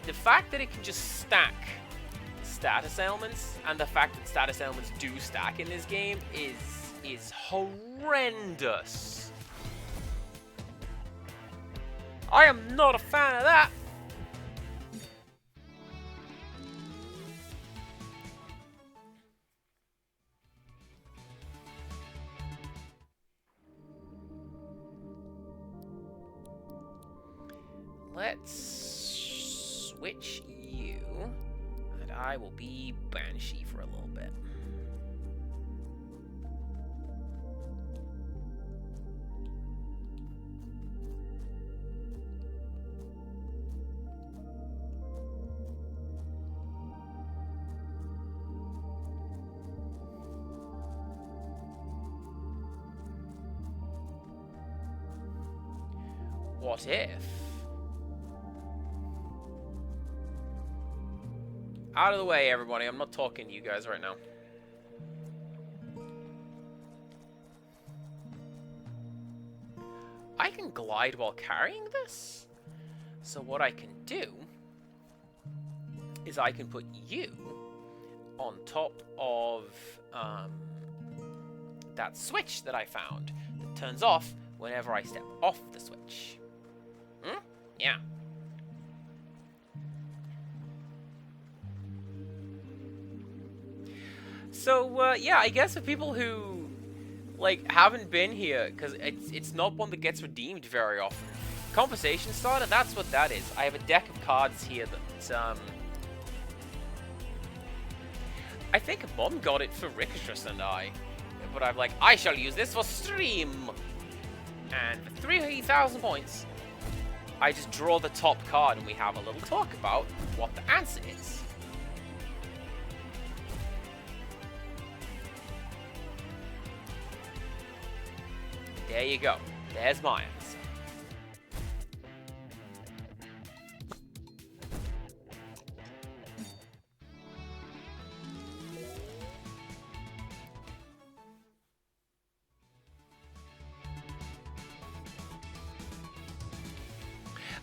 The fact that it can just stack status ailments, and the fact that status ailments do stack in this game is horrendous. I am not a fan of that. Let's switch you, and I will be Banshee for a little bit. What if Out of the way, everybody. I'm not talking to you guys right now. I can glide while carrying this? So what I can do is I can put you on top of that switch that I found that turns off whenever I step off the switch. Hmm? Yeah. So, yeah, I guess for people who, like, haven't been here, because it's not one that gets redeemed very often. Conversation starter, that's what that is. I have a deck of cards here that, I think Mom got it for Rictus and I. But I'm like, I shall use this for stream! And for 3,000 points, I just draw the top card and we have a little talk about what the answer is. There you go. There's my answer.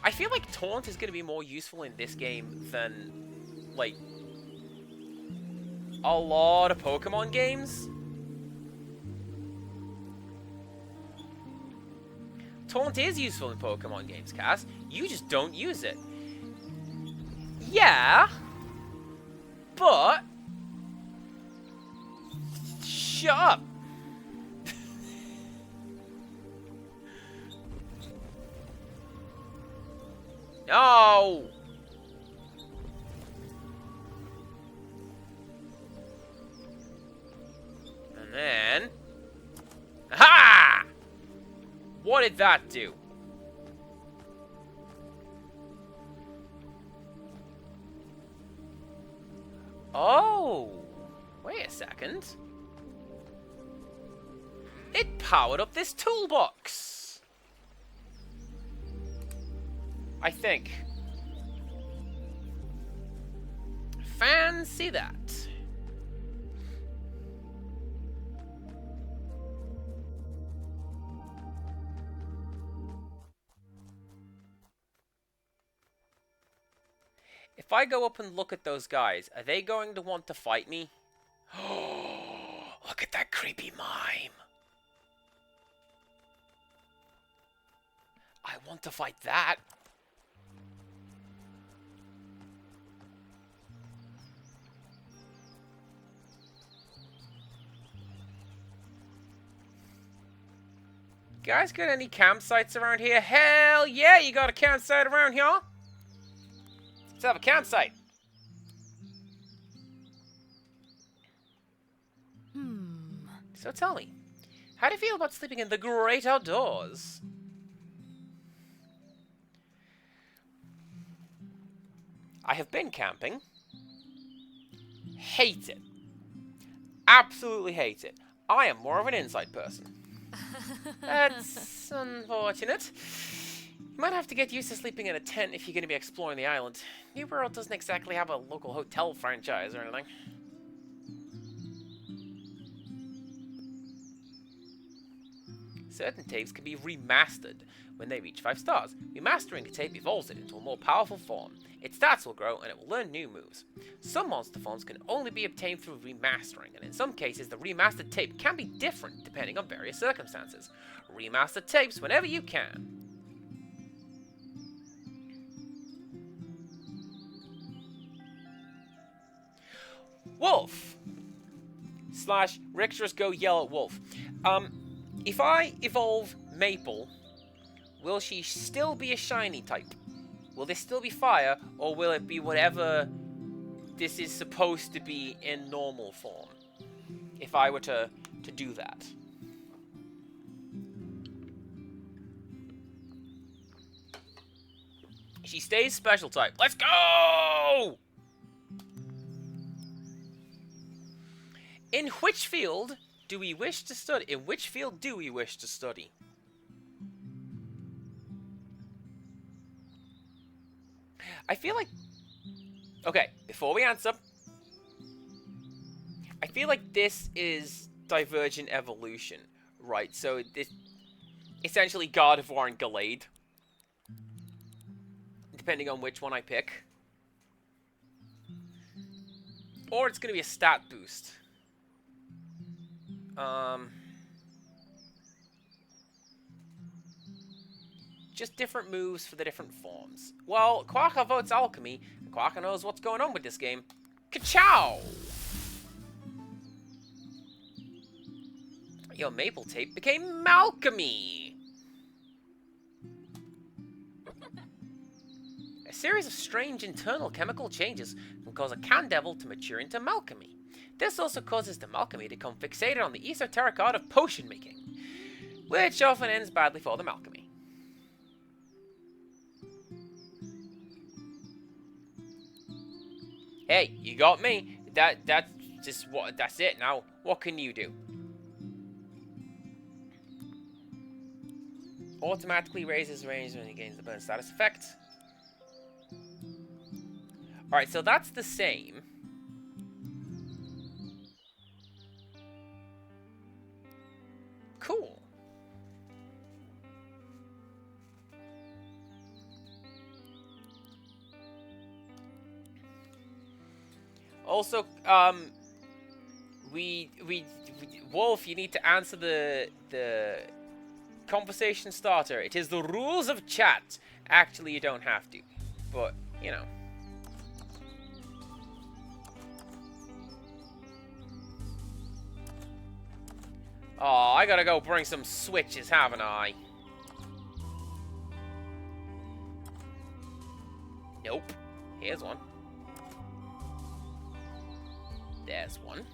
I feel like Taunt is going to be more useful in this game than, like, a lot of Pokemon games. Taunt is useful in Pokemon games, Cass. You just don't use it. Yeah, but shut up. No. And then, ha! What did that do? Oh, wait a second. It powered up this toolbox. I think. Fancy that. If I go up and look at those guys, are they going to want to fight me? Oh, look at that creepy mime. I want to fight that. Guys got any campsites around here? Hell yeah, you got a campsite around here? Let's have a campsite. So tell me, how do you feel about sleeping in the great outdoors? I have been camping. Hate it. Absolutely hate it. I am more of an inside person. That's unfortunate. You might have to get used to sleeping in a tent if you're going to be exploring the island. New World doesn't exactly have a local hotel franchise or anything. Certain tapes can be remastered when they reach 5 stars. Remastering a tape evolves it into a more powerful form. Its stats will grow and it will learn new moves. Some monster forms can only be obtained through remastering, and in some cases the remastered tape can be different depending on various circumstances. Remaster tapes whenever you can. Wolf! / Rictus go yell at Wolf. If I evolve Maple, will she still be a shiny type? Will this still be fire, or will it be whatever this is supposed to be in normal form? If I were to do that. She stays special type. Let's go! In which field do we wish to study? In which field do we wish to study? I feel like Okay, before we answer, I feel like this is Divergent Evolution, right? So this essentially God of War and Gallade, depending on which one I pick. Or it's gonna be a stat boost. Just different moves for the different forms. Well, Quaka votes Alchemy, and Quaka knows what's going on with this game. Ka-chow! Your maple tape became Malchemy! A series of strange internal chemical changes can cause a can devil to mature into Malchemy. This also causes the Malchemy to become fixated on the esoteric art of potion making, which often ends badly for the Malchemy. Hey, you got me. That's just what. That's it. Now, what can you do? Automatically raises range when he gains the burn status effect. All right, so that's the same. Cool. Also, Wolf, you need to answer the conversation starter. It is the rules of chat. Actually, you don't have to, but you know. Oh, I gotta go bring some switches, haven't I? Nope. Here's one. There's one.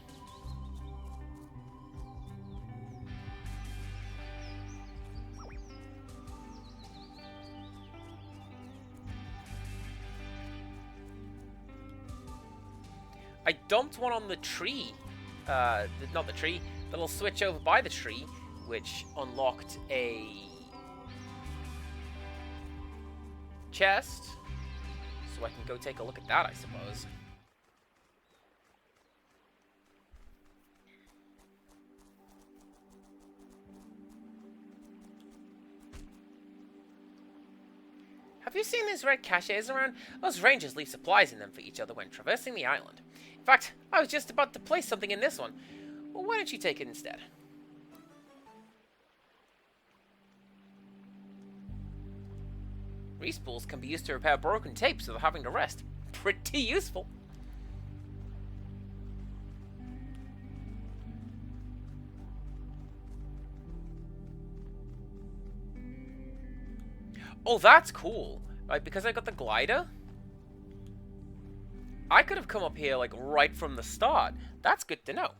I dumped one on the tree. Not the tree. The little switch over by the tree, which unlocked a chest. So I can go take a look at that, I suppose. Have you seen these red caches around? Those rangers leave supplies in them for each other when traversing the island. In fact, I was just about to place something in this one. Well, why don't you take it instead? Respools can be used to repair broken tapes without having to rest. Pretty useful. Oh, that's cool. Right, because I got the glider, I could have come up here, like, right from the start. That's good to know.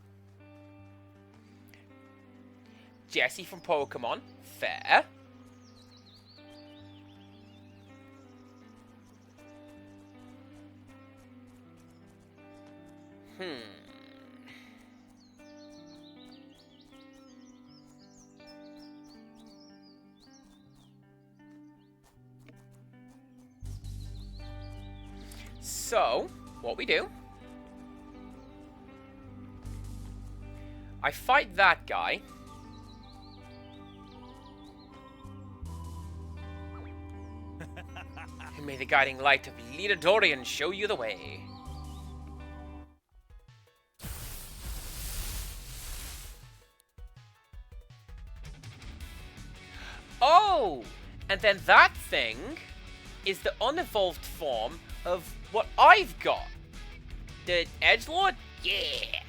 Jessie from Pokemon. Fair. So, what we do, I fight that guy. And may the guiding light of Leader Dorian show you the way. Oh! And then that thing is the unevolved form of what I've got. The Edgelord? Yeah!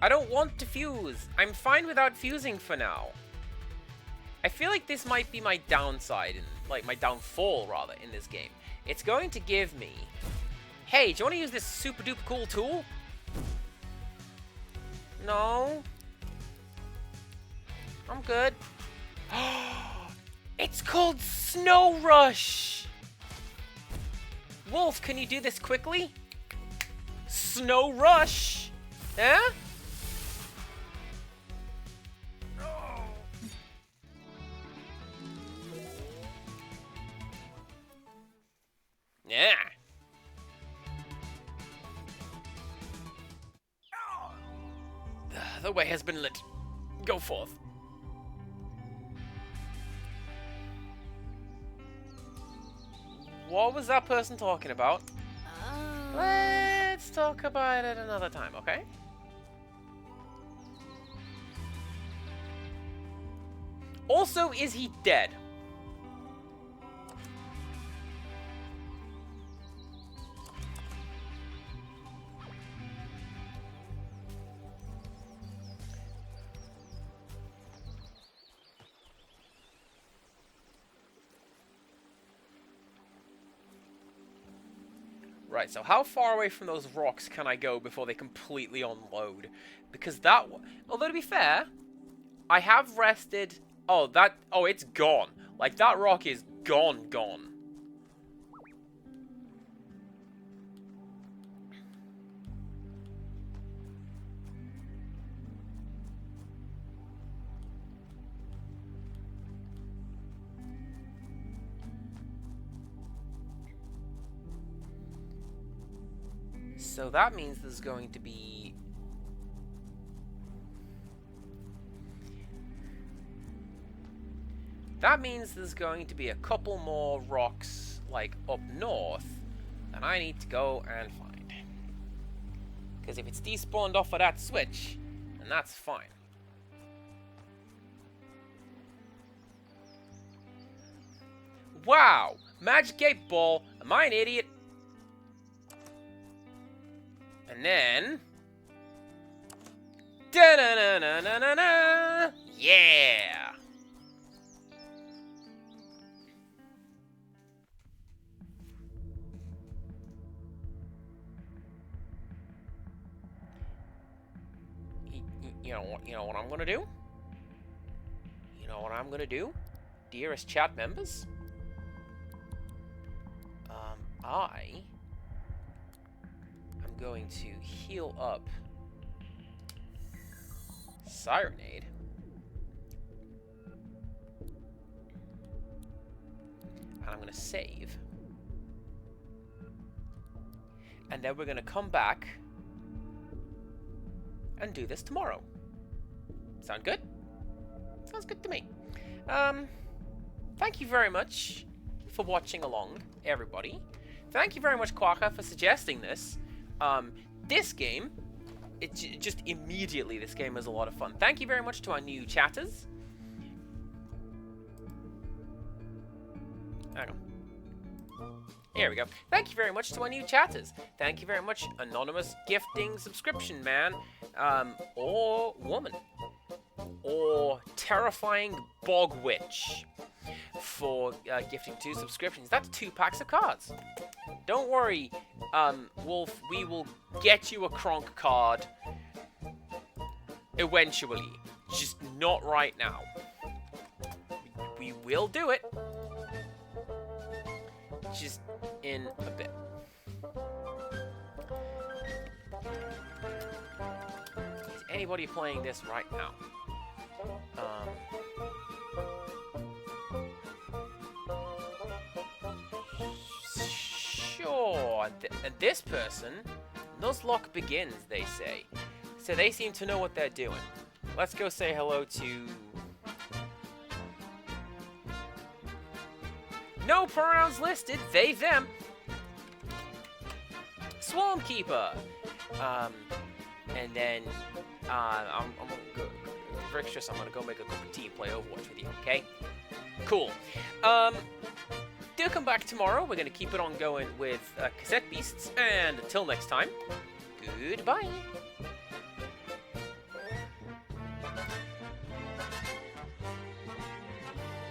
I don't want to fuse. I'm fine without fusing for now. I feel like this might be my downside, like my downfall rather, in this game. It's going to give me, hey, do you want to use this super duper cool tool? No. I'm good. It's called Snow Rush! Wolf, can you do this quickly? Snow Rush! Huh? Yeah. The way has been lit. Go forth. What was that person talking about? Let's talk about it another time, okay? Also, is he dead? Right, so how far away from those rocks can I go before they completely unload? Because that one... Although, to be fair, I have rested... Oh, that... Oh, it's gone. Like, that rock is gone. So that means there's going to be... That means there's going to be a couple more rocks, like, up north, that I need to go and find. Because if it's despawned off of that switch, then that's fine. Wow! Magic 8 Ball, am I an idiot? And then... Da-na-na-na-na-na-na! Yeah! You know what I'm gonna do? You know what I'm gonna do? Dearest chat members? I'm going to heal up Sirenade. And I'm gonna save. And then we're gonna come back and do this tomorrow. Sound good? Sounds good to me. Thank you very much for watching along, everybody. Thank you very much, Quaka, for suggesting this. This game, just immediately, this game is a lot of fun. Thank you very much to our new chatters. Hang on. Here we go. Thank you very much to our new chatters. Thank you very much, anonymous gifting subscription man, or woman, or terrifying bog witch for gifting 2 subscriptions. That's 2 packs of cards. Don't worry, Wolf, we will get you a Kronk card eventually. Just not right now. We will do it. Just in a bit. Is anybody playing this right now? Sure. And this person, Nuzlocke begins, they say. So they seem to know what they're doing. Let's go say hello to... No pronouns listed, they, them. Swarm Keeper. And then, I'm gonna go, Rixtress, I'm gonna go make a cup of tea and play Overwatch with you, okay? Cool. Do come back tomorrow. We're gonna keep it on going with Cassette Beasts, and until next time, goodbye.